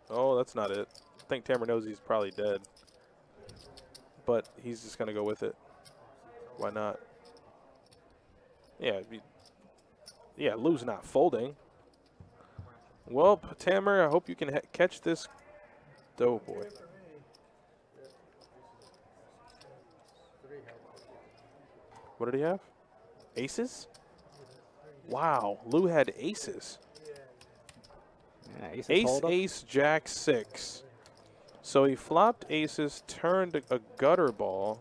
Oh, that's not it. I think Tammer knows he's probably dead. But he's just going to go with it. Why not? Yeah, Lou's not folding. Well, Tammer, I hope you can catch this. Oh, boy. What did he have? Aces? Wow, Lou had aces. Yeah, Ace, jack, 6. So he flopped aces, turned a gutter ball.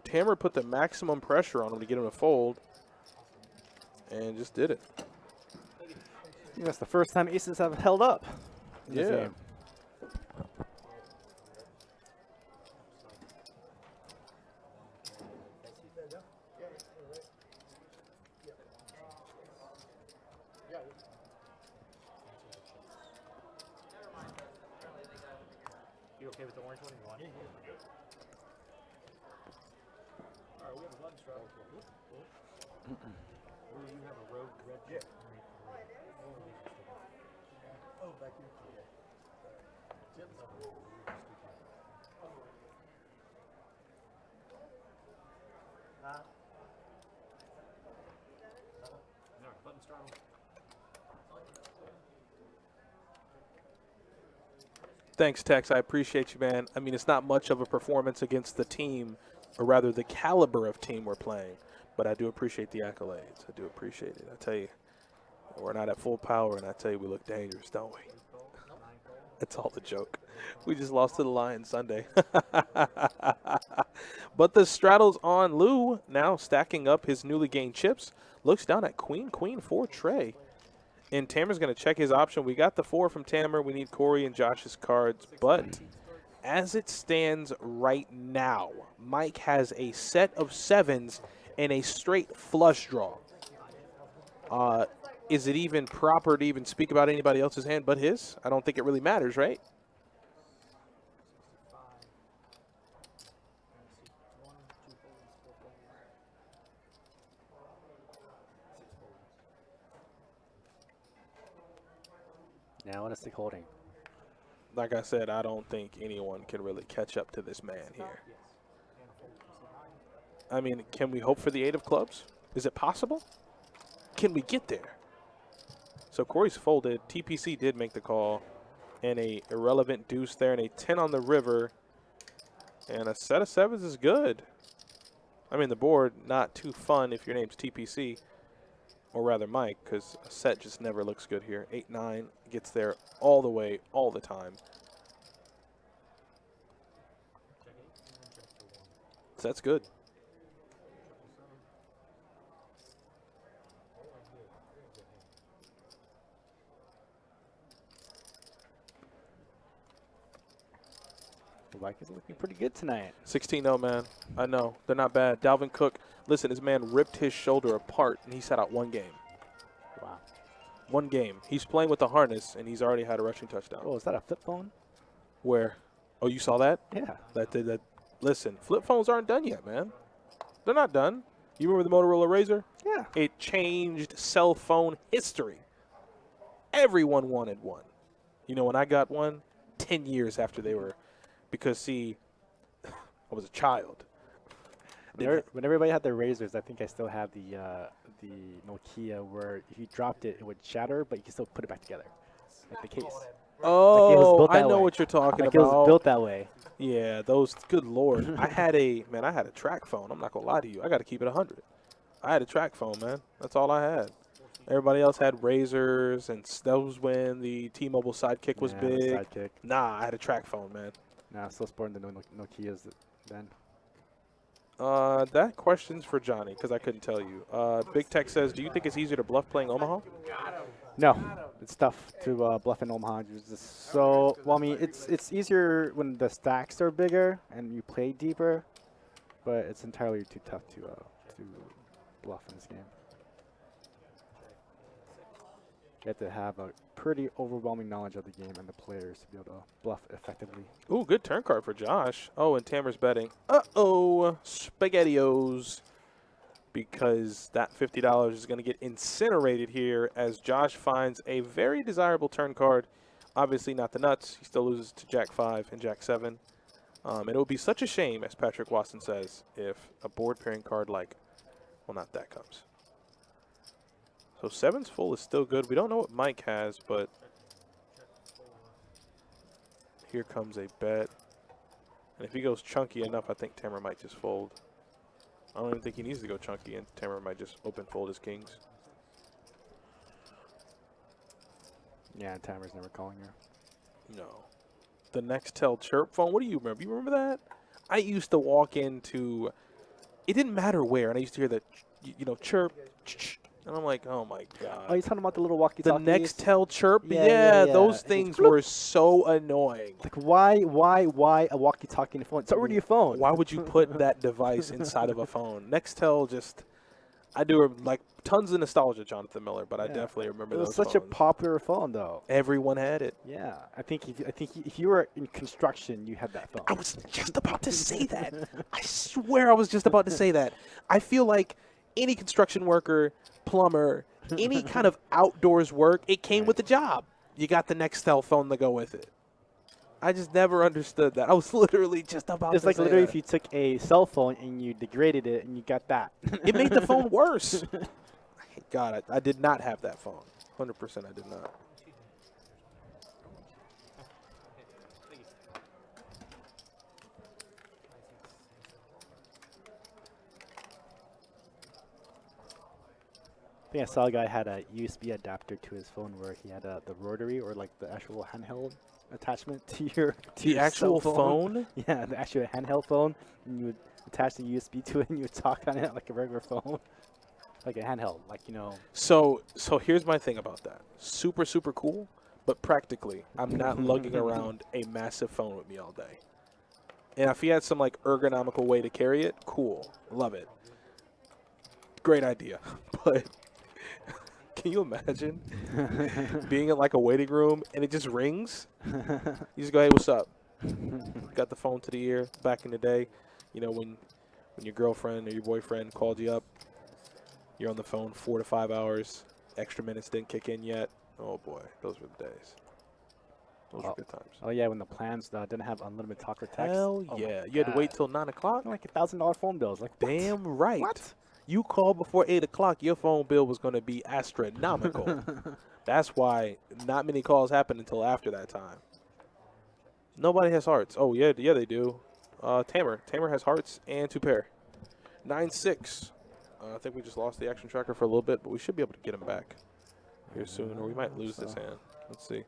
Tammer put the maximum pressure on him to get him to fold, and just did it. Yeah, that's the first time aces have held up in this Yeah. game. You okay with the orange one? You want it? All right, we have a button straw. You have a rogue red. Yeah. Oh, back here. No, button straw. Thanks, Tex. I appreciate you, man. I mean, it's not much of a performance against the team, or rather the caliber of team we're playing, but I do appreciate the accolades. I do appreciate it. I tell you, we're not at full power, and I tell you, we look dangerous, don't we? It's all the joke. We just lost to the Lions Sunday. But the straddle's on Lou, now stacking up his newly gained chips. Looks down at queen, 4 tray. And Tammer's going to check his option. We got the 4 from Tammer. We need Corey and Josh's cards. But as it stands right now, Mike has a set of 7s and a straight flush draw. Is it even proper to even speak about anybody else's hand but his? I don't think it really matters, right? Now in a stick holding. Like I said, I don't think anyone can really catch up to this man here. I mean, can we hope for the 8 of clubs? Is it possible? Can we get there? So Corey's folded. TPC did make the call. And a irrelevant deuce there and a 10 on the river. And a set of 7s is good. I mean, the board, not too fun if your name's TPC. Or rather Mike, because a set just never looks good here. 8-9 gets there all the way, all the time. So that's good. Mike is looking pretty good tonight. 16-0, man. I know. They're not bad. Dalvin Cook, listen, this man ripped his shoulder apart, and he sat out 1 game. Wow. 1 game. He's playing with the harness, and he's already had a rushing touchdown. Oh, is that a flip phone? Where? Oh, you saw that? Yeah. That. Listen, flip phones aren't done yet, man. They're not done. You remember the Motorola Razr? Yeah. It changed cell phone history. Everyone wanted one. You know, when I got one, 10 years after they were, because, see, I was a child. When everybody had their razors, I think I still have the Nokia where if you dropped it, it would shatter, but you can still put it back together, like the case. Oh, built I that know way. what you're talking Like it was about. built that way. Yeah, those. Good Lord, I had a track phone. I'm not gonna lie to you. I got to keep it 100. I had a track phone, man. That's all I had. Everybody else had razors, and that was when the T-Mobile Sidekick was Yeah, big. Sidekick. Nah, I had a track phone, man. Nah, still sporting the Nokias then. That question's for Johnny, because I couldn't tell you. Big Tech says, do you think it's easier to bluff playing Omaha? No, it's tough to bluff in Omaha. So, well, I mean, it's easier when the stacks are bigger and you play deeper, but it's entirely too tough to bluff in this game. You have to have a pretty overwhelming knowledge of the game and the players to be able to bluff effectively. Ooh, good turn card for Josh. Oh, and Tamer's betting. Uh-oh, SpaghettiOs. Because that $50 is going to get incinerated here as Josh finds a very desirable turn card. Obviously not the nuts. He still loses to Jack 5 and Jack 7. And it would be such a shame, as Patrick Watson says, if a board pairing card like, well, not that comes. So 7's full is still good. We don't know what Mike has, but here comes a bet. And if he goes chunky enough, I think Tamer might just fold. I don't even think he needs to go chunky, and Tamer might just open fold his kings. Yeah, Tamer's never calling her. No. The Nextel chirp phone, what do you remember? You remember that? I used to walk into, it didn't matter where, and I used to hear the, you know, chirp, and I'm like, oh my God. Oh, you're talking about the little The walkie-talkie? Nextel chirp? Yeah, Yeah, yeah. those It things goes were so annoying. Like, why a walkie-talkie in the phone? It's already your phone. Why would you put that device inside of a phone? Nextel just, I do like tons of nostalgia, Jonathan Miller, but I definitely remember It was those such a phones. popular phone, though. Everyone had it. Yeah, I think if you were in construction, you had that phone. I was just about to say that. I swear I was just about to say that. I feel like any construction worker, plumber, any kind of outdoors work, it came with the job. You got the Nextel phone to go with it. I just never understood that. I was literally just about It's to like say literally that. if you took a cell phone and you degraded it and you got that. It made the phone worse. God, I did not have that phone. 100% I did not. I think I saw a guy had a USB adapter to his phone where he had the rotary or like the actual handheld attachment to your The actual cell phone? Yeah, the actual handheld phone, and you would attach the USB to it and you would talk on it like a regular phone, like a handheld, like So here's my thing about that. Super, super cool, but practically, I'm not lugging around a massive phone with me all day. And if he had some like ergonomical way to carry it, cool, love it. Great idea, but can you imagine being in like a waiting room and it just rings? You just go, hey, what's up? Got the phone to the ear. Back in the day, you know, when your girlfriend or your boyfriend called you up, you're on the phone 4 to 5 hours. Extra minutes didn't kick in yet. Oh, boy. Those were the days. Those were good times. Oh, yeah, when the plans didn't have unlimited talk or text. Hell Oh yeah. my You had to wait God. till 9 o'clock? Like $1,000 phone bills. Like, what? Damn right. What? You called before 8 o'clock, your phone bill was going to be astronomical. That's why not many calls happen until after that time. Nobody has hearts. Oh, yeah, they do. Tamer has hearts and 2 pair. 9-6. I think we just lost the action tracker for a little bit, but we should be able to get him back here soon, or we might lose this hand. Let's see.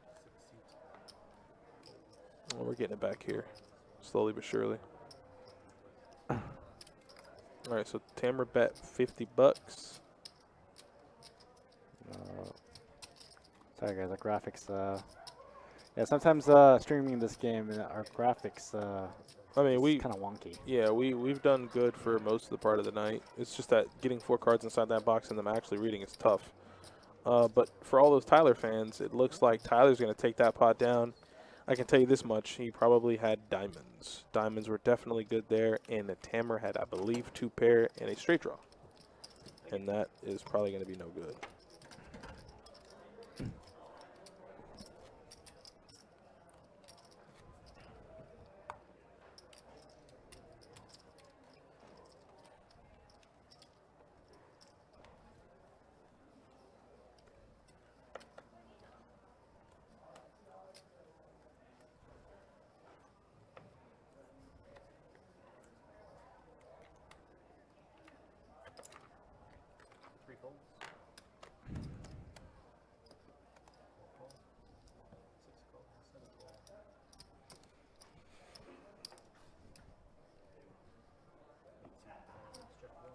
Well, we're getting it back here, slowly but surely. All right, so Tamer bet $50. Sorry, guys, our graphics. Yeah, sometimes streaming this game, our graphics. I mean, it's kind of wonky. Yeah, we've done good for most of the part of the night. It's just that getting 4 cards inside that box and them actually reading is tough. But for all those Tyler fans, it looks like Tyler's going to take that pot down. I can tell you this much. He probably had diamonds. Diamonds were definitely good there. And the Tamer had, I believe, 2 pair and a straight draw. And that is probably going to be no good.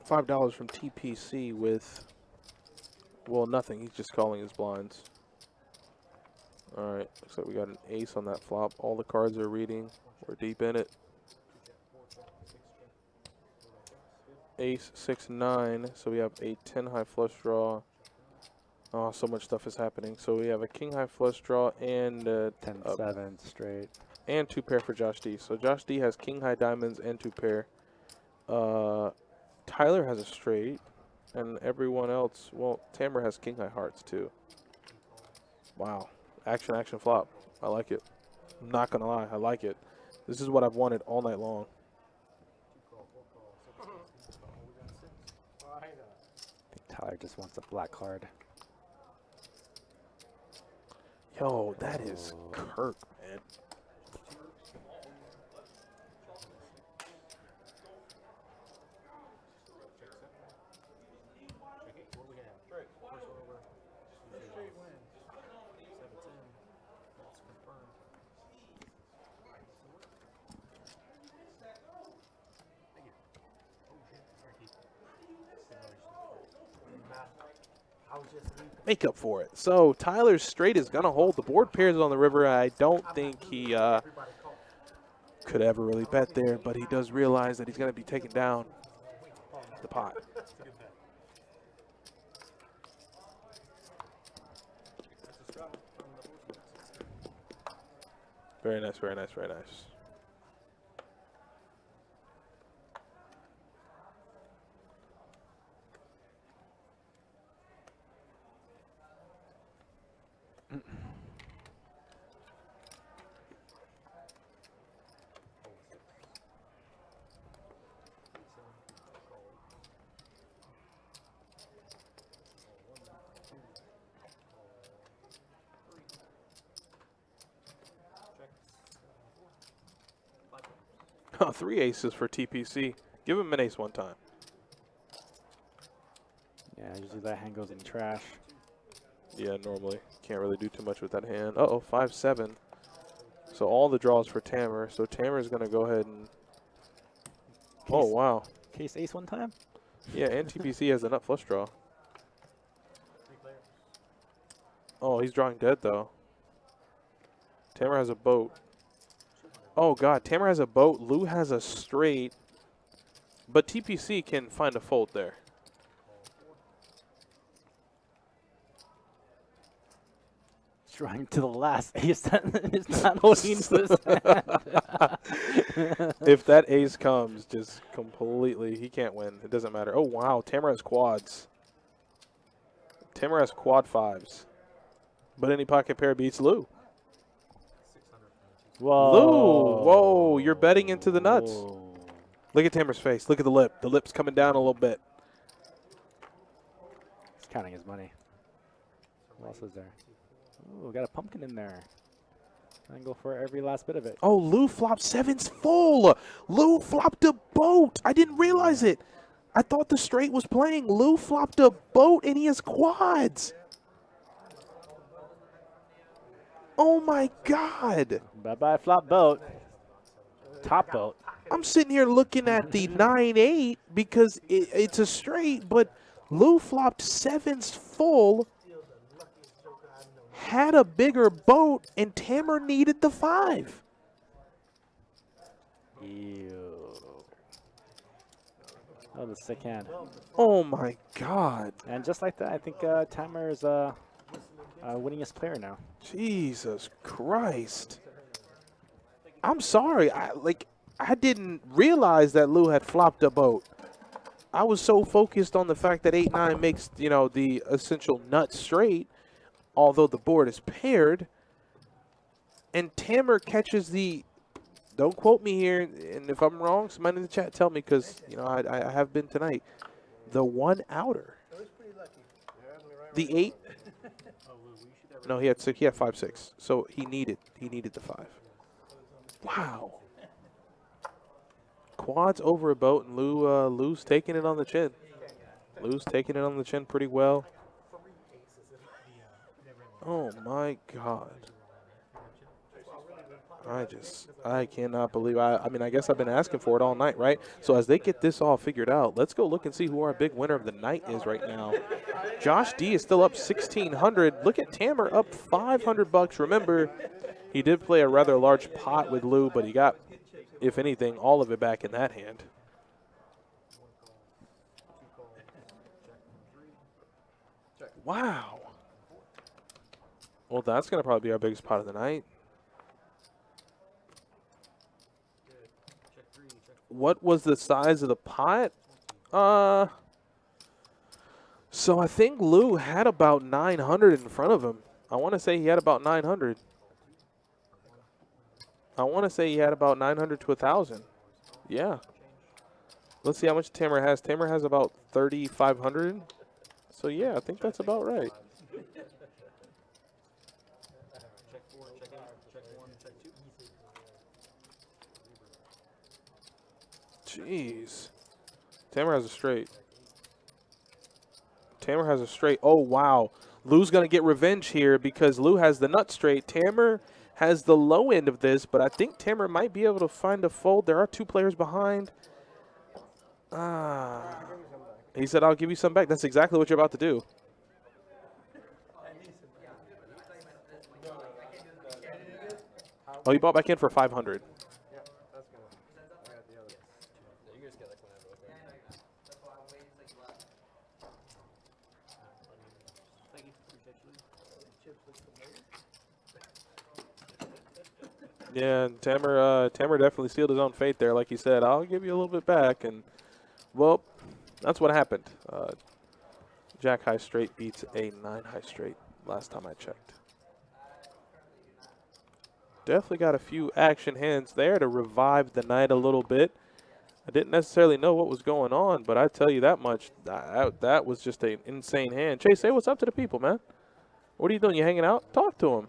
$5 from TPC with, well, nothing. He's just calling his blinds. All right, looks like we got an ace on that flop. All the cards are reading. We're deep in it. ace, 6, 9. So we have a 10 high flush draw. Oh, so much stuff is happening. So we have a king high flush draw and 10-7 straight. and 2 pair for Josh D. So Josh D has king high diamonds and 2 pair. Tyler has a straight, and everyone else, well, Tamara has king high hearts too. Wow. Action, action, flop. I like it. I'm not going to lie. I like it. This is what I've wanted all night long. I think Tyler just wants a black card. Yo, that is Kirk, man. Straight win. 7-10. That's confirmed. Thank you. Oh, shit. I was just leaving. Make up for it. So Tyler's straight is going to hold. The board pairs on the river. I don't think he could ever really bet there, but he does realize that he's going to be taken down the pot. Very nice, very nice, very nice. Oh, 3 aces for TPC. Give him an ace one time. Yeah, usually that hand goes in the trash. Yeah, normally. Can't really do too much with that hand. Uh-oh, 5-7. So all the draws for Tamer. So Tamer's going to go ahead and... Oh, wow. Case ace one time? Yeah, and TPC has a nut flush draw. Oh, he's drawing dead, though. Tamer has a boat. Oh, God. Tamer has a boat. Lou has a straight. But TPC can find a fold there. Trying to the last ace that is not holding this hand. If that ace comes, just completely, he can't win. It doesn't matter. Oh, wow. Tamer has quads. Tamer has quad 5s. But any pocket pair beats Lou. Whoa. Lou, whoa, you're betting into the nuts. Whoa. Look at Tamer's face. Look at the lip. The lip's coming down a little bit. He's counting his money. What else is there? Ooh, got a pumpkin in there. Try and go for every last bit of it. Oh, Lou flopped 7s full. Lou flopped a boat. I didn't realize it. I thought the straight was playing. Lou flopped a boat, and he has quads. Oh, my God. Bye-bye flop boat. Top boat. I'm sitting here looking at the 9-8 because it's a straight, but Lou flopped 7s full, had a bigger boat, and Tamer needed the 5. Ew. That was a sick hand. Oh, my God. And just like that, I think Tamer is winningest player now. Jesus Christ. I'm sorry. I didn't realize that Lou had flopped a boat. I was so focused on the fact that 8-9 makes, the essential nut straight, although the board is paired. And Tamer catches the, don't quote me here, and if I'm wrong, somebody in the chat tell me, because, I have been tonight. The 1 outer. The 8. No, he had 6. He had 5-6. So he needed the 5. Wow. Quads over a boat, and Lou's taking it on the chin. Lou's taking it on the chin pretty well. Oh my God. I cannot believe. I mean, I guess I've been asking for it all night, right? So as they get this all figured out, let's go look and see who our big winner of the night is right now. Josh D is still up 1,600. Look at Tamer up $500. Remember, he did play a rather large pot with Lou, but he got, if anything, all of it back in that hand. Wow. Well, that's going to probably be our biggest pot of the night. Check 3, check 4. What was the size of the pot? So I think Lou had about 900 in front of him. I want to say he had about 900. I want to say he had about 900 to 1,000. Yeah. Let's see how much Tamer has. Tamer has about 3,500. So yeah, I think that's about right. Check 4, check 8, check 1, check 2. Jeez. Tamer has a straight. Tamer has a straight. Oh, wow. Lou's going to get revenge here because Lou has the nut straight. Tamer has the low end of this, but I think Tamer might be able to find a fold. There are 2 players behind. He said, I'll give you some back. That's exactly what you're about to do. Oh, he bought back in for 500. Thank you. Appreciate you. Yeah, and Tamer definitely sealed his own fate there. Like he said, I'll give you a little bit back. And, well, that's what happened. Jack high straight beats a 9 high straight last time I checked. Definitely got a few action hands there to revive the night a little bit. I didn't necessarily know what was going on, but I tell you that much, that was just an insane hand. Chase, say what's up to the people, man. What are you doing? You hanging out? Talk to them.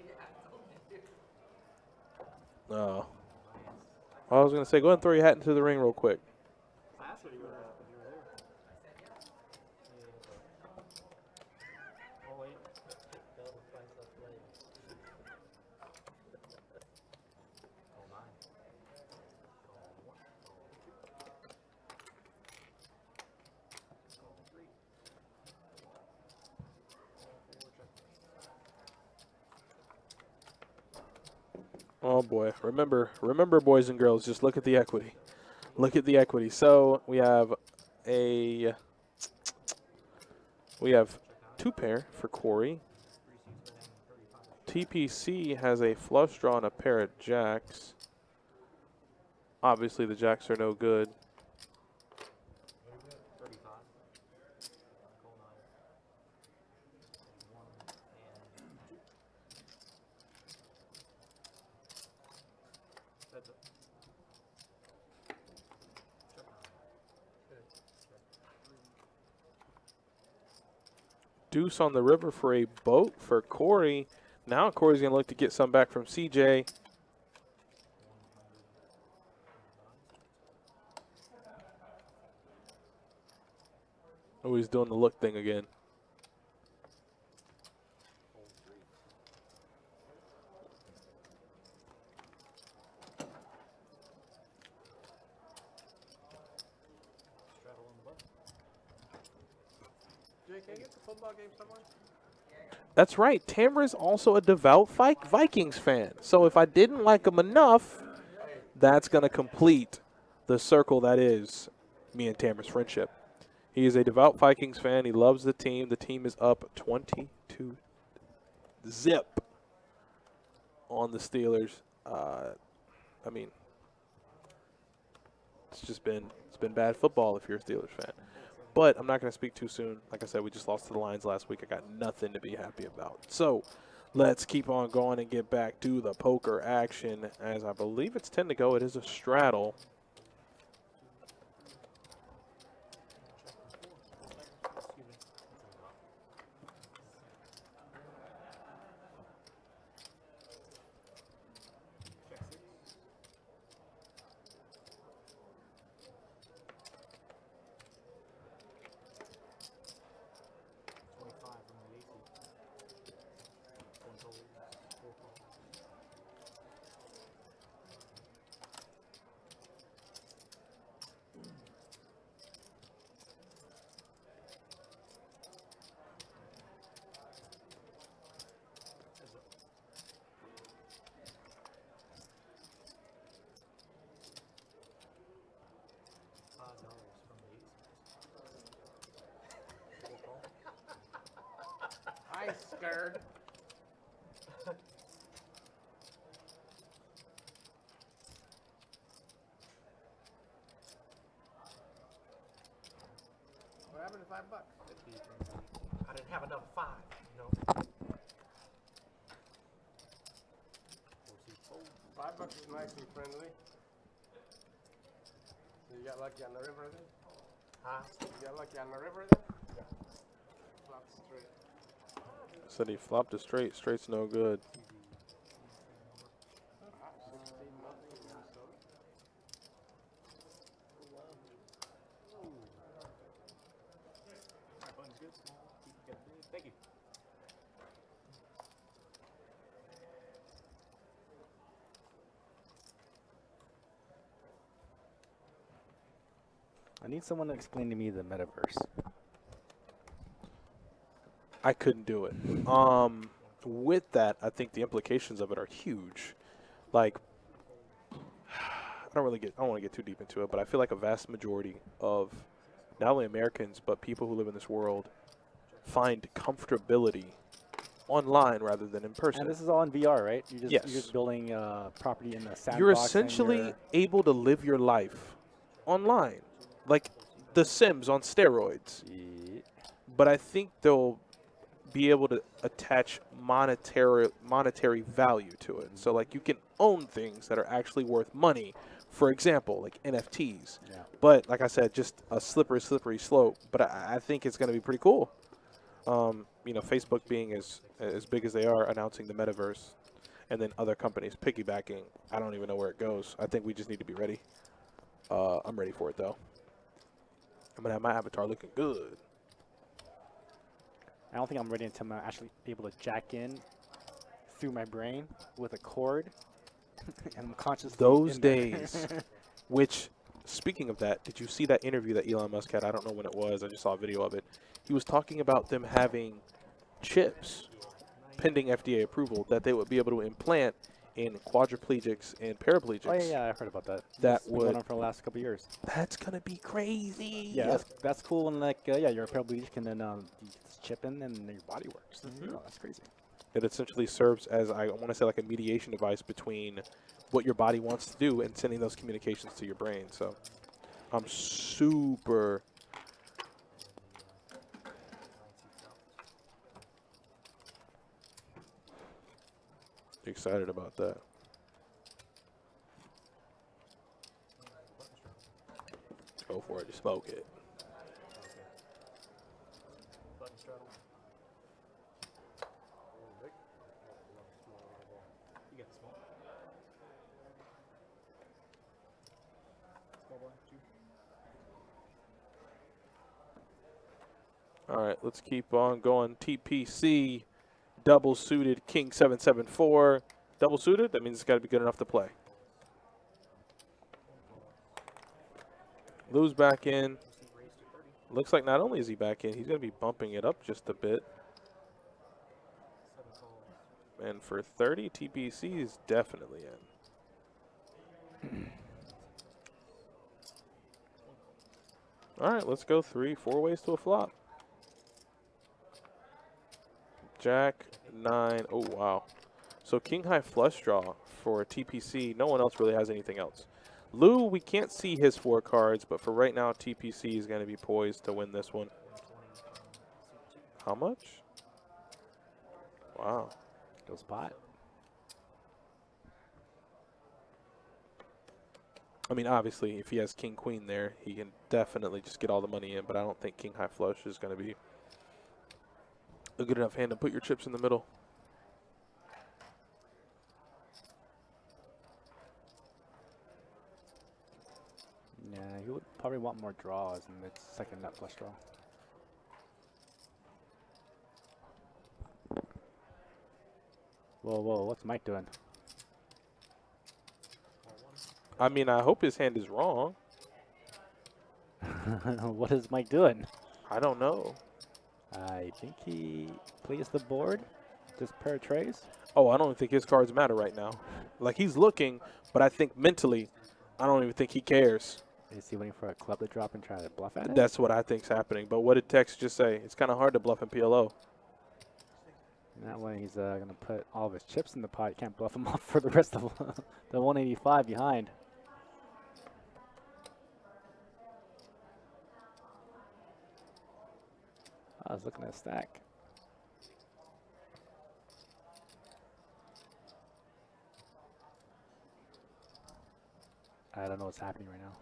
Oh. I was going to say, go ahead and throw your hat into the ring real quick. Oh boy, remember, boys and girls, just look at the equity. Look at the equity. So we have 2 pair for Corey. TPC has a flush draw and a pair of jacks. Obviously the jacks are no good. Deuce on the river for a boat for Corey. Now Corey's going to look to get some back from CJ. Oh, he's doing the look thing again. Jay, can you get the football game somewhere? That's right. Tamara's also a devout Vikings fan. So if I didn't like him enough, that's going to complete the circle that is me and Tamara's friendship. He is a devout Vikings fan. He loves the team. The team is up 22-0 on the Steelers. I mean, it's been bad football if you're a Steelers fan. But I'm not going to speak too soon. Like I said, we just lost to the Lions last week. I got nothing to be happy about. So let's keep on going and get back to the poker action. As I believe it's 10 to go. It is a straddle. scared. What happened to $5? I didn't have enough 5, you know. $5 is nicely friendly. So you got lucky on the river then? Huh? You got lucky on the river then? Yeah. Flop straight. Said he flopped a straight. Straight's no good. 16 nothing Minnesota. Thank you. I need someone to explain to me the metaverse. I couldn't do it. With that, I think the implications of it are huge. Like, I don't want to get too deep into it, but I feel like a vast majority of not only Americans but people who live in this world find comfortability online rather than in person. And this is all in VR, right? You're Yes. just building property in the sandbox. You're and essentially you're- able to live your life online, like The Sims on steroids. Yeah. But I think they'll be able to attach monetary value to it. So like you can own things that are actually worth money. For example, like NFTs. Yeah. But like I said, just a slippery slope. But I think it's going to be pretty cool. You know, Facebook being as big as they are, announcing the metaverse, and then other companies piggybacking. I don't even know where it goes. I think we just need to be ready. I'm ready for it though. I'm gonna have my avatar looking good. I don't think I'm ready until I'm actually able to jack in through my brain with a cord, and I'm consciously Those in there. days. Which, speaking of that, did you see that interview that Elon Musk had? I don't know when it was. I just saw a video of it. He was talking about them having chips, pending FDA approval, that they would be able to implant in quadriplegics and paraplegics. Oh yeah, I heard about that. That That's been would- going on for the last couple of years. That's going to be crazy. Yeah, that's cool. And like, yeah, you're a paraplegic, and then you just chip in, and your body works. Mhm. Oh, that's crazy. It essentially serves as, I want to say, like a mediation device between what your body wants to do and sending those communications to your brain. So I'm super excited about that. Go for it. Just smoke it. Button straddle. You got the small. Small blind, 2. All right, let's keep on going. TPC, double suited, King 774. Double suited, that means it's got to be good enough to play. Lou's back in. Looks like not only is he back in, he's going to be bumping it up just a bit. And for 30, TPC is definitely in. All right, let's go 3-4 ways to a flop. Jack, 9. Oh, wow. So king high flush draw for TPC. No one else really has anything else. Lou, we can't see his 4 cards, but for right now, TPC is going to be poised to win this one. How much? Wow. Go spot. I mean, obviously, if he has king queen there, he can definitely just get all the money in, but I don't think king high flush is going to be a good enough hand to put your chips in the middle. Yeah, he would probably want more draws in the second nut flush draw. Whoa, whoa, what's Mike doing? I mean, I hope his hand is wrong. What is Mike doing? I don't know. I think he plays the board. Just pair of trays. Oh, I don't even think his cards matter right now. Like, he's looking, but I think mentally, I don't even think he cares. Is he waiting for a club to drop and try to bluff at it? That's what I think's happening. But what did text just say? It's kind of hard to bluff in PLO. And that way he's going to put all of his chips in the pot. Can't bluff him off for the rest of the 185 behind. I was looking at a stack. I don't know what's happening right now.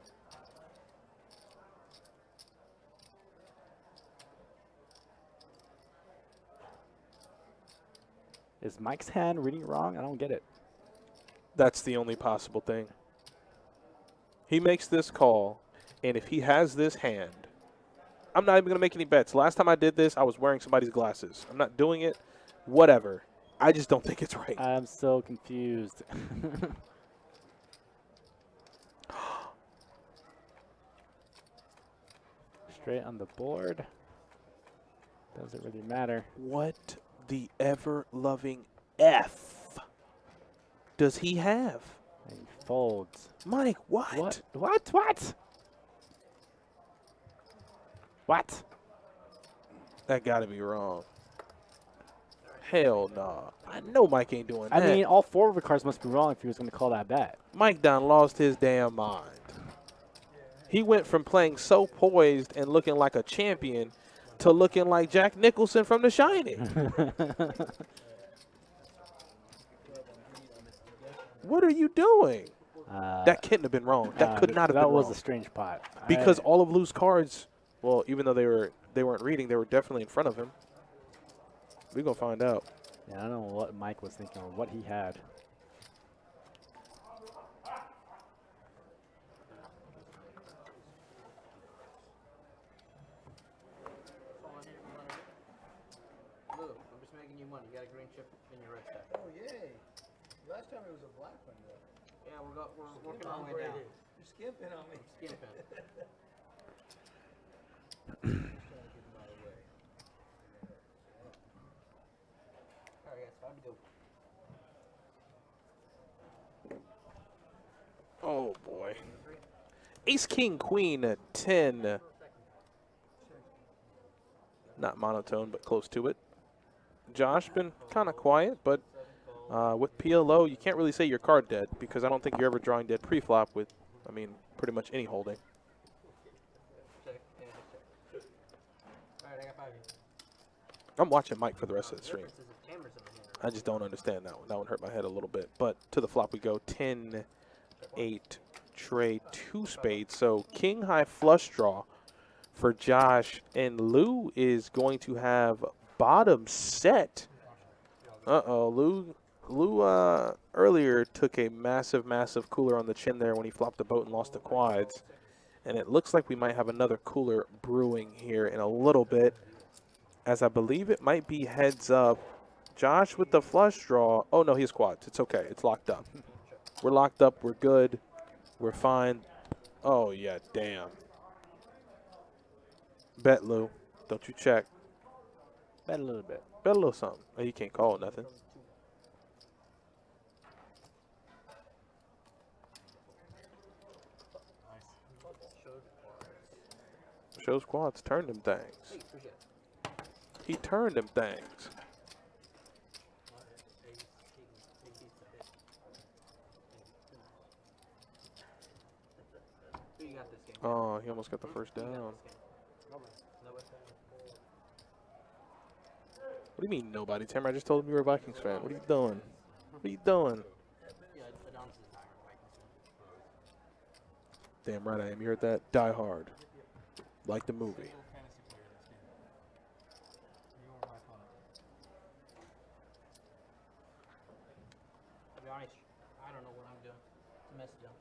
Is Mike's hand reading wrong? I don't get it. That's the only possible thing. He makes this call, and if he has this hand, I'm not even going to make any bets. Last time I did this, I was wearing somebody's glasses. I'm not doing it. Whatever. I just don't think it's right. I'm so confused. Straight on the board. Doesn't really matter. What the ever-loving F does he have? And he folds. Mike, what? What? What? What? What? That got to be wrong. Hell no. I know Mike ain't doing that. I mean, all 4 of the cards must be wrong if he was going to call that bet. Mike done lost his damn mind. He went from playing so poised and looking like a champion to looking like Jack Nicholson from The Shining. What are you doing? That couldn't have been wrong. That could not have been wrong. That was a strange pot. Because all of Lou's cards, well, even though they weren't reading, they were definitely in front of him. We're going to find out. Yeah, I don't know what Mike was thinking or what he had. Look, I'm just making you money. You got a green chip in your red stack. Oh, yay. Last time it was a black one, though. Yeah, we're working our way down. You're skimping on me. Skimping. All right, guys, 5 to go. Oh, boy. Ace, King, Queen, 10. Not monotone, but close to it. Josh been kind of quiet, but with PLO, you can't really say your card dead because I don't think you're ever drawing dead pre-flop with, I mean, pretty much any holding. Check. Yeah, check. All right, I got 5 here. I'm watching Mike for the rest of the stream. Difference is if Tamer's in the hand. I just don't understand that one. That one hurt my head a little bit. But to the flop we go. 10, 8, trade, 2 spades. So king high flush draw for Josh. And Lou is going to have bottom set. Uh-oh. Lou earlier took a massive, massive cooler on the chin there when he flopped the boat and lost the quads. And it looks like we might have another cooler brewing here in a little bit, as I believe it might be heads up. Josh with the flush draw. Oh, no, he has quads. It's okay. It's locked up. We're locked up. We're good. We're fine. Oh, yeah, damn. Bet, Lou. Don't you check. Bet a little bit. Bet a little something. Oh, he can't call nothing. Shows quads. Turn them things. He turned them things. Oh, he almost got the first down. What do you mean nobody? Tim, I just told him you were a Vikings fan. What are you doing? What are you doing? Damn right I am. You heard that? Die Hard. Like the movie. To be honest, I don't know what I'm doing. It's a mess down.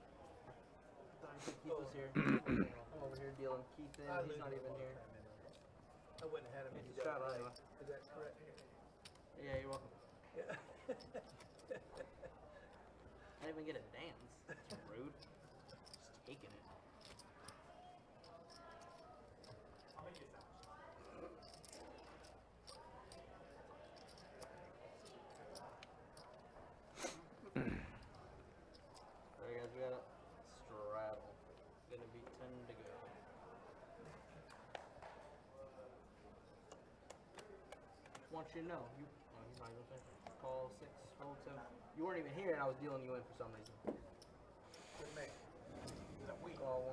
Keith was here. I'm over here dealing Keith in. He's not even here. I wouldn't have had him. It's a shot anyway. Is that correct? Yeah, you're welcome. Yeah. I didn't even get a dance. That's rude. Just taking it. Alright guys, we got a straddle. Gonna be 10 to go. Want you to know, you Not even saying. Call 6, fold 2. You weren't even here, and I was dealing you in for some reason. Call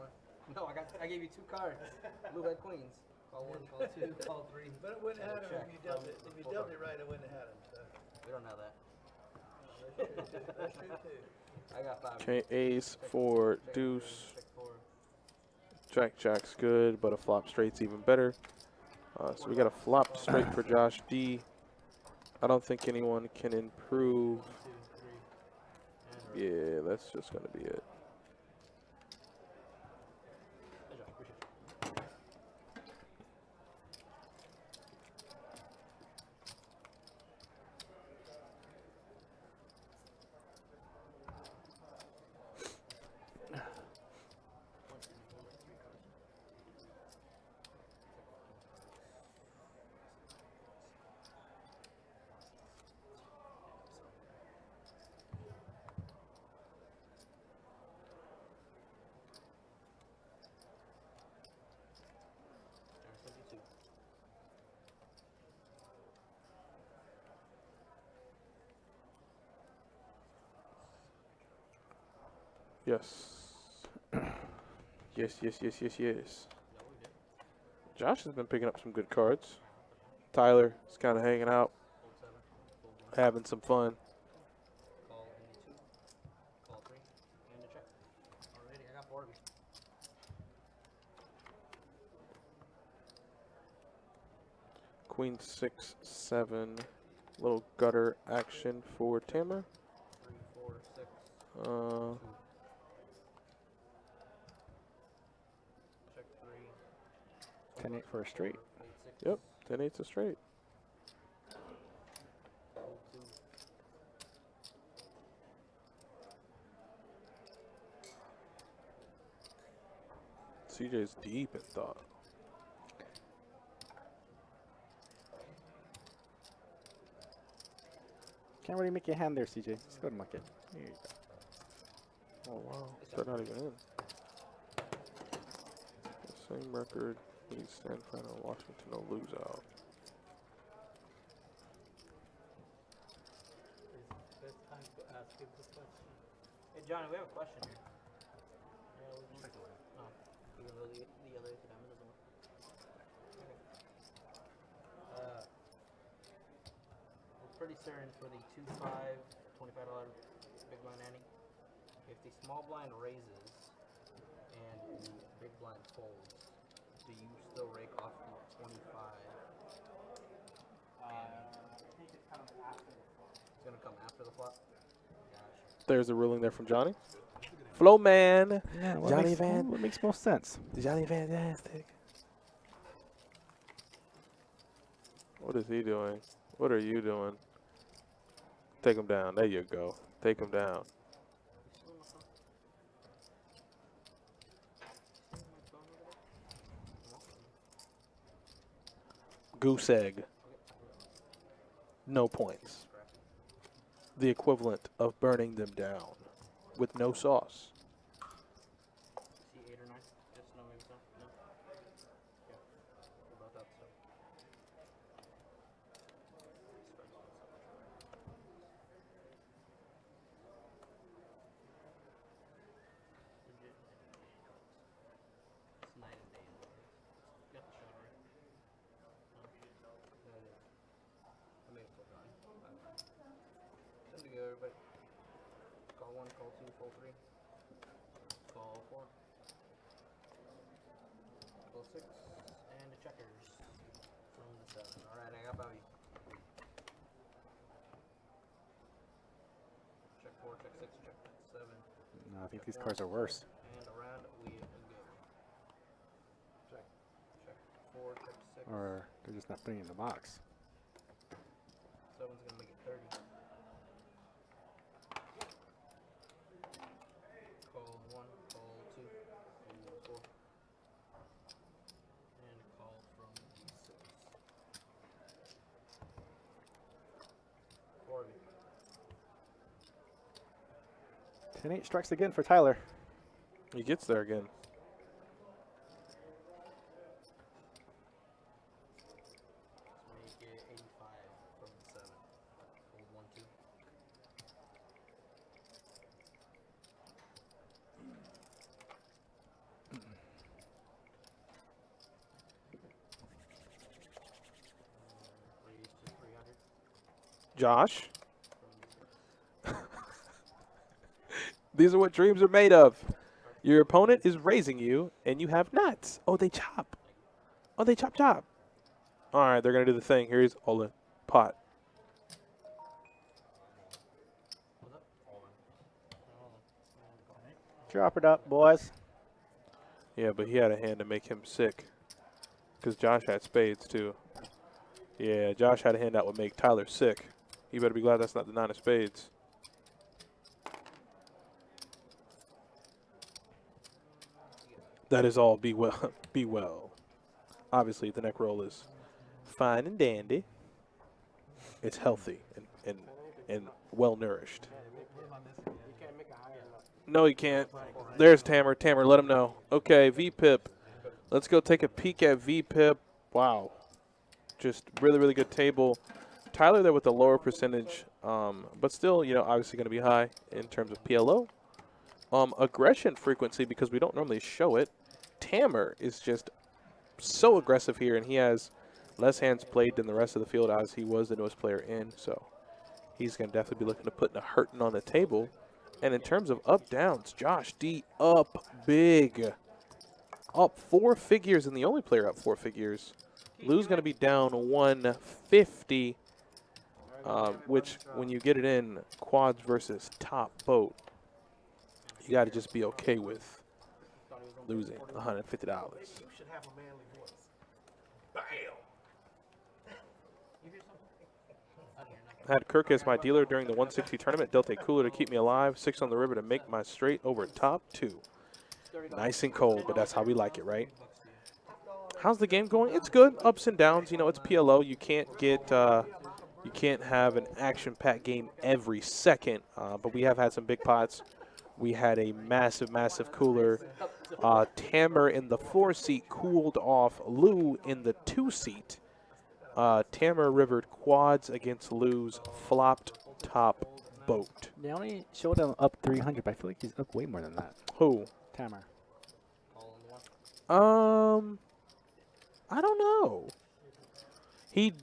1. No, I gave you 2 cards. Blue had queens. Call 1, call 2, call 3. But it wouldn't have had him Check if you dealt from it. If you full dealt card. it right, it wouldn't have had him. So. We don't know that. That's true too. I got 5. Okay, ace, Check 4, check deuce. 3, check 4. Jack's good, but a flop straight's even better. So we got a flop straight for Josh D. I don't think anyone can improve. 1, 2, 3. And Yeah, that's just going to be it. Hey, Josh, appreciate you. There's 72. Yes. Yes. No, we did. Josh has been picking up some good cards. Tyler is kind of hanging out, Fold 7, fold 1. having some fun. Call only 2, call 3, and a check. Already, I got 4 of you. Queen 6, 7. Little gutter action for Tamer. 3, 4, 6, Uh, 2. Check 3. 10-8 for a straight. 8, 6. yep, 10-8's a straight. Fold 2. CJ's deep in thought. Can't really make your hand there, CJ. Just go to market. Here you go. Oh wow, they're not even in. Same record. He's San Fran and Washington to lose out. It's time to ask you the question. Hey, Johnny, we have a question here. Yeah, we can. No, even though the other diamond doesn't work. Okay. We're pretty certain for the 2-5, $25 big blind ante, if the small blind raises and the big blind folds, do you still rake off the 25? I think it's kind of after the flop. It's gonna come after the flop. Gotcha. There's a ruling there from Johnny. Flow man. Yeah, Johnny Van. what makes most sense? Johnny Fantastic. What is he doing? What are you doing? Take him down. There you go. Take him down. You still on my phone? Still on my phone over there? Goose egg. Okay. No points. Scrap. The equivalent of burning them down with no sauce. See 8 or 9? Yes, no, maybe so. No. Yeah. What about that stuff? It's night and day. Got the shot right. No. No, I didn't. I may have still drawing. Send to go, everybody. Call 1, call 2, call 3. Call 4. Call 6. And the checkers from the 7. Alright, I got Bobby. Check 4, check 6, check 7. No, I think these cards are worse. And around we go. Check. Check 4, check 6. Or they're just not putting it in the box. 7's gonna make it 30. Call 1, call 2, call 4. And call from the 6. 4 of you. 10-8 strikes again for Tyler. He gets there again. Let's make it 85 from the 7. Josh. These are what dreams are made of. Your opponent is raising you, and you have nuts. Oh, they chop. Oh, they chop. All right, they're going to do the thing. Here's all in. Pot. Drop it up, boys. Yeah, but he had a hand to make him sick. Because Josh had spades, too. Yeah, Josh had a hand that would make Tyler sick. You better be glad that's not the 9 of spades. That is all be well. Be well. Obviously, the neck roll is fine and dandy. It's healthy and well nourished. No, you can't. There's Tamer. Tamer, let him know. Okay, V-Pip. Let's go take a peek at V-Pip. Wow. Just really, really good table. Tyler there with the lower percentage, but still, you know, obviously going to be high in terms of PLO. Aggression frequency, because we don't normally show it. Tamer is just so aggressive here, and he has less hands played than the rest of the field, as he was the newest player in. So he's going to definitely be looking to put a hurting on the table. And in terms of up-downs, Josh D up big. Up 4 figures, and the only player up 4 figures. Lou's going to be down 150, which when you get it in quads versus top boat, you got to just be okay with losing $150. You should have a manly voice. Bam! I had Kirk as my dealer during the 160 tournament. Dealt a cooler to keep me alive. 6 on the river to make my straight over top 2. Nice and cold, but that's how we like it, right? How's the game going? It's good. Ups and downs. You know, it's PLO. You can't get, you can't have an action-packed game every second. But we have had some big pots. We had a massive, massive cooler. Tamer in the 4-seat cooled off Lou in the 2-seat. Tamer rivered quads against Lou's flopped top boat. They only showed him up 300, but I feel like he's up way more than that. Who? Tamer. I don't know. He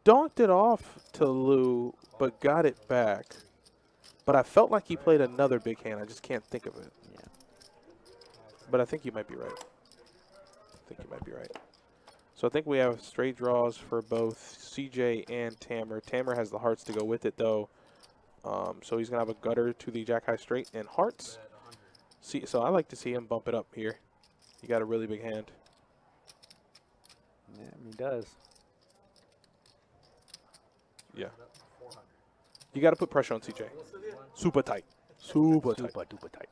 donked it off to Lou, but got it back. But I felt like he played another big hand. I just can't think of it. Yeah. But I think you might be right. So I think we have straight draws for both CJ and Tamer. Tamer has the hearts to go with it, though. So he's going to have a gutter to the jack high straight and hearts. See, so I like to see him bump it up here. He got a really big hand. Yeah, he does. Yeah. You got to put pressure on CJ. Super tight. Super tight. Super duper tight.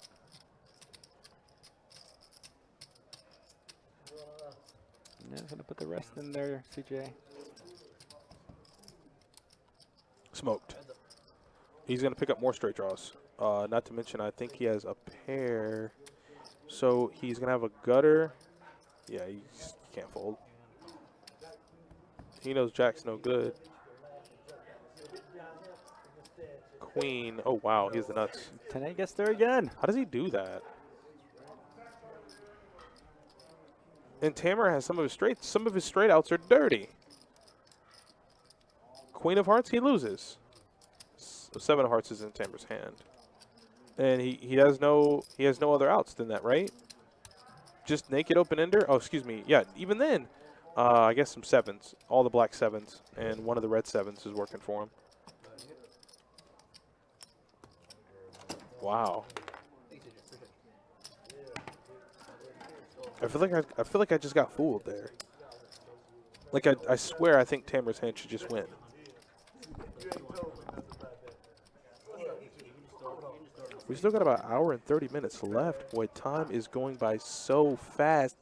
Yeah, gonna put the rest in there, CJ. Smoked. He's going to pick up more straight draws. Not to mention, I think he has a pair. So he's going to have a gutter. Yeah, he can't fold. He knows Jack's no good. Queen. Oh, wow. He has the nuts. 10-8 gets there again. How does he do that? And Tamer has some of his straights. Some of his straight outs are dirty. Queen of hearts, he loses. 7 of hearts is in Tamer's hand. And he has no other outs than that, right? Just naked open ender. Oh, excuse me. Yeah, even then, I guess some 7s. All the black 7s. And one of the red 7s is working for him. Wow. I feel like I just got fooled there. Like I swear I think Tamer's hand should just win. We still got about an hour and 30 minutes left. Boy, time is going by so fast.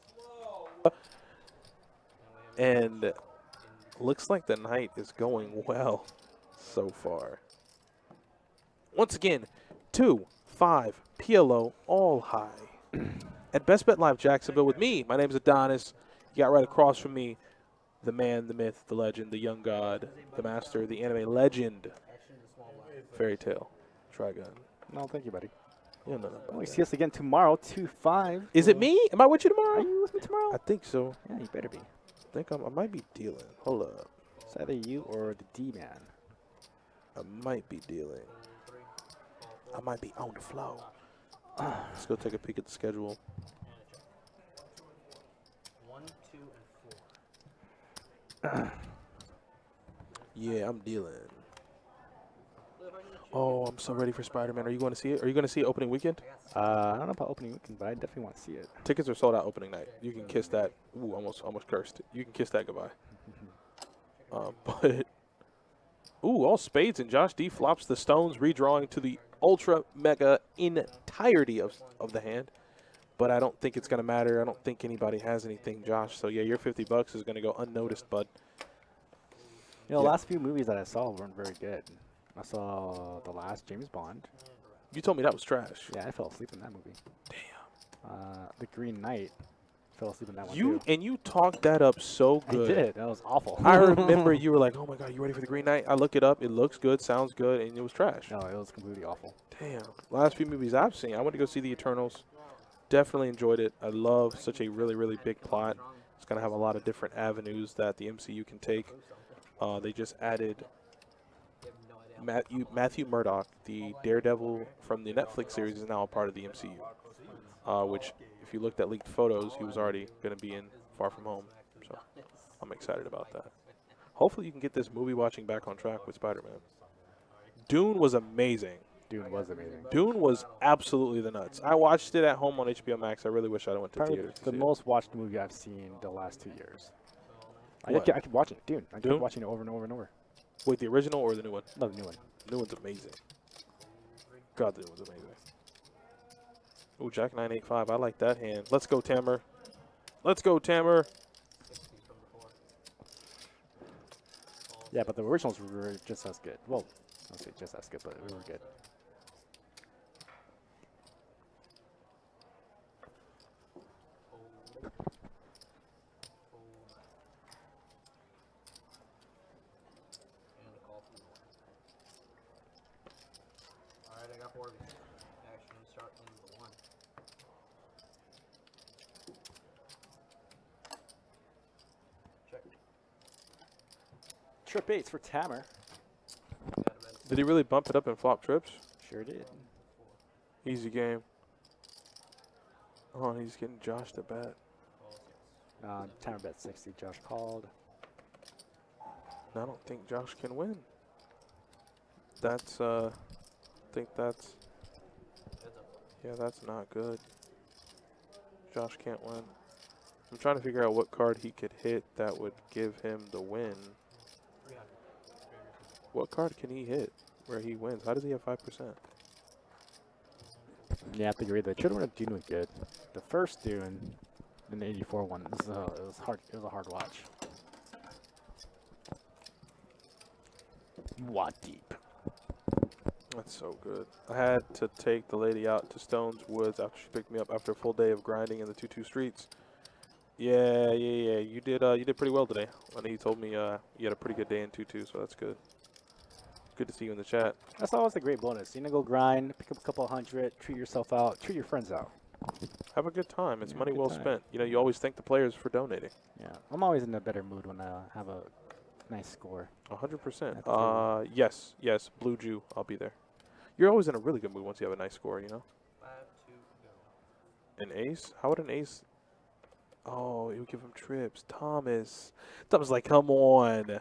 And looks like the night is going well so far. Once again, 2-5 PLO all high. At Best Bet Live Jacksonville with me. My name is Adonis. You got right across from me the man, the myth, the legend, the young god, the master, the anime legend, Fairy Tale, Trigun. No, thank you, buddy. Yeah, no. We see us again tomorrow, 2-5. Is it me? Am I with you tomorrow? Are you with me tomorrow? I think so. Yeah, you better be. I think I might be dealing. Hold up. It's either you or the D-man. I might be dealing. Fold 3. Call 4. I might be on the flow. Let's go take a peek at the schedule. And a check. 1, 2, and 4. Yeah, I'm dealing. Well, if I can let you Oh, I'm so ready for Spider-Man. Are you going to see it? Are you going to see it opening weekend? I don't know about opening weekend, but I definitely want to see it. Tickets are sold out opening night. You can kiss that. Ooh, almost cursed. You can kiss that goodbye. But ooh, all spades and Josh D flops the stones, redrawing to the ultra mega entirety of the hand. But I don't think it's gonna matter. I don't think anybody has anything, Josh. So yeah, your $50 is gonna go unnoticed, bud. You know, Yeah. the last few movies that I saw weren't very good. I saw the last James Bond. You told me that was trash. Yeah, I fell asleep in that movie. Damn. The Green Knight. Fell asleep in that one too. You talked that up so I good. did. That was awful. I remember you were like, "Oh my God, you ready for the Green Knight?" I look it up. It looks good, sounds good, and it was trash. No, it was completely awful. Damn. Last few movies I've seen, I went to go see The Eternals. Definitely enjoyed it. I love such a really, really big plot. It's going to have a lot of different avenues that the MCU can take. They just added Matthew Murdock, the Daredevil from the Netflix series, is now a part of the MCU. Which, if you looked at leaked photos, he was already going to be in Far From Home. So I'm excited about that. Hopefully you can get this movie watching back on track with Spider-Man. Dune was amazing. Dune was amazing. Dune was absolutely the nuts. I watched it at home on HBO Max. I really wish I went to Probably theaters. the most watched movie I've seen the last 2 years. I What? keep watching it. Dune. I Dune? keep watching it over and over and over. Wait, the original or the new one? Love the new one. The new one's amazing. God, the new one's amazing. Ooh, Jack 985. I like that hand. Let's go, Tamer. Let's go, Tamer. Yeah, but the originals were just as good. Well, I don't say just as good, but they were good. Alright, I got 4 of these. Action start in the 1. Check. Trip 8s for Tamer. Did he really bump it up and flop trips? Sure did. Easy game. Oh, he's getting Josh to bet. Tamer bet 60. Josh called. I don't think Josh can win. That's, I think that's, yeah, that's not good. Josh can't win. I'm trying to figure out what card he could hit that would give him the win. What card can he hit where he wins? How does he have 5%? Yeah, I have to agree. The children of Dune was good. The first Dune, and the 84 one, it was hard. It was a hard watch. Wadeep. That's so good. I had to take the lady out to Stones Woods after she picked me up after a full day of grinding in the 2-2 streets. Yeah. You did pretty well today. And he told me you had a pretty good day in 2-2, so that's good. Good to see you in the chat. That's always a great bonus. You know, go grind, pick up a couple hundred, treat yourself out, treat your friends out. Have a good time. It's Yeah, money good well time. spent. You know, you always thank the players for donating. Yeah, I'm always in a better mood when I have a nice score. 100%. Yes. Blue Jew. I'll be there. You're always in a really good mood once you have a nice score, you know? 5, 2, go. An ace? How would an ace? Oh, it would give him trips. Thomas like, come on.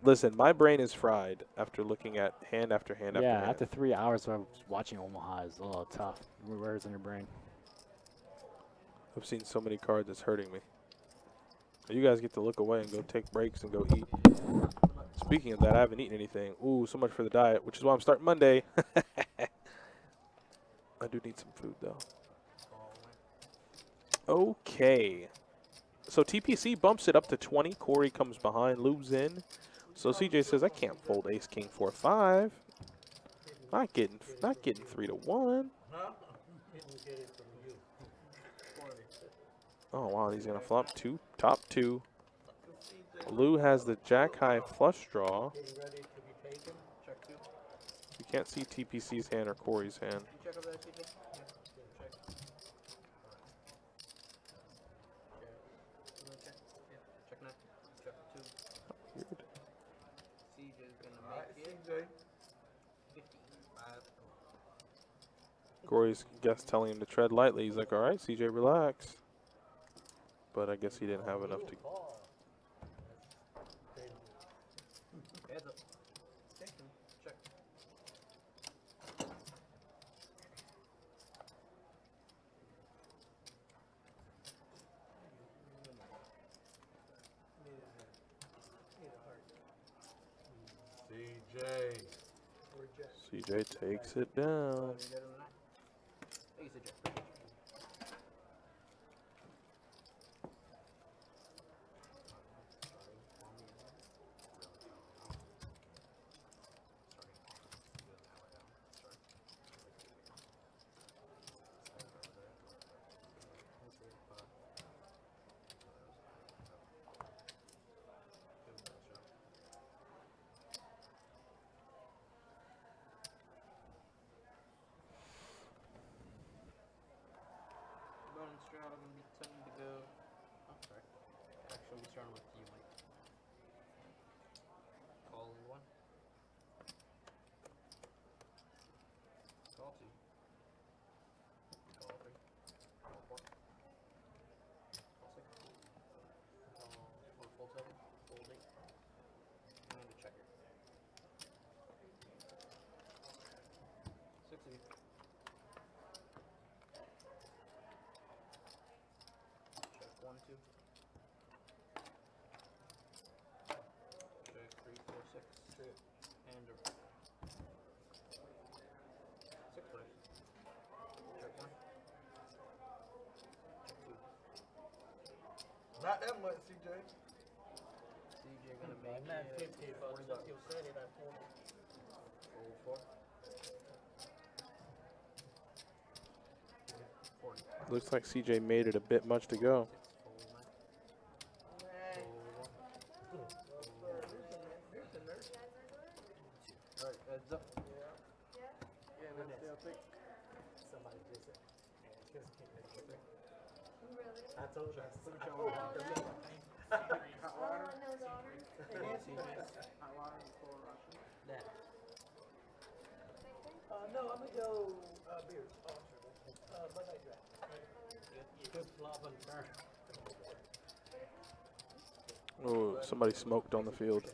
Listen, my brain is fried after looking at hand after hand after Yeah, hand. after 3 hours of watching Omaha is a little tough. Where's in your brain? I've seen so many cards, it's hurting me. You guys get to look away and go take breaks and go eat. Speaking of that, I haven't eaten anything. Ooh, so much for the diet, which is why I'm starting Monday. I do need some food, though. Okay. So TPC bumps it up to 20. Corey comes behind, loops in. So CJ says, I can't fold ace, king, 4, 5. Not getting 3-1. Oh, wow, he's going to flop top 2. Lou has the jack high flush draw. Check 2. You can't see TPC's hand or Corey's hand. You check over there, CJ? Yeah. Check. Check. Yeah. Check 9. Check 2. Weird. CJ's gonna make it. Corey's guest telling him to tread lightly. He's like, all right, CJ, relax. But I guess he didn't have enough to. Heads up. Check. CJ. CJ takes it down. Hey, CJ. Bonus round, I'm gonna be 10 to go. Oh, sorry. Actually, we're starting with you, Mike. Call in 1. Call 2. Call 3. Call 4. Call 6. Call full 7. Full 8. And a checker. 6 of you. Check 1, 2. Check 3, 4, 6. And a 6 players. Check 1. Check 2. Not that much, CJ. CJ gonna make Not it 50, but $40. just you said it at 40. Roll 4. 40. Looks like CJ made it a bit much to go. 6. Fold 9. Alright, heads up. Yeah, somebody just said, man, just keep it moving. I told you. Hot water. That. No, I'm gonna go beer. Bud Light Draft. Good flop on turn. Oh, somebody smoked on the field.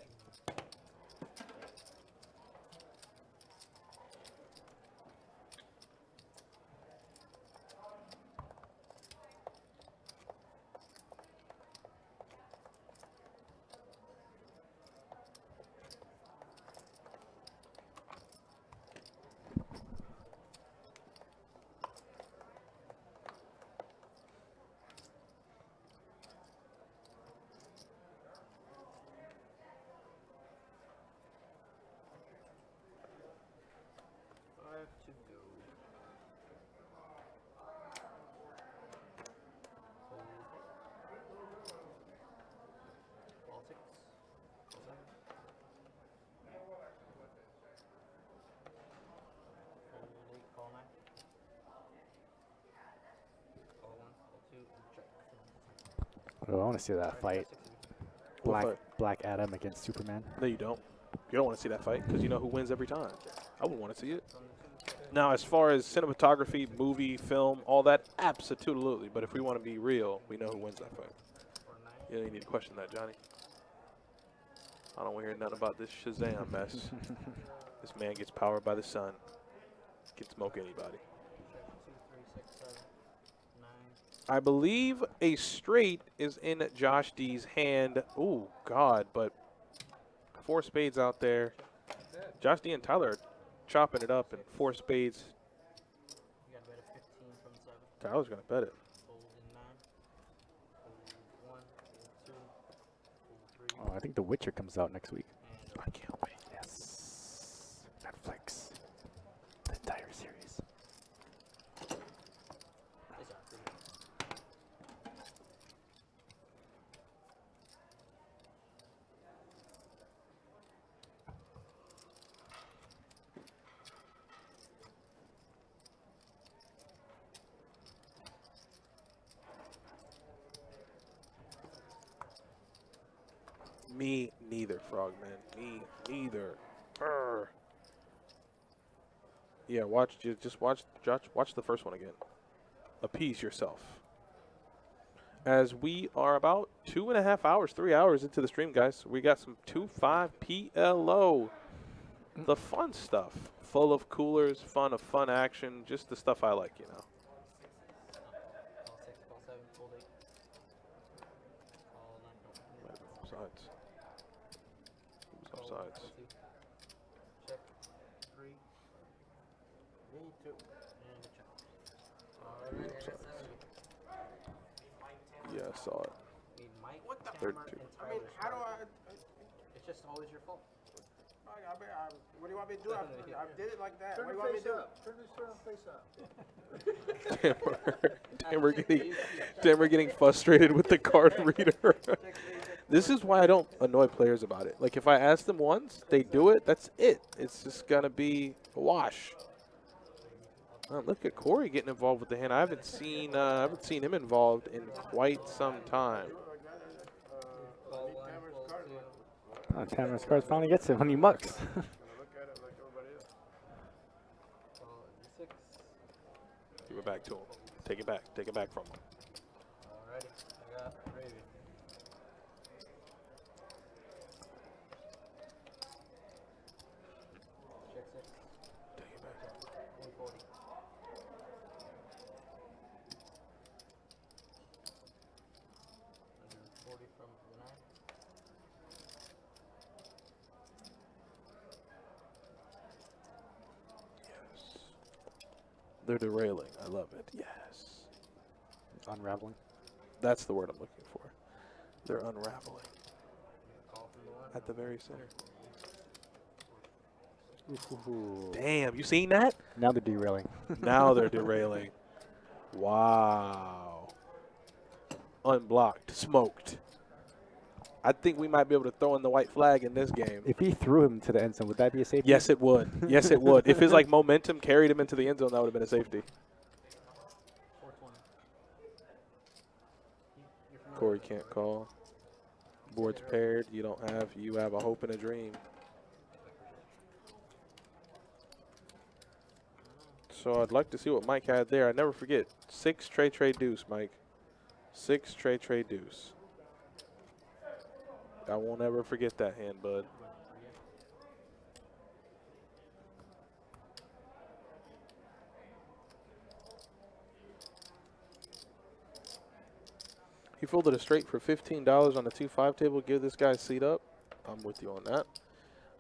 To go. Ball 6. Ball 7. Fold 8. Call 9. Call 1. Call 2. And check. Oh, I want to see that fight. 6 of you. What fight? Black Adam against Superman. No, you don't. You don't want to see that fight because you know who wins every time. I wouldn't want to see it. From the 2. Now, as far as cinematography, movie, film, all that, absolutely. But if we want to be real, we know who wins that fight. Or 9. You don't even need to question that, Johnny. I don't want to hear nothing about this Shazam mess. This man gets powered by the sun. Can smoke anybody. Check 2, 3, 6, 7, 9. I believe a straight is in Josh D's hand. Oh, God, but 4 spades out there. Josh D and Tyler are chopping it up, and 4 spades. You got to bet a 15 from the 7. Tyler's going to bet it. Fold in 9. Fold 1. Fold 2. Fold 3. Oh, I think The Witcher comes out next week. And I can't wait. Yes. Netflix. The entire series. it's out. Me neither, Frogman. Me neither. Urgh. Yeah, just watch the first one again. Appease yourself. As we are about 2.5 hours, 3 hours into the stream, guys, we got some 2-5 PLO. The fun stuff, full of coolers, fun action, just the stuff I like, you know. Call 6, call 7, fold 8. Call 9, no. Offsides. Who's Call offsides? 2. Check. 3. Need 2. And a check. Alright, that's 70. Yeah, I saw it. Need Mike, What the- Tammer, 32. and I mean, Tyler how do Stark. I? It's just always your fault. What do you want me to do? I did it like that. Turn What do the you want me face to do? up. Turn this face up. We're getting frustrated with the card reader. This is why I don't annoy players about it. Like if I ask them once, they do it. That's it. It's just gonna be a wash. Oh, look at Corey getting involved with the hand. I haven't seen him involved in quite some time. Call 1, call 2. Tamara's cards finally gets it when he mucks. Look at it like everybody else. Call 6. Give it back to him. Take it back. Take it back from him. Alrighty, I got Raven. Check 6. Take it back. 140. $140 from the 9. Yes. They're derailing. I love it. Yes. Unraveling. That's the word I'm looking for. They're unraveling Call from the 1. at the very center. Ooh. Damn, you seen that? Now they're derailing. Now they're derailing. Wow. Unblocked. Smoked. I think we might be able to throw in the white flag in this game. If he threw him to the end zone, would that be a safety? Yes, it would. Yes, it would. If his like momentum carried him into the end zone, that would have been a safety. 420. You're familiar Corey with it, can't right? call. Board's paired. You have a hope and a dream. So I'd like to see what Mike had there. I never forget. 6 tray deuce, Mike. 6 tray deuce. I won't ever forget that hand, bud. He folded a straight for $15 on the 2-5 table. Give this guy a seat up. I'm with you on that.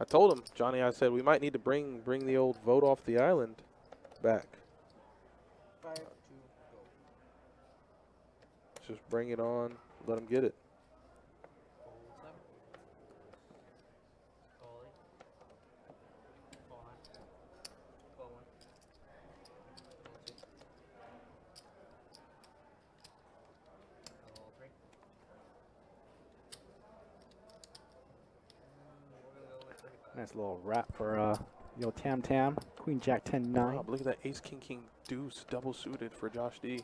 I told him, Johnny, I said we might need to bring the old vote off the island back. 5 to go. Just bring it on. Let him get it. Call 7. Call 8. Call 9. Call 1. Call 2. Call 3. We're gonna go with 35. Nice little wrap for yo Tam Tam. Queen Jack 10-9. Wow, look at that ace king king deuce double suited for Josh D.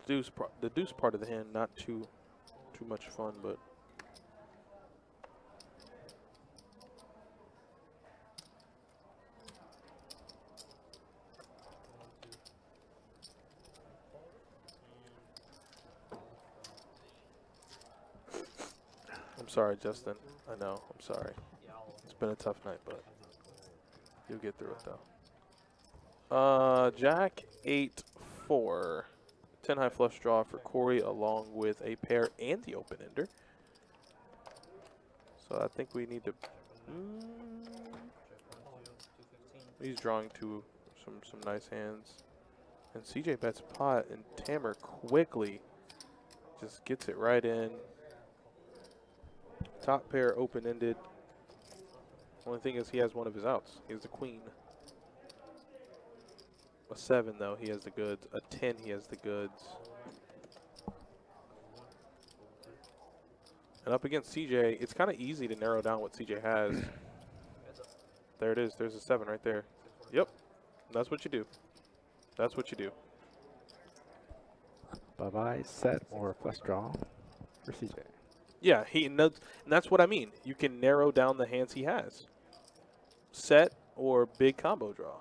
The deuce part of the hand, not too much fun, but I'm sorry, Justin. I know. I'm sorry. It's been a tough night, but you'll get through it though. Jack 8-4. 10 high flush draw for Corey, along with a pair and the open ender. So I think we need to. He's drawing to some nice hands, and CJ bets pot, and Tammer quickly just gets it right in. Top pair open ended. Only thing is he has one of his outs. He has the queen. A 7 though, he has the goods. A 10, he has the goods. And up against CJ, it's kind of easy to narrow down what CJ has. There it is. There's a 7 right there. Yep. That's what you do. That's what you do. Bye-bye, set, or flush draw for CJ. Yeah, and that's what I mean. You can narrow down the hands he has. Set or big combo draw.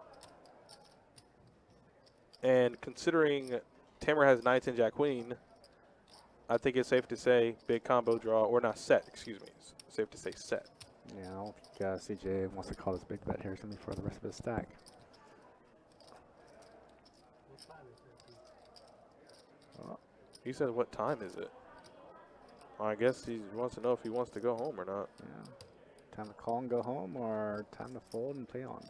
And considering Tamer has Knight and Jack Queen, I think it's safe to say big combo draw, or not set, excuse me. It's safe to say set. Yeah, I don't think CJ wants to call this big bet here. It's going to be for the rest of his stack. He said, what time is it? Well, I guess he wants to know if he wants to go home or not. Yeah. Time to call and go home, or time to fold and play on?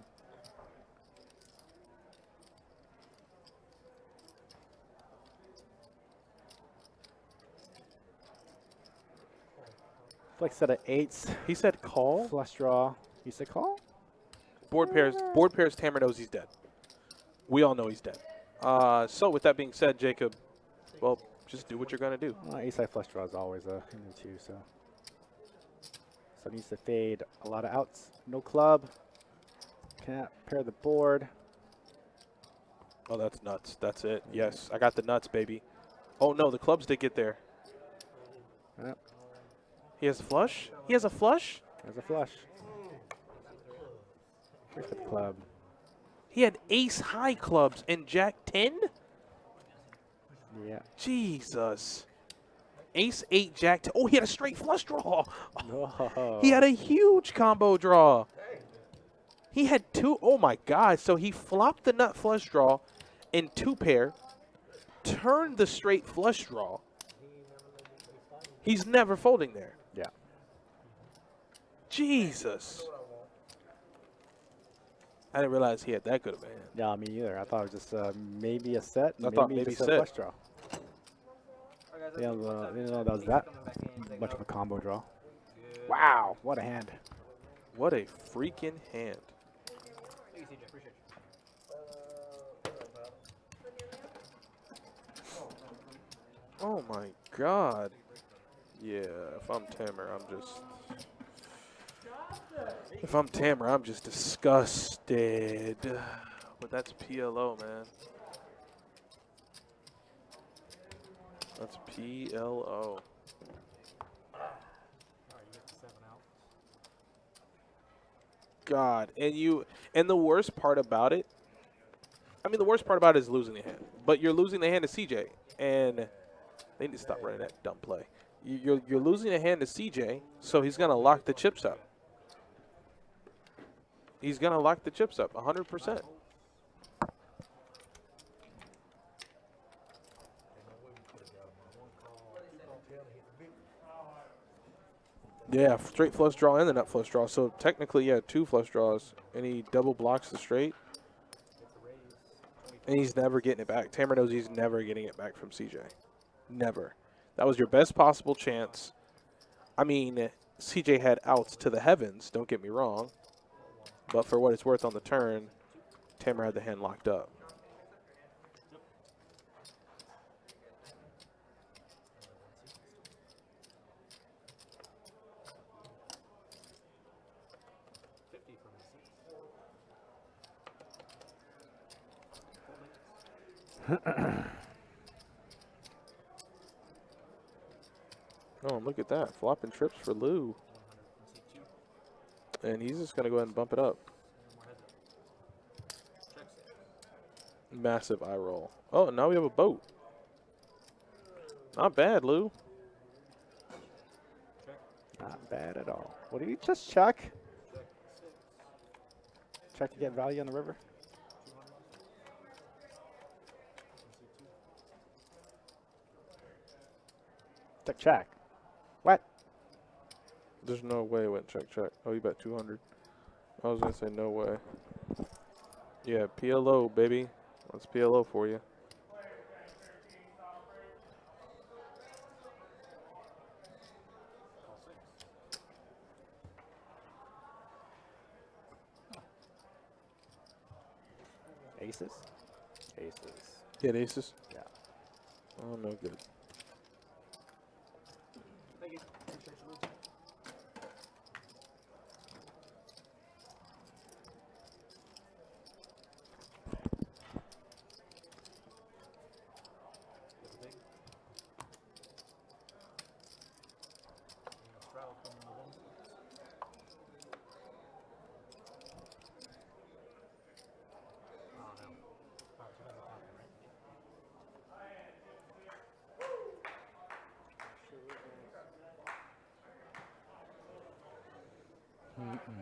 Flex set of 8s. He said call. Flush draw. You said call? Board pairs, Tamer knows he's dead. We all know he's dead. So with that being said, Jacob, well, just do what you're going to do. Ace high flush draw is always a into two, so. So it needs to fade a lot of outs. No club. Can't pair the board. Oh, that's nuts. That's it. Yes, I got the nuts, baby. Oh, no, the clubs did get there. Yep. He has a flush? He has a flush? There's a flush. Here's the club. He had ace high clubs and Jack 10? Yeah. Jesus. Ace 8, Jack 10. Oh, he had a straight flush draw. Oh. He had a huge combo draw. He had two. Oh, my God. So he flopped the nut flush draw in 2-pair, turned the straight flush draw. He's never folding there. Yeah. Jesus. I didn't realize he had that good of a hand. Yeah, me either. I thought it was just maybe a set. I thought maybe just a set. flush draw. Yeah, didn't know that was that much of a combo draw. Wow, what a hand. What a freaking hand. Thank you, CJ. Appreciate you. Oh, my God. Yeah, if I'm Tamer, I'm just disgusted. But that's PLO, man. That's PLO. God, and the worst part about it, I mean, the worst part about it is losing the hand. But you're losing the hand to CJ, and they need to stop running that dumb play. You're losing a hand to CJ, so he's going to lock the chips up. He's going to lock the chips up 100%. Yeah, straight flush draw and the nut flush draw. So technically, yeah, 2 flush draws, and he double blocks the straight. And he's never getting it back. Tamer knows he's never getting it back from CJ. Never. That was your best possible chance. I mean, CJ had outs to the heavens, don't get me wrong. But for what it's worth on the turn, Tamer had the hand locked up. Oh, look at that. Flopping trips for Lou. And he's just going to go ahead and bump it up. Massive eye roll. Oh, now we have a boat. Not bad, Lou. Not bad at all. What did you just check? Check to get value on the river? Check, check. What? There's no way it went check, check. Oh, you bet 200. I was going to say no way. Yeah, PLO, baby. That's PLO for you. Aces? Aces. Hit aces? Yeah. Oh, no good. Thank you. Appreciate you, Luke. Two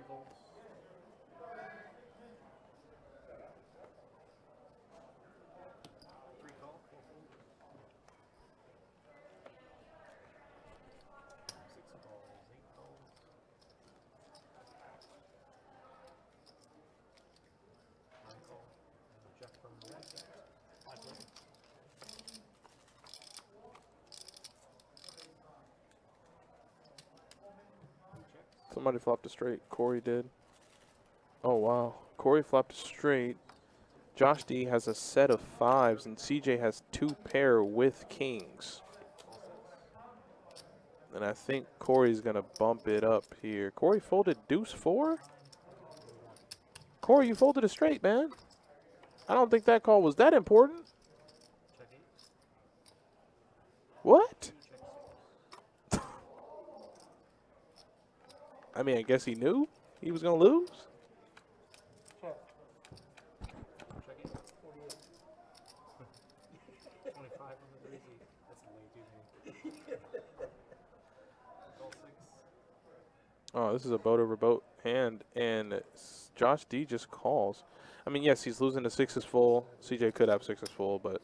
folds. Three call, four fold. Six calls, eight calls. Nine call. Check from the one. Five fold. Two checks. Somebody flopped a straight. Corey did. Oh, wow. Corey flopped a straight. Josh D has a set of fives, and CJ has 2 pair with kings. And I think Corey's going to bump it up here. Corey folded deuce 4? Corey, you folded a straight, man. I don't think that call was that important. Check eight. What? Check I mean, I guess he knew he was going to lose. Check. Check it. 25 on the breezy. That's way too many. Call six. Oh, this is a boat over boat hand, and Josh D just calls. I mean, yes, he's losing to 6s full. CJ could have 6s full, but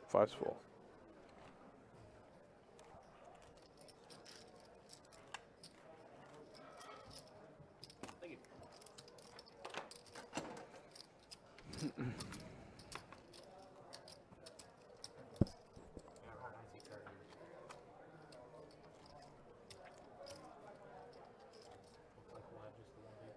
Five's full. 5's full. Thank you. Yeah, right, I see card here. Looks like we'll have just the one here.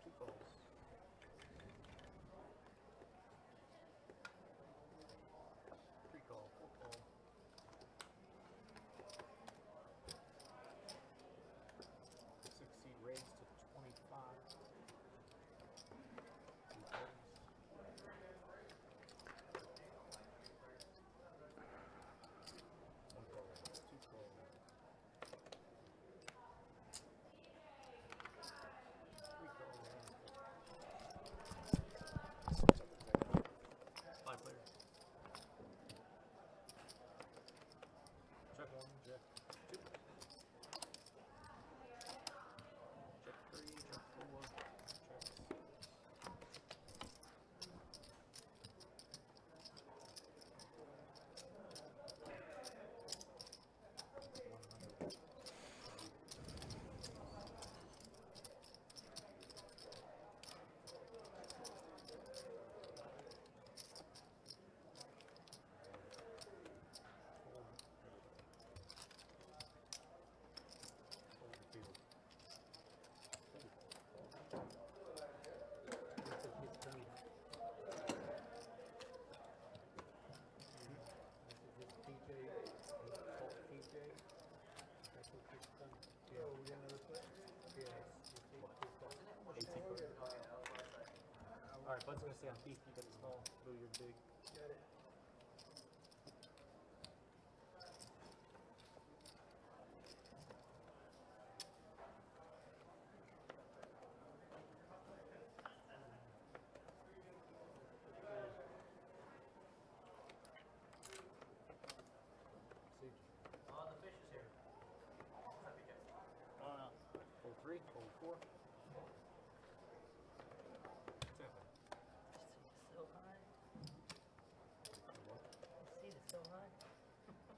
Two calls. Three call, four call. 6 seed raised to 25. Two folds. One call, two call. Three call. Five player. Check one, check two. Check three, check four, check six. Alright, Bud's gonna stay on thief because it's small. Boo, you're big. Got it. Fold three, fold four.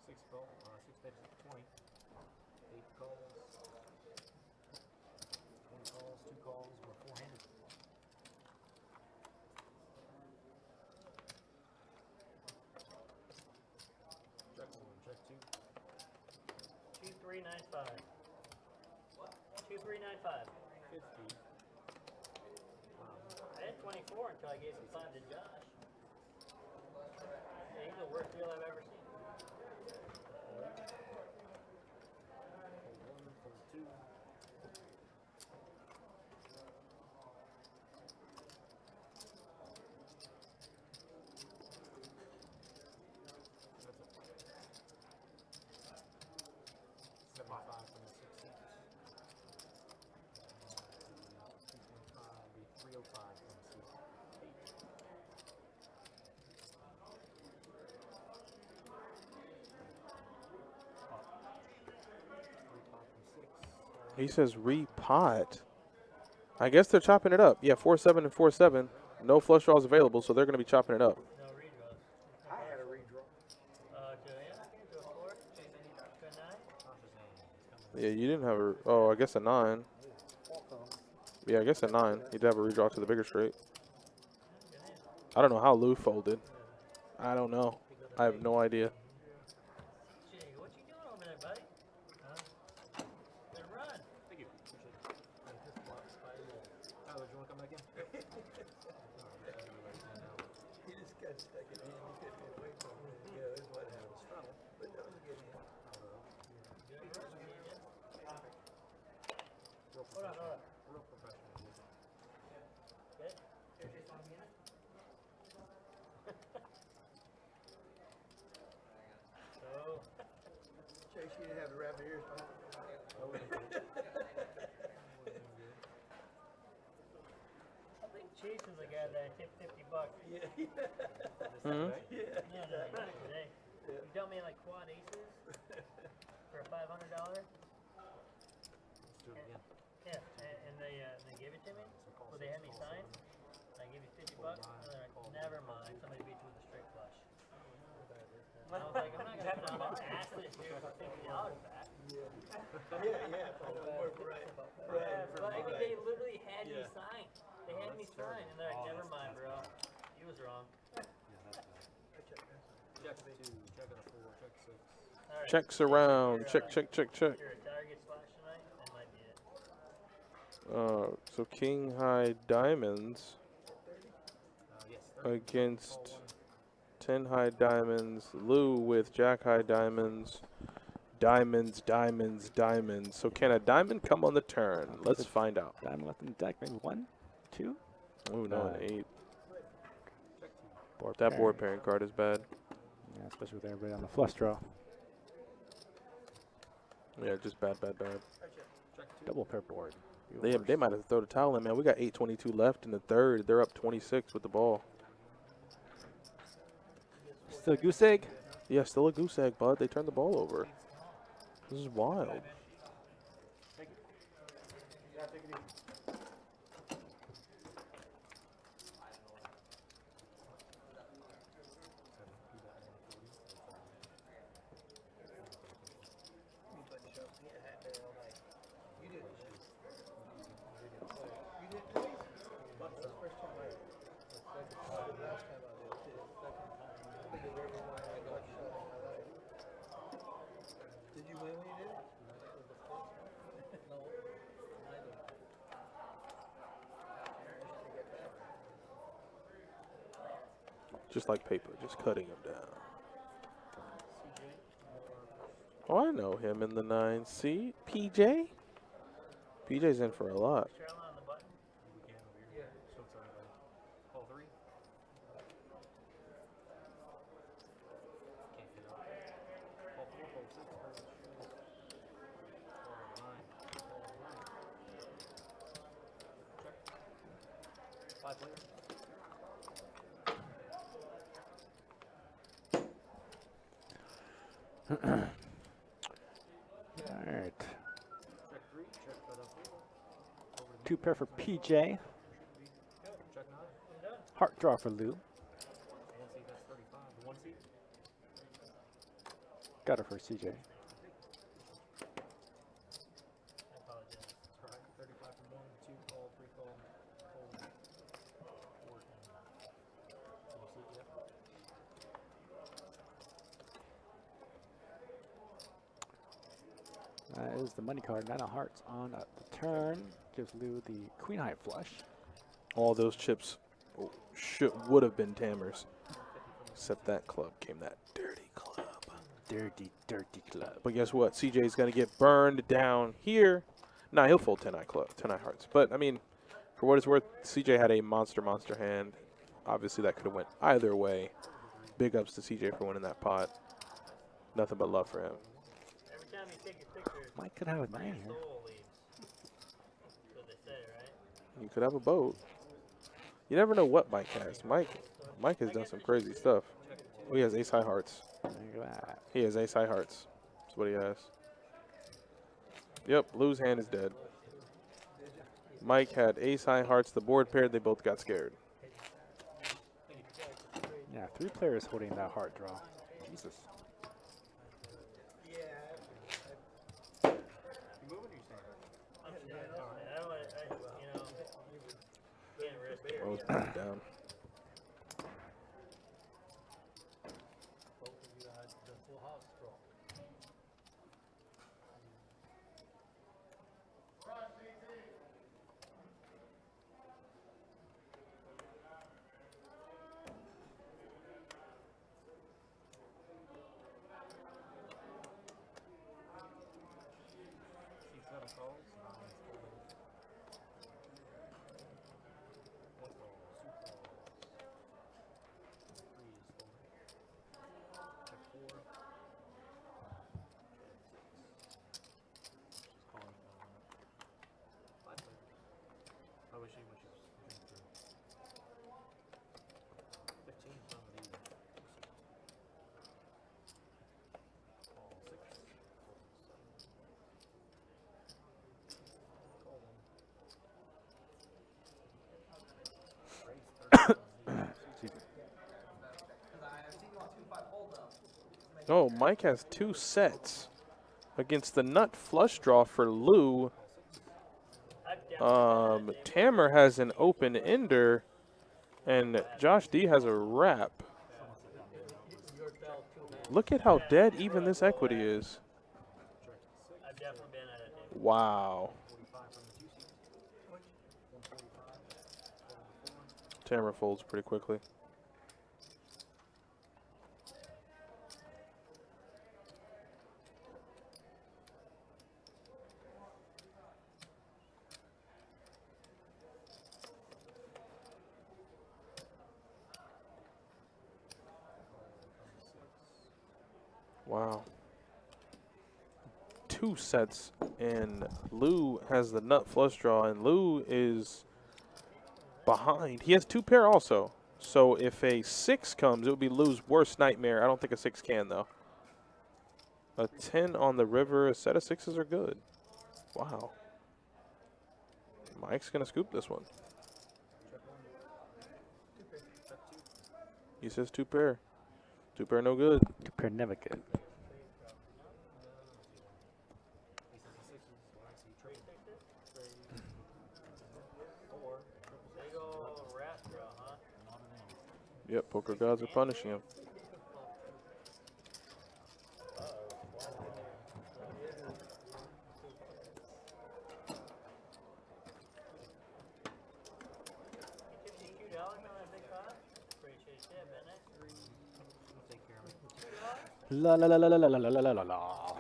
Six call, six bets is 20. Eight calls. 20 calls, two calls, we're four-handed. Check one, check two. 2395. 2395. 50. I had 24 until I gave some time to Josh. Yeah, he's the worst deal I've ever seen. Fold one, fold two. He says repot. I guess they're chopping it up. Yeah, 4-7 and 4-7. No flush draws available, so they're going to be chopping it up. No redraws. I had a redraw. To a 4, to a 9. Yeah, you didn't have a. Oh, I guess a 9. Yeah, I guess a 9. You'd have a redraw to the bigger straight. I don't know how Lou folded. I don't know. I have no idea. Jay, what you doing over there, buddy? Huh? Good run. Thank you. Tyler, do you want to come back in? He just got stuck in the hand. He couldn't get away from it. Yeah, that's what happened. But that was a good hand. Hold on, hold on. Real professional. Okay. So, Chase, you didn't have to wrap your ears behind. I think Chase is the guy that I tipped $50. Yeah. Mhm. Yeah, no, today. You dealt me like quad aces for a $500. Let's do it again. Yeah, and they gave it to me. Well, they had me sign. I gave you $50, and they're like, never mind. Somebody beat you with a straight flush. And I was like, I'm not gonna ask this dude for $50 back. Yeah, for the work, right. Yeah, but I mean, they literally had me sign. They had me sign, and they're like, never mind, bro. He was wrong. Check 2, check on a 4, check 6. All right. Checks around. Check, check, check, check. Your target flash tonight. That might be it. So king high diamonds Yes. against 10 high diamonds. Lou with jack high diamonds. Diamonds, diamonds, diamonds. So can a diamond come on the turn? Let's find out. Diamond left in the deck. Maybe 1, 2. Oh, no, an 8. Board That pair. board pairing card is bad. Yeah, especially with everybody on the flush draw. Yeah, just bad, bad, bad. Double pair board. They might have thrown the towel in, man. We got 8:22 left in the third. They're up 26 with the ball. Still goose egg. Yeah, still a goose egg, bud. They turned the ball over. This is wild. Did you win when you did it? Just like paper, just cutting him down. Oh, I know him in the 9. See? PJ? PJ's in for a lot. Carolina on the button. We can over here. So it's call 3. Can't get out. Call 4, call 6. Call 9. Call 9. Check. 5 players. All right. Check 3. Check for the 4. Over to 2 pair for PJ. check 9. Heart draw for Lou. 1 seat, that's 35. 1 seat. Got her for CJ. I apologize. It's alright. 35 from 1, 2, call, 3, call, 4. 1 seat, yep. That is the money card. 9 of hearts on the turn. Gives Lou the queen high flush. All those chips would have been Tammers. Except that club came that dirty club. Dirty, dirty club. But guess what? CJ's going to get burned down here. Nah, he'll fold 10 high club, 10 high hearts. But, I mean, for what it's worth, CJ had a monster hand. Obviously, that could have went either way. Big ups to CJ for winning that pot. Nothing but love for him. Every time you take a picture, Mike could have a 9 your here. soul leaves. That's what they say, right? You could have a boat. You never know what Mike has. Mike has done some crazy stuff. Oh, he has ace high hearts. Look at that. He has ace high hearts. That's what he has. Yep, Lou's hand is dead. Mike had ace high hearts. The board paired. They both got scared. Yeah, 3 players holding that heart draw. Jesus. I'm staying. I don't want you know, can't risk it. Rose back down. Both of you had the full house draw. Oh, Mike has 2 sets against the nut flush draw for Lou. Tammer has an open ender, and Josh D has a wrap. Look at how dead even this equity is. I've definitely been at it. Wow. Tammer folds pretty quickly. Wow. 2 sets, and Lou has the nut flush draw, and Lou is behind. He has 2 pair also. So if a 6 comes, it would be Lou's worst nightmare. I don't think a 6 can, though. A 10 on the river, a set of 6s are good. Wow. Mike's going to scoop this one. He says 2 pair. 2 pair no good. 2 pair never good. Yep, poker gods are punishing him. La la la la la la la la la la la.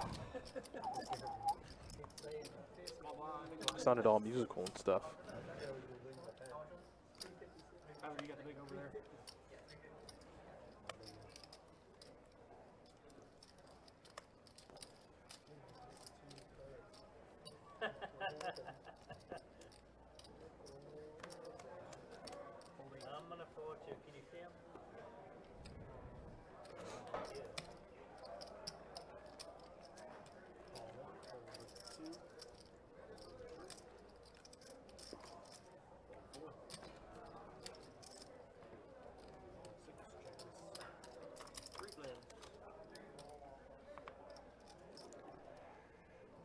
Sounded all musical and stuff. I'm gonna forward to. Can you see him?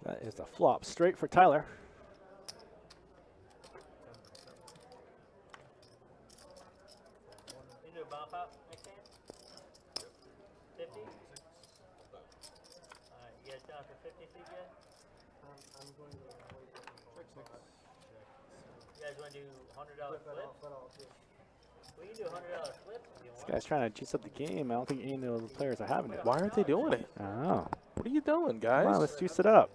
That is a flop straight for Tyler. You do a bump out next hand? 50? Alright, you guys down for 50, CJ? I'm going to wait for the You guys want to do $100 flips? We can do $100 flips if you This want. guy's trying to juice up the game. I don't think any of the players are having it. Why aren't they doing it? I don't know. What are you doing, Come on, guys? let's juice it up.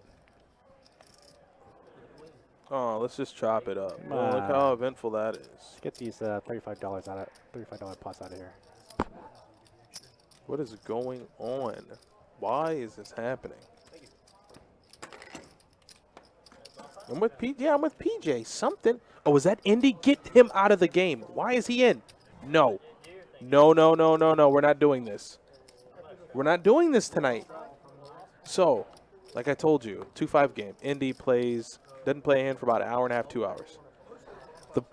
Oh, let's just chop it up. Come Oh, look how on. eventful that is. Let's get these $35 out of $35 pots out of here. What is going on? Why is this happening? I'm with PJ. Yeah, I'm with PJ. Something. Oh, is that Indy? Get him out of the game. Why is he in? No. No, no, no, no, no. We're not doing this. We're not doing this tonight. So, Like I told you, 2-5 game. Indy doesn't play a hand for about an hour and a half, 2 hours. The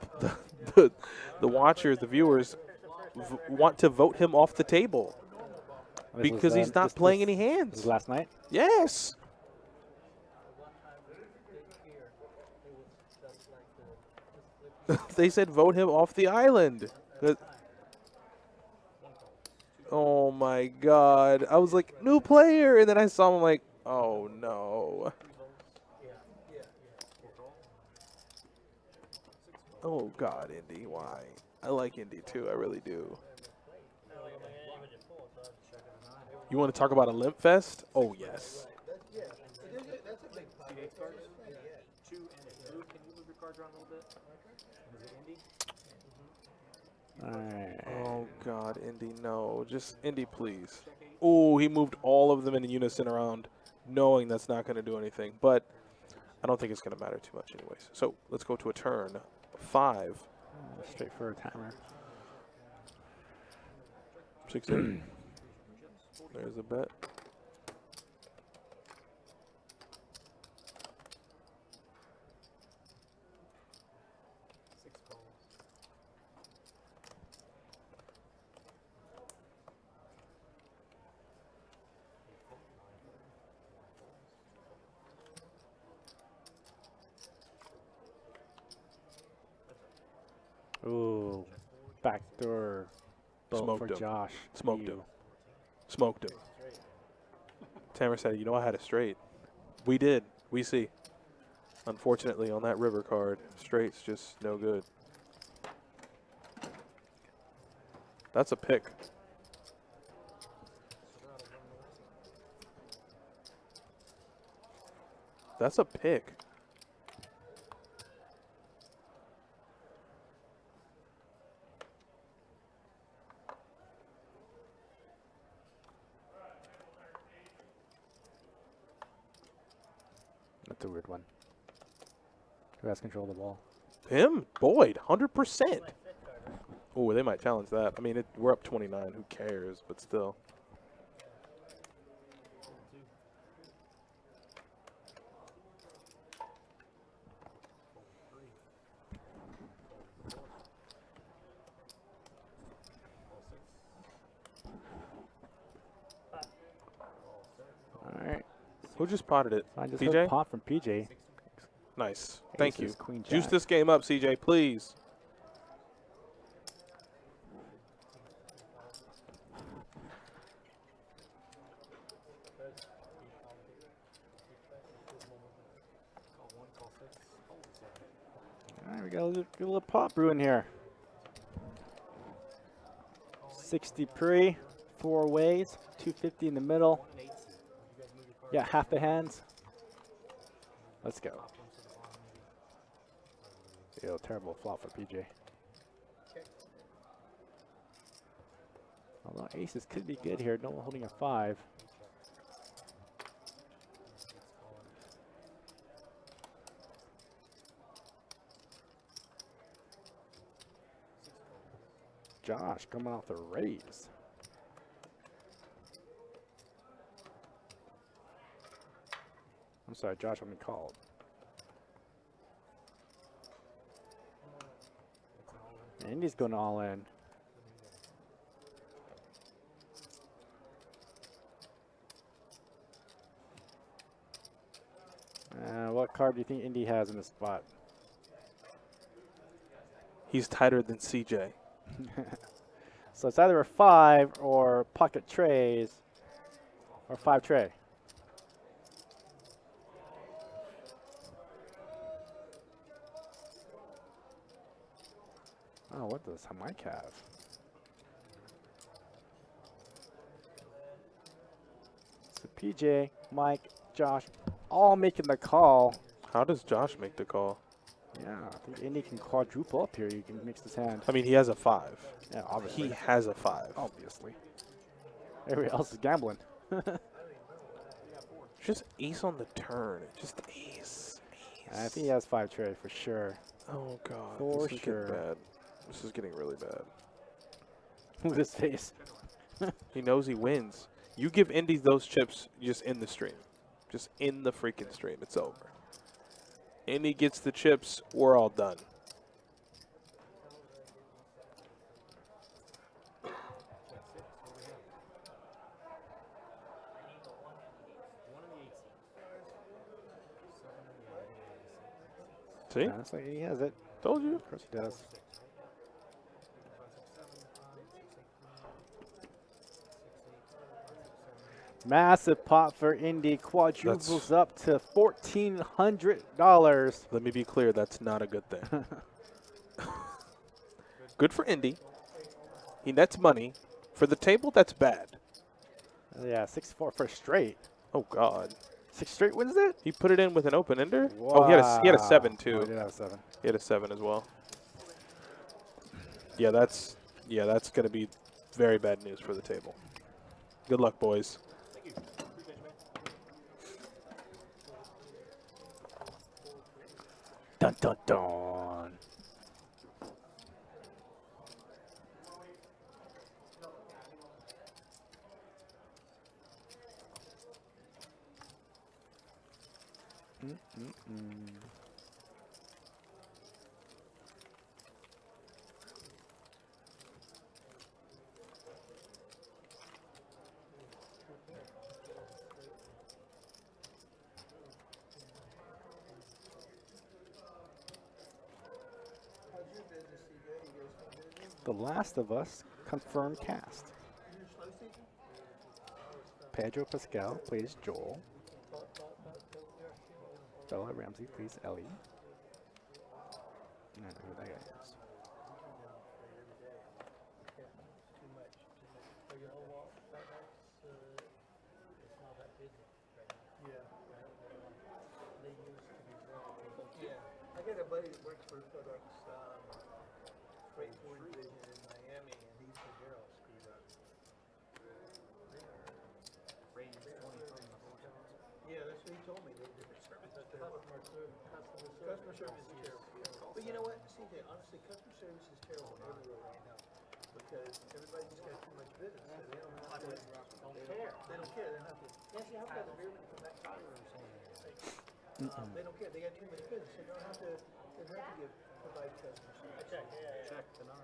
the, the watchers, the viewers, want to vote him off the table This was, because he's not playing any this hands. was last night. Yes. They said vote him off the island. Oh my God. I was like, new player. And then I saw him like, oh no. Oh God, Indy, why? I like Indy too. I really do. You want to talk about a limp fest? Oh, yes. That's a big part. Two and blue. Can you move your cards around a little bit? Is it Indy? All right. Oh, God, Indy, no. Just Indy, please. Oh, he moved all of them in unison around, knowing that's not going to do anything. But I don't think it's going to matter too much anyways. So let's go to a turn 5. Straight for a timer. 6-8. There's a bet. Ooh, backdoor bolt Smoked for him. Josh. Smoked You. him. Smoked him. Tamara said, you know I had a straight. We did. We see. Unfortunately, on that river card, straight's just no good. That's a pick. That's a pick. That's a weird one. Who has control of the ball? Him? Boyd, 100%. Oh, they might challenge that. I mean, we're up 29. Who cares? But still. All right. Who just potted it? I just PJ? heard pot from PJ. Nice. Thank you. Aces, queen, Juice jack. this game up, CJ, please. All right, we got a little pot brewing here. 60 pre, 4 ways, 250 in the middle. Yeah, half the hands. Let's go. Ew, terrible flop for PJ. Although aces could be good here. No one holding a 5. Josh coming off the raise. I'm sorry, Josh, I'm called. Indy's going all in. What card do you think Indy has in this spot? He's tighter than CJ. So it's either a 5 or pocket trays or 5 tray. Oh, what does Mike have? So PJ, Mike, Josh, all making the call. How does Josh make the call? Yeah, I think Indy can quadruple up here. You can mix his hand. I mean, he has a 5. Yeah, obviously. He has a 5. Obviously. Everybody else is gambling. Just ace on the turn. Just ace. I think he has 5 tray for sure. Oh, God. For this is sure. getting bad. This is getting really bad. With his face. He knows he wins. You give Indy those chips just in the stream. Just in the freaking stream. It's over. Indy gets the chips. We're all done. See? That's like he has it. Told you. Of course he does. Massive pot for Indy. Quadruples up to $1,400. Let me be clear. That's not a good thing. Good for Indy. He nets money. For the table, that's bad. Yeah, 6-4 for straight. Oh, God. 6 straight wins that? He put it in with an open ender? Wow. Oh, he had a 7, too. Oh, he did have a 7. He had a 7 as well. Yeah, that's going to be very bad news for the table. Good luck, boys. Dun dun dun. The Last of Us confirmed cast. Pedro Pascal plays Joel. Bella Ramsey plays Ellie. I don't know who that guy is. I got a buddy that works for FedEx freight forward division in Miami, and he said they're all screwed up. Yeah, that's what he told me. Customer service is terrible. But you know what, CJ, honestly, customer service is terrible everywhere right now because everybody just got too much business. So they don't have to. They don't care. They don't have to. Yeah, see, I've got the beer when you come back to the room saying they don't care. They got too much business. So they don't have to. They don't have to provide customer service. Check, deny.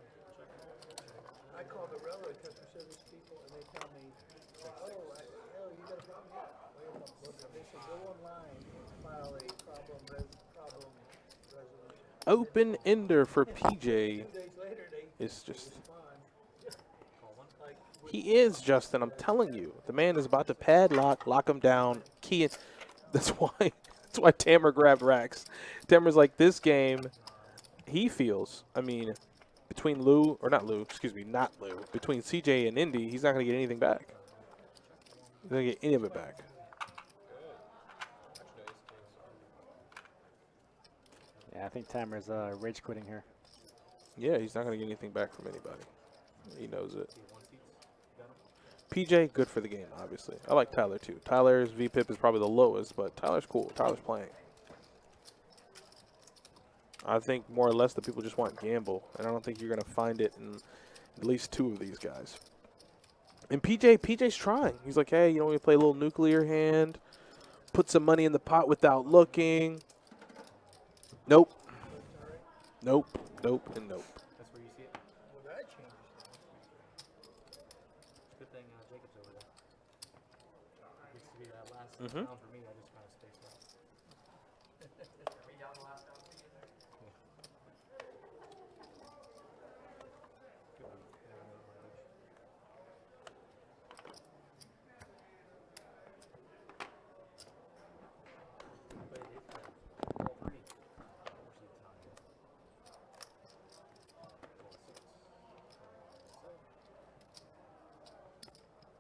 I call the railroad customer service people and they tell me, oh, you got a problem? Yeah. They say go online and file a problem resolution. Open ender for PJ 2 days later, they is just. respond. He is, Justin. I'm telling you. The man is about to padlock, lock him down, key it. That's why Tammer grabbed Rax. Tammer's like, this game, he feels, I mean, between not Lou, between CJ and Indy, he's not going to get anything back. He's not going to get any of it back. Yeah, I think Tammer's rage quitting here. Yeah, he's not going to get anything back from anybody. He knows it. PJ, good for the game, obviously. I like Tyler, too. Tyler's VPIP is probably the lowest, but Tyler's cool. Tyler's playing. I think more or less the people just want gamble, and I don't think you're going to find it in at least 2 of these guys. And PJ's trying. He's like, hey, we play a little nuclear hand, put some money in the pot without looking. Nope. Nope, and nope. That's where you see it. Well, that changes. Good thing Jacob's over there. Gets to be that last Mhm. round for me. I just kind of spaced out.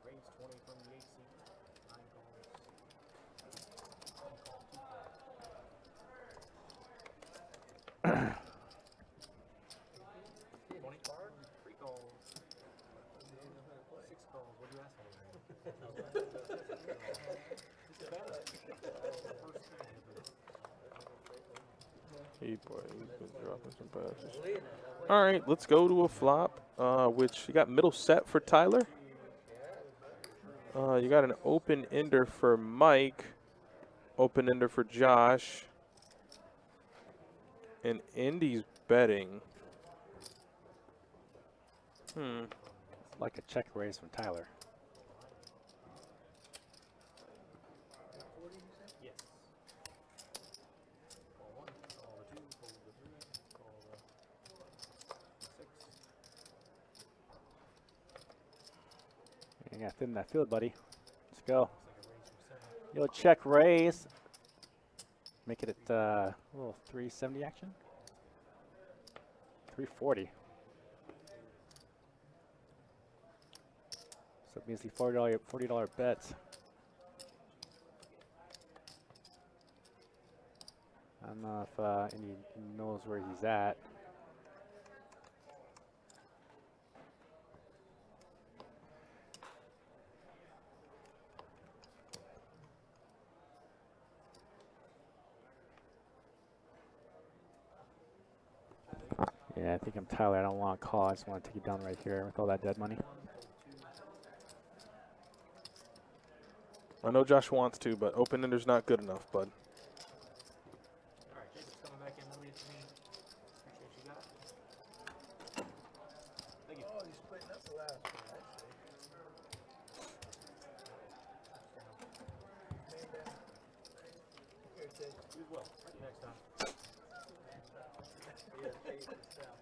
Raise 20 from the 8 seat. 9 calls. 20 card, 3 calls. 6 calls. What do you ask for? Hey, boy, he's been dropping some passes. All right, let's go to a flop, which you got middle set for Tyler. You got an open ender for Mike. Open ender for Josh. And Indy's betting. It's like a check raise from Tyler. Yes. Call 1, call the 2, call the 3, call the 6. You got thin that field, buddy. Let's go. Yo, check raise. Make it at a little 370 action. 340. So measly $40 bets. I don't know if any knows where he's at. Yeah, I think I'm Tyler. I don't want to call. I just want to take you down right here with all that dead money. I know Josh wants to, but open ender's not good enough, bud. Alright, Jacob's coming back in. Leave it to me. Appreciate what you got. Thank you. Oh, he's splitting up the last one. I see. Man down. Here, Jake. You as well. See you next time. Yeah, take this down.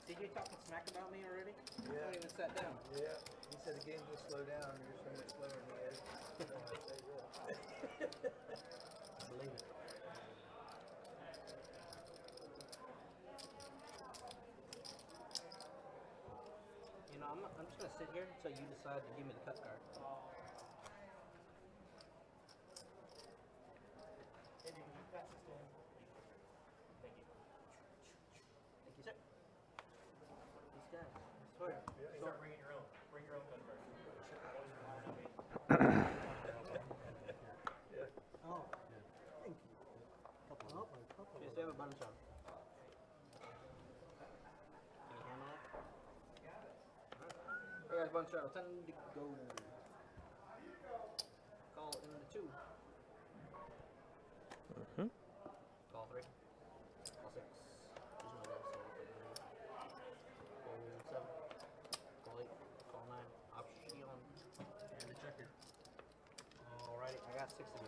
CJ talking smack about me already? I Yeah. haven't even sat down. Yeah. He said the game will slow down. You're so much slower than me, Eddie. No, I say that. I believe it. You know, I'm just gonna sit here until you decide to give me the cut card. Thank you, sir. These guys, I swear. Start bringing your own. Bring your own gun first. Oh, thank you. Couple. Yes, we have a bunch of. Can you handle that? Alright. Alright, bunch of 10 to go. Call in the 2. Call 3. Call 6. There's no way, so call 7. Call 8. Call 9. Option. And the checker. Alrighty, I got 6 of you.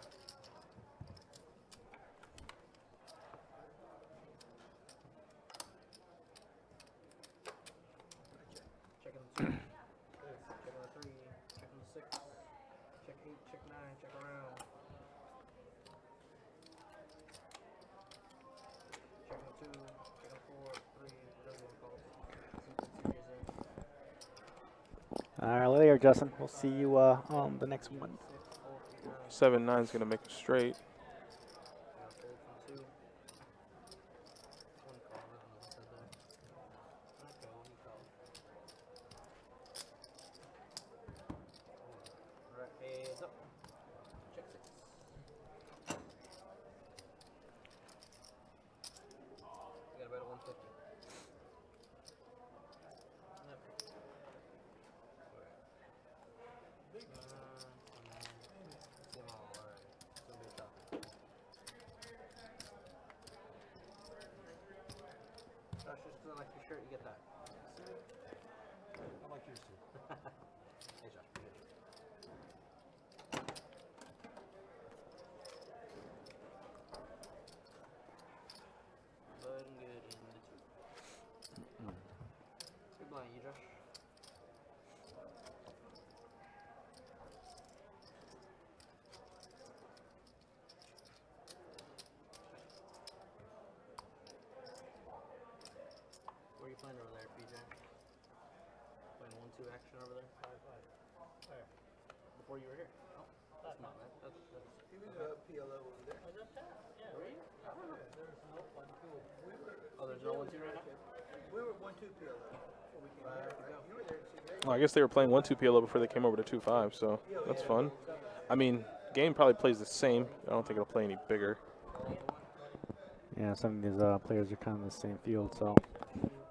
Checking the 2. Checking the 3. Checking the 6. Check 8. Check 9. Check around. Checking the 2. Checking 4. 3. Whatever you want to call it. All right, later, Justin. We'll see you on the next one. 7-9 is going to make it straight. Heads up. Check 6. We got about a 150. Yep. See them all. Alright. It's gonna be a tough one. Josh, just 'cause I like your shirt, you get that. I like yours too. Hey, Josh. Appreciate it. Button good in the 2. Good blind, you, Josh. Where are you playing over there, PJ? Playing 1-2 action over there? Where? Before you were here? Oh, that's not bad. That's He was PLO over there. I was up top. Yeah. were you? Yeah, there was no 1-2. We were. Oh, there's no 1-2 right now? We were 1-2 PLO before we came here. Right? You were there, CJ. Well, I guess they were playing 1-2 PLO before they came over to 2-5, so that's fun. I mean, game probably plays the same. I don't think it'll play any bigger. Yeah, some of these players are kind of in the same field, so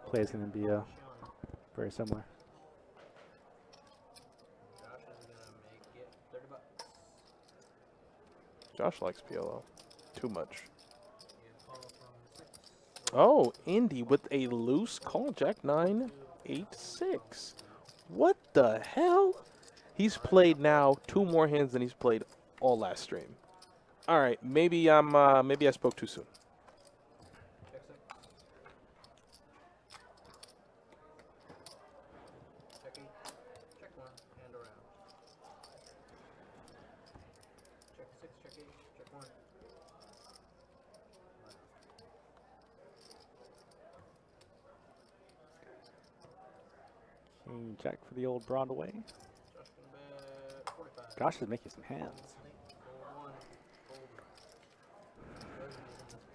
play is going to be very similar. Josh is gonna Josh likes PLO. Too much. Yeah, call from 6. Oh, Indy with a loose call. Jack 9, 8, 6. What the hell? He's played now 2 more hands than he's played all last stream. All right, maybe maybe I spoke too soon. Check 6. Check 8. Check 1. And around. Check 6. Check 8. Check 1. King Jack for the old Broadway. Josh gonna bet 45. Gosh is making some hands. Fold 1. Fold. Doesn't need him this week.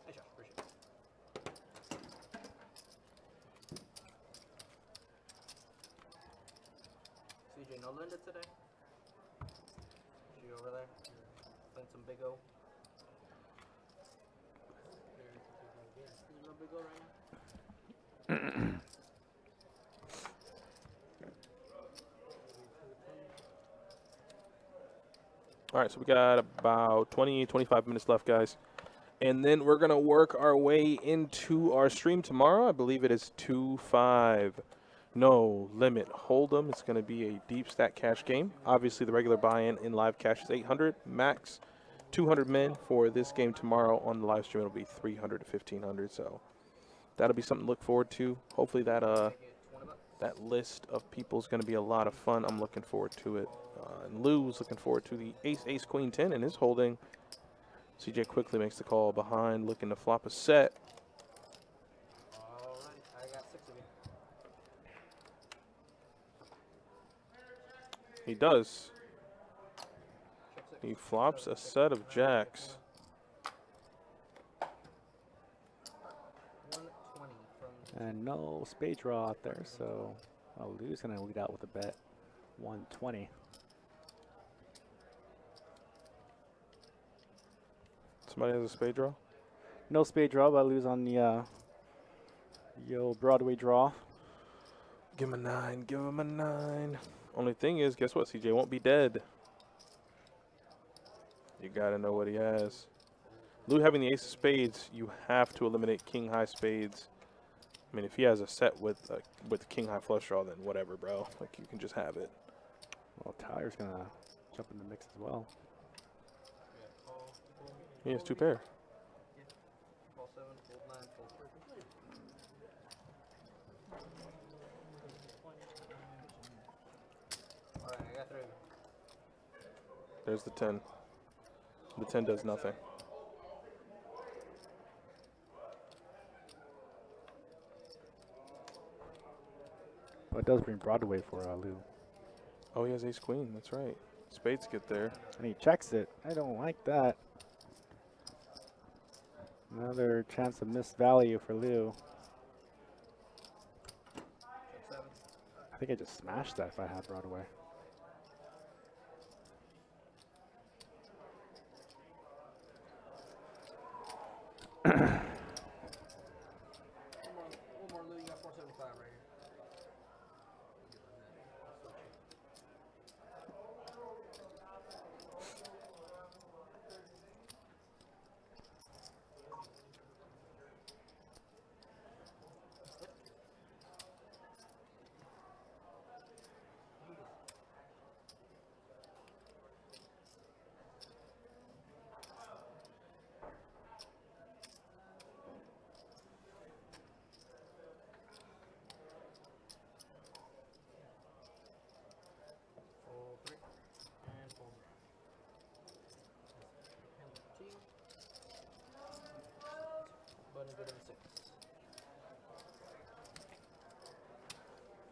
Hey, Josh. Appreciate it. CJ, no Linda today? She over there? Playing some Big O? There's no Big O right now? All right, so we got about 20, 25 minutes left, guys. And then we're going to work our way into our stream tomorrow. I believe it is 2-5. No limit hold'em. It's going to be a deep stack cash game. Obviously, the regular buy-in in live cash is 800 max. 200 men for this game tomorrow. On the live stream, it'll be 300 to 1,500. So that'll be something to look forward to. Hopefully that that list of people is going to be a lot of fun. I'm looking forward to it. And Lou's looking forward to the ace, queen, 10, and is holding. CJ quickly makes the call behind, looking to flop a set. Alright, I got 6 of you. He does. Check 6. He flops a set of jacks. 120 from And no spade draw out there, so Lou's going to lead out with a bet. 120. Somebody has a spade draw? No spade draw, but Lou's on the Broadway draw. Give him a 9. Give him a 9. Only thing is, guess what? CJ won't be dead. You got to know what he has. Lou having the ace of spades, you have to eliminate king high spades. I mean, if he has a set with king high flush draw, then whatever, bro. Like, you can just have it. Well, Tyler's going to jump in the mix as well. He has 2 pair. Call 7, fold 9, fold 3. Alright, I got 3 of you. There's the 10. The 10 does nothing. But it does bring Broadway for Lou. Oh, he has ace queen. That's right. Spades get there. And he checks it. I don't like that. Another chance of missed value for Lou. Check 7. I think I just smashed that if I had Broadway. One more, Lou. You got 475 right here. Fold 3. And fold. Hammer 2. Button good in 6.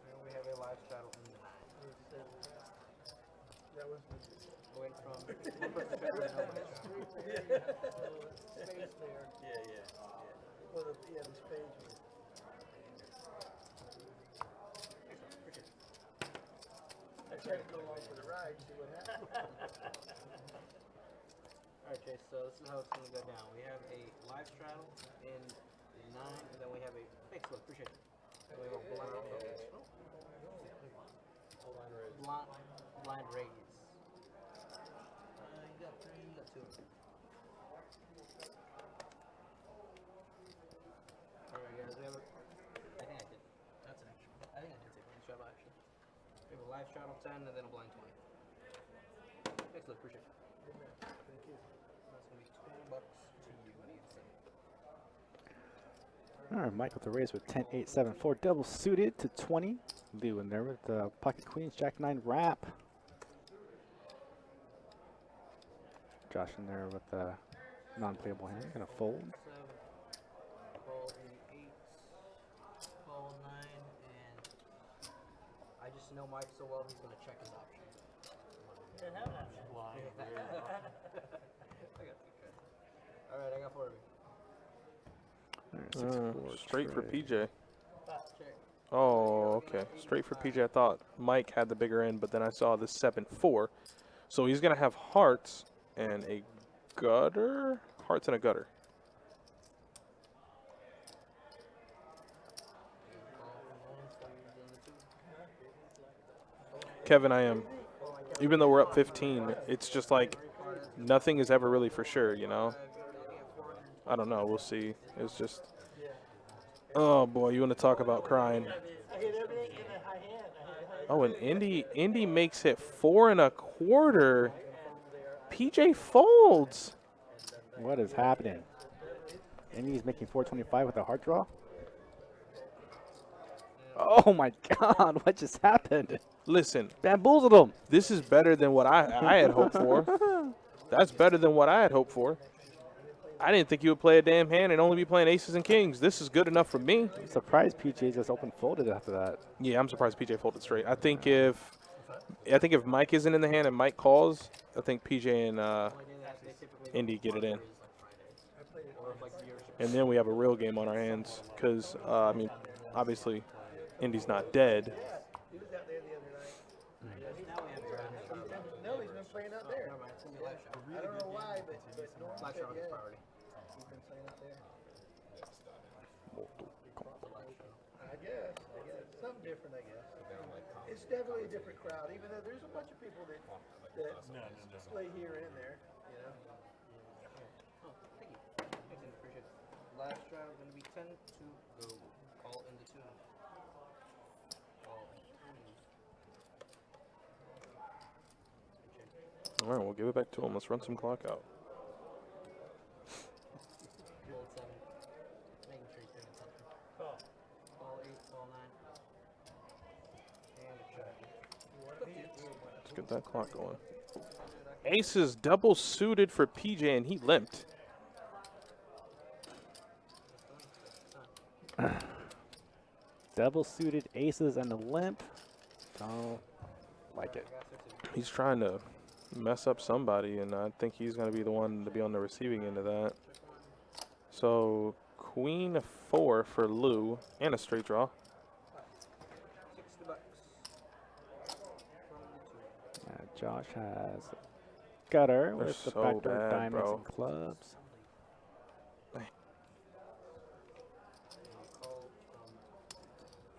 And we have a live straddle in the 9. That was Going from one person to nobody straddle. space there. Well, yeah, the spades were. Appreciate it. I tried to go along for the ride, see what happened. Alright, Chase, so this is how it's going to go down. We have a live straddle in the 9, and then we have a. Thanks, look, appreciate it. So we have a blind raise. two. Alright guys, we have a, I think I did. That's an extra. I think I did take one straddle actually. We have a live straddle 10 and then a blind 20. Thanks, Luke. Appreciate it. Thank you. That's gonna be $20 to you when you send it. All right, Mike with the raise with 10, 8, 7, 4, double suited to 20. Lou in there with the pocket queens, Jack 9 wrap. Josh in there with the non-playable hand, gonna fold. 7, call the 8, call 9, and I just know Mike so well he's gonna check his option. He doesn't have an option. I got 2 cards. Alright, I got 4 of you. All right, 6, 4 Straight for trade. PJ. Check. Oh, okay. Straight for PJ. I thought Mike had the bigger end, but then I saw the 7-4. So he's going to have hearts and a gutter. Hearts and a gutter. Kevin, I am. Even though we're up 15, it's just like nothing is ever really for sure, you know? I don't know. We'll see. It's just. Oh, boy. You want to talk about crying. I hit everything in the high hand. Oh, and Indy makes it 4 1/4. PJ folds. What is happening? Indy's making 425 with a hard draw. Oh my God! What just happened? Listen, Bamboozled him. this is better than what I had hoped for. That's better than what I had hoped for. I didn't think you would play a damn hand and only be playing aces and kings. This is good enough for me. I'm surprised PJ just open folded after that. Yeah, I'm surprised PJ folded straight. I think if Mike isn't in the hand and Mike calls, I think PJ and Indy get it in. And then we have a real game on our hands because, I mean, obviously, Indy's not dead. He was out there the other night. No, he's been playing out there. I don't know why, but Norm said yes. He's been playing out there. I guess. Something different, I guess. It's definitely a different crowd, even though there's a bunch of people that play here and there, you know. Oh, thank you. Thanks, Andy. Appreciate it. Last round gonna be 10 to go. Call in the 2. Call 2. All right, we'll give it back to him. Let's run some clock out. Call 7. Making sure he's paying attention. Call. Call 8, call 9. And a check. Let's get that clock going. Aces double suited for PJ, and he limped. Double suited aces and a limp. Don't like it. He's trying to mess up somebody, and I think he's going to be the one to be on the receiving end of that. So, queen 4 for Lou, and a straight draw. $60. Josh has gutter They're with the so backdoor bad, diamonds bro. and clubs.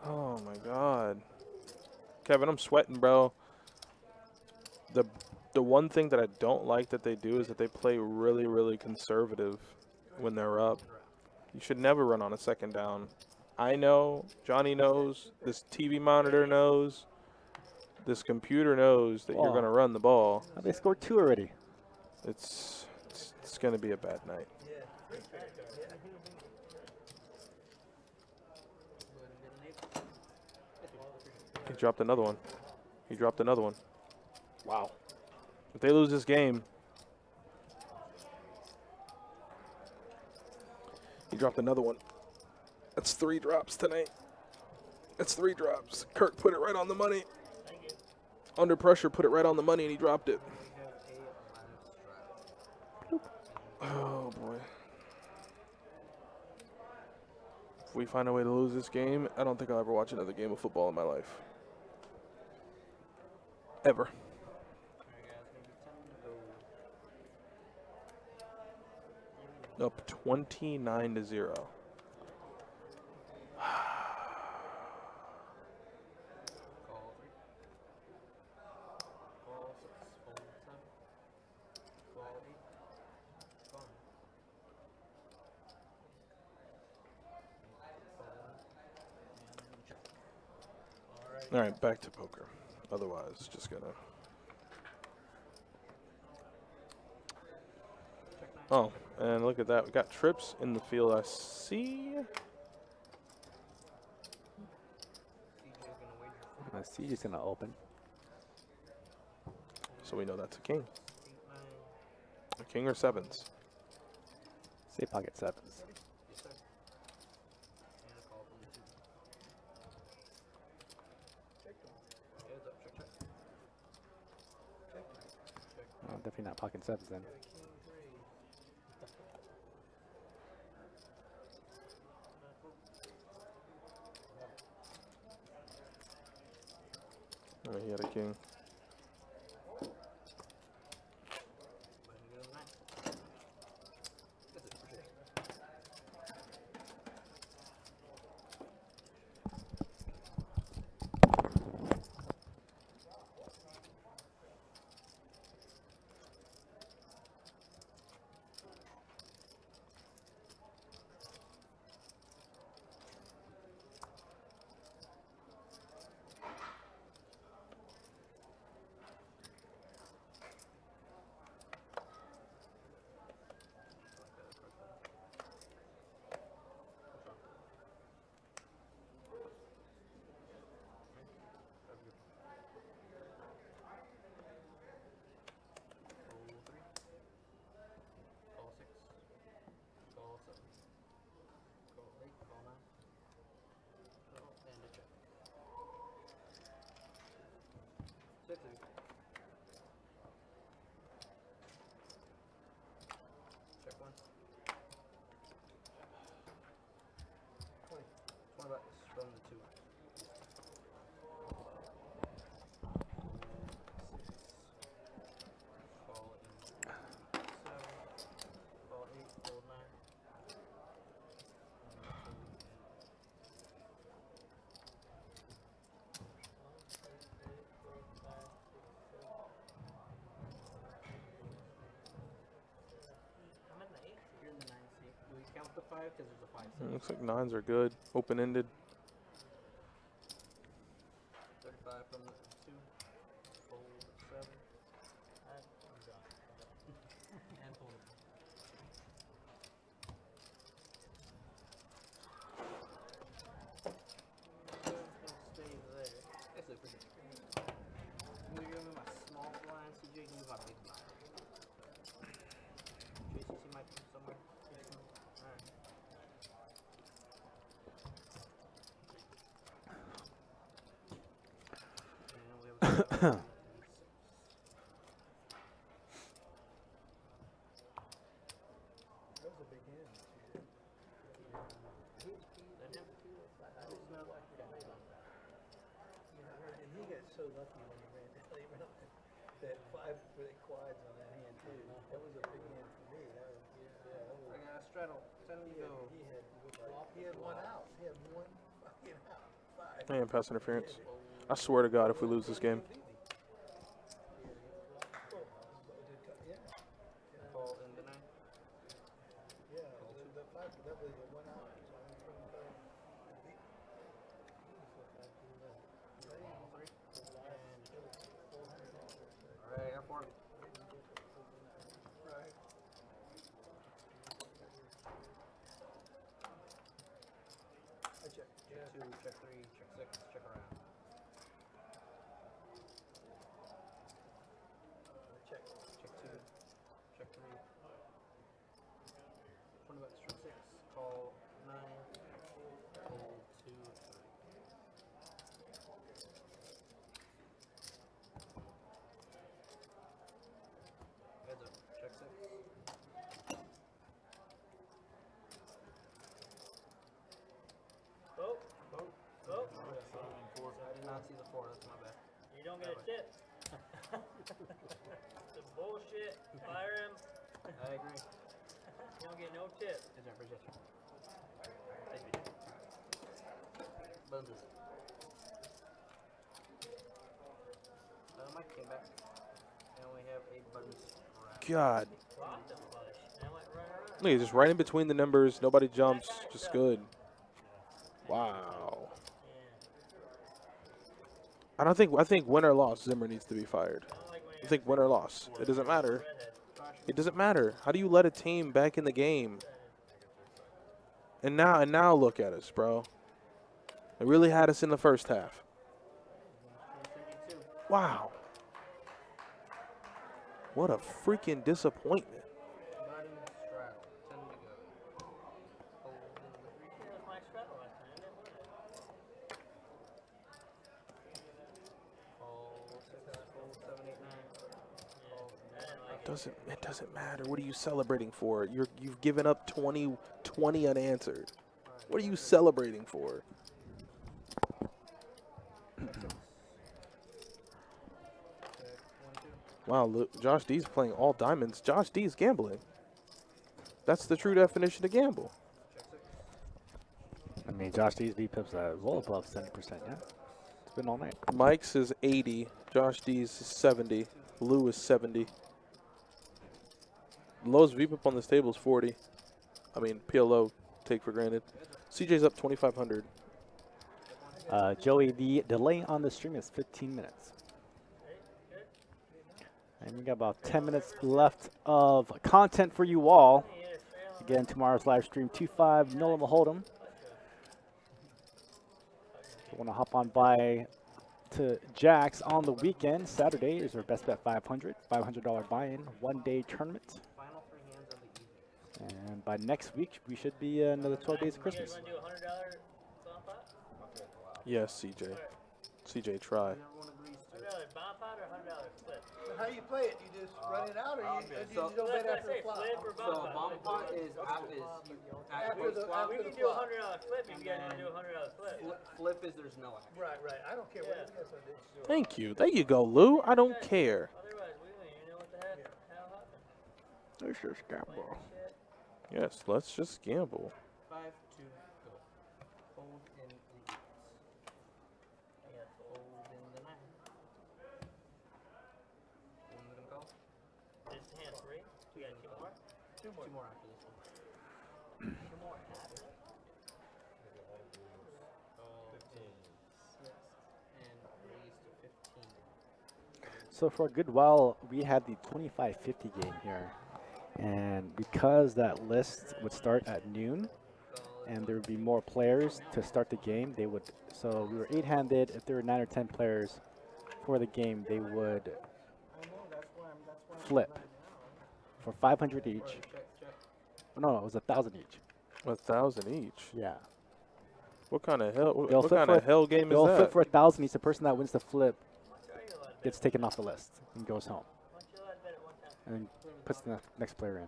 Oh, my God. Kevin, I'm sweating, bro. The one thing that I don't like that they do is that they play really, really conservative when they're up. You should never run on a second down. I know, Johnny knows, this TV monitor knows, this computer knows that you're going to run the ball. Oh, they scored 2 already. It's going to be a bad night. He dropped another one. He dropped another one. Wow. If they lose this game, he dropped another one. That's 3 drops tonight. That's 3 drops. Kirk put it right on the money. Under pressure, put it right on the money, and he dropped it. Oh, boy. If we find a way to lose this game, I don't think I'll ever watch another game of football in my life. Ever. Up 29-0. All right, back to poker. Otherwise, just gonna. Oh, and look at that. We got trips in the field. I see. C is gonna open. So we know that's a king. A king or sevens. Say pocket sevens. Oh, definitely not pocket sevens then. Oh, he had a king. Check once. 20 bucks from the 2. Call in 7. Call 8. Fold 9. I'm in the 8th. You're in the 9th seat. Do we count the 5? Because there's a 5 It set. looks like nines are good. Open-ended. 35 from the 2. Fold 7. I'm done. And fold 9. Stay there. That's it for sure. I'm gonna give me my small blind. CJ can do my big blind. JCC might come somewhere. Alright. And we have a 7 and 6. That was a big hand. That him? It's not like that. And he got so lucky when he ran that. He ran up that 5 for the quads on that hand too. That was a big hand for me. That was, that was. I got a straddle. 10 to go. He had one out. He had one fucking out. 5. And pass interference. I swear to God, if we lose this game. Yeah. Call in the 9. Yeah, the 5, that was a one out. So I'm from the Alright, I got 4. right. I check. Check 2, check 3, check 6, check around. Check. Check 2, check 3. 20 bucks, check 6, call 9, hold 2, 3. Heads up, check 6. Oh, oh, I did not see the 4, that's my bad. you don't get a tip. Some bullshit. Fire him. I agree. You don't get no tip. Is there for gesture? Buzzes. Mike came back. And we have a buzz around. God. Lost him flush. And I went right around. Look, just right in between the numbers. Nobody jumps. Just good. Wow. Yeah. I think win or loss, Zimmer needs to be fired. I think win or loss. It doesn't matter. It doesn't matter. How do you let a team back in the game? And now look at us, bro. They really had us in the first half. Wow. What a freaking disappointment. It doesn't matter. What are you celebrating for? You've given up 20 unanswered. What are you celebrating for? Wow, look, Josh D's playing all diamonds. Josh D's gambling. That's the true definition of gamble. I mean, Josh D's VPIP's well above 70%, yeah? It's been all night. Mike's is 80. Josh D's is 70. Lou is 70. Lowest VPIP on this table is 40. I mean, PLO, take for granted. CJ's up 2,500. Joey, the delay on the stream is 15 minutes. And we got about 10 minutes left of content for you all. Again, tomorrow's live stream, 2-5, no limit hold'em. You want to hop on by to Jack's on the weekend. Saturday is our best bet 500, $500 buy-in, one-day tournament. And by next week, we should be another 12 days of Christmas. Yes, CJ. CJ, try. How you play it? You just run it out, or you don't bet after the flop? So bomb pot is after the We can do a $100 flip if you guys want to do a $100 flip. flip is there's no action. Right. I don't care what you guys do. Thank you. There you go, Lou. I don't care. Otherwise, we wouldn't even know what the hell happened. Let's just gamble. Yes, let's just gamble. 5, 2, go. Hold in the 8s. Hold in the 9. One's gonna call. This hand 3. We got 2 more. 2 more after this one. 2 more after. 6 and raise to 15. So for a good while, we had the 25-50 game here. And because that list would start at noon, and there would be more players to start the game, they would. So we were 8-handed. If there were 9 or 10 players for the game, they would flip for 500 each. No, it was 1,000 each. 1,000 each. Yeah. What kind of hell? They'll What flip kind for- of hell game is They'll flip that? for 1,000 each. The person that wins the flip gets taken off the list and goes home, and then puts the next player in.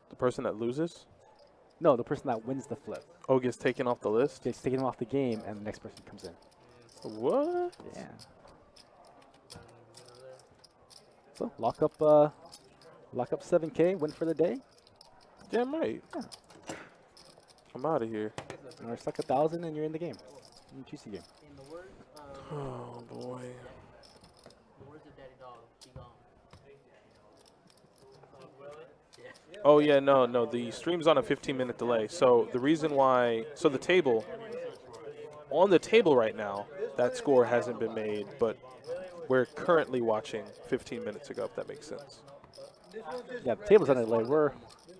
The person that loses? No, the person that wins the flip Oh, gets taken off the list? gets taken off the game, and the next person comes in. What? Yeah. So lock up 7K, win for the day, Damn right. Yeah. I'm out of here. or suck 1,000, and you're in the game. In the juicy game. In the words of Oh, boy. Daddy Dog, he gone. Oh, yeah, no. The stream's on a 15-minute delay. So the reason why, the table, on the table right now, that score hasn't been made, but we're currently watching 15 minutes ago, if that makes sense. Yeah, the table's on a delay. We're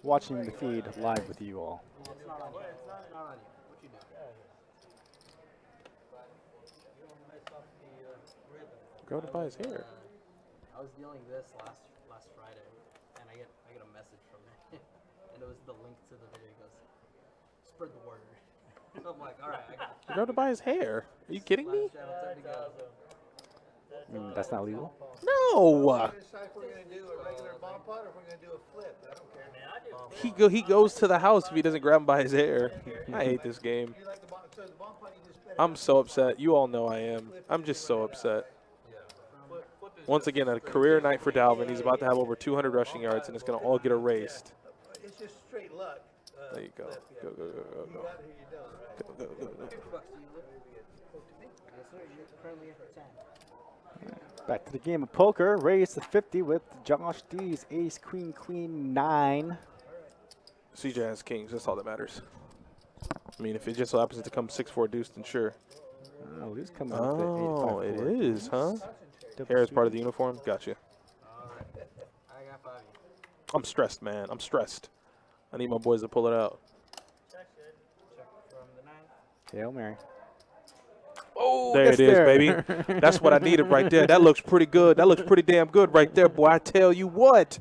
watching the feed live with you all. It's not on you. It's not on you. What you do? Go to buy his hair. I was dealing this last Friday, and I get a message from it, and it was the link to the video. It goes, spread the word. I'm like, all right, I got it. Go to buy his hair. Are you kidding me? Last channel, time to go. That's not legal. No. Decide if we're gonna do a regular bomb pot or if we're gonna do a flip. I don't care. He goes to the house if he doesn't grab him by his hair. I hate this game. You like the bomb? So the bomb pot you just spit it I'm so upset. You all know I am. I'm just so upset. Once again, a career night for Dalvin. He's about to have over 200 rushing yards, and it's going to all get erased. It's just straight luck. There you go. Go, go, go, go, You go. got it or you don't, right? Go, go, go, go. $50 to you, Luke. Yes, sir. You're currently at 10. Back to the game of poker. Raise to 50 with Josh D's ace, queen, queen, 9. CJ has kings. That's all that matters. I mean, if it just so happens to come 6-4 deuce, then sure. Oh, Lou's coming up with the Oh, 85 it forward. is, huh? Double Hair is part of shooting. the uniform. Gotcha. Alright. I got 5. I'm stressed, man. I'm stressed. I need my boys to pull it out. Check good. Check from the 9. Hail Mary. Oh, there Yes, it is, sir. baby. That's what I needed right there. That looks pretty good. That looks pretty damn good right there, boy. I tell you what.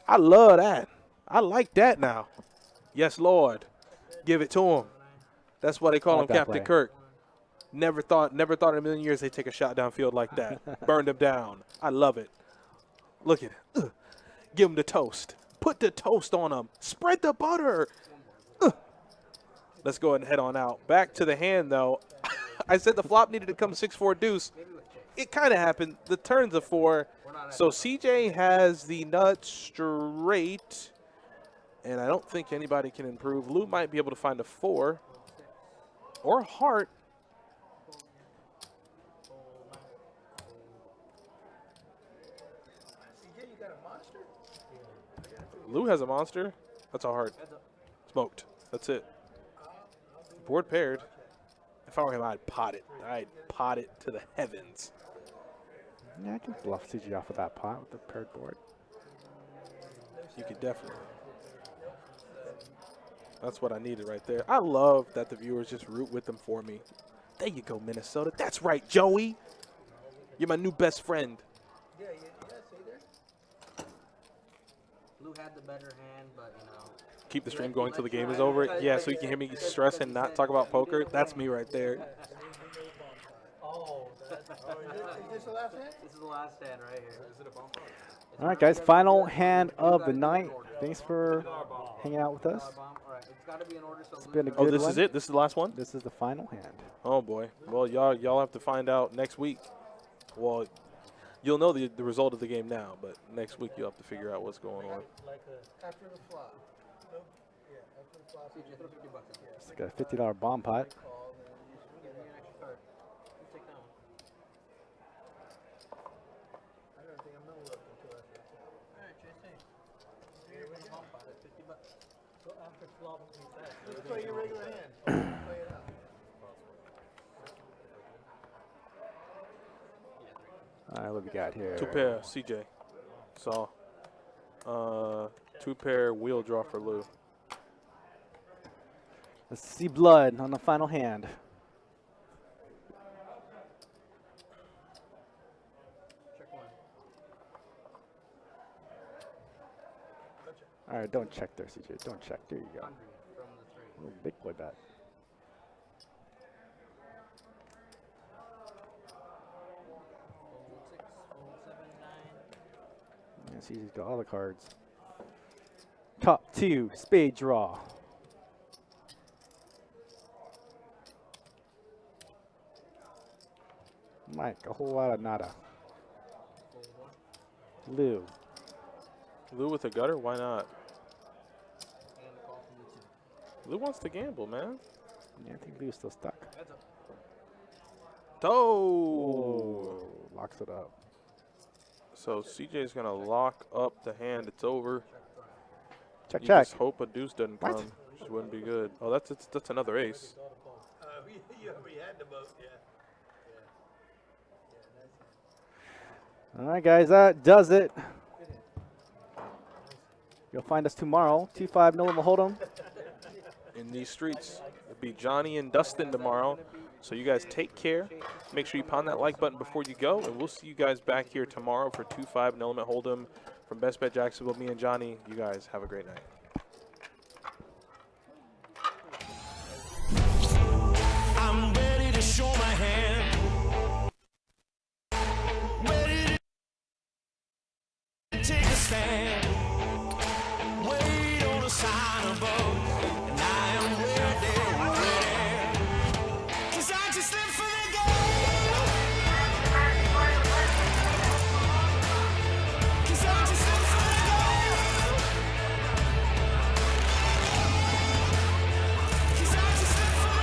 I love that. I like that now. Yes, Lord. Give it to him. That's why they call I him like that Captain play. Kirk. Never thought in a million years they'd take a shot downfield like that. Burned him down. I love it. Look at it. Give him the toast. Put the toast on him. Spread the butter. Let's go ahead and head on out. Back to the hand, though. I said the flop needed to come 6-4 deuce. It kind of happened. The turn's a 4. So CJ has the nut straight. And I don't think anybody can improve. Lou might be able to find a 4. Or a heart. CJ, you got a monster? Lou has a monster. That's a heart. Smoked. That's it. Board paired. If I were him, I'd pot it. I'd pot it to the heavens. Yeah, I can bluff CG off of that pot with the paired board. You could definitely. That's what I needed right there. I love that the viewers just root with them for me. There you go, Minnesota. That's right, Joey. You're my new best friend. Yeah, see there? Lou had the better hand, but you know. Keep the stream going till the game is over. Yeah, so you can hear me stress and not talk about poker. That's me right there. Oh, that's Is this the last hand? This is the last hand right here. Is it a bump? All right, guys. Final hand of the night. Thanks for hanging out with us. Alright, it's got to be in order so It's Lou been a can- Oh, good this one. is it? This is the last one? This is the final hand. Oh, boy. Well, y'all have to find out next week. Well, you'll know the result of the game now, but next week you'll have to figure out what's going on. like a After the flop. Nope. Yeah, after the flop. CJ, throw 50 bucks in. It's like a $50 bomb pot. Call, then you Give me an extra card. You take that one. I don't think I'm gonna look until after the flop. Alright, JC. Here we go. 50 bucks. so after flop we said. Just play your regular hand. Play it out. All right, what we got here? 2 pair, CJ. So, 2 pair wheel draw for Lou. Let's see blood on the final hand. Check one. All right, don't check there, CJ. Don't check. There you go. 100 from the 3. Ooh, big boy bet. Fold 6, fold 7, 9. Yeah, CJ's got all the cards. Top 2, spade draw. Mike, a whole lot of nada. Fold 1. Lou. Lou with a gutter? Why not? And a call from the 2. Lou wants to gamble, man. Yeah, I think Lou's still stuck. That's a Oh! Locks it up. So CJ's going to lock up the hand. It's over. Check, You check. just hope a deuce doesn't What? come. Which wouldn't be good. Oh, that's another ace. You already had the vote, yeah. All right, guys, that does it. You'll find us tomorrow, 2-5 no limit hold'em. In these streets. It'll be Johnny and Dustin tomorrow. So you guys take care. Make sure you pound that like button before you go. And we'll see you guys back here tomorrow for 2-5 no limit hold'em. From Best Bet Jacksonville, me and Johnny, you guys have a great night. I'm ready to show my hand. Ready to take a stand. Wait on a sign above.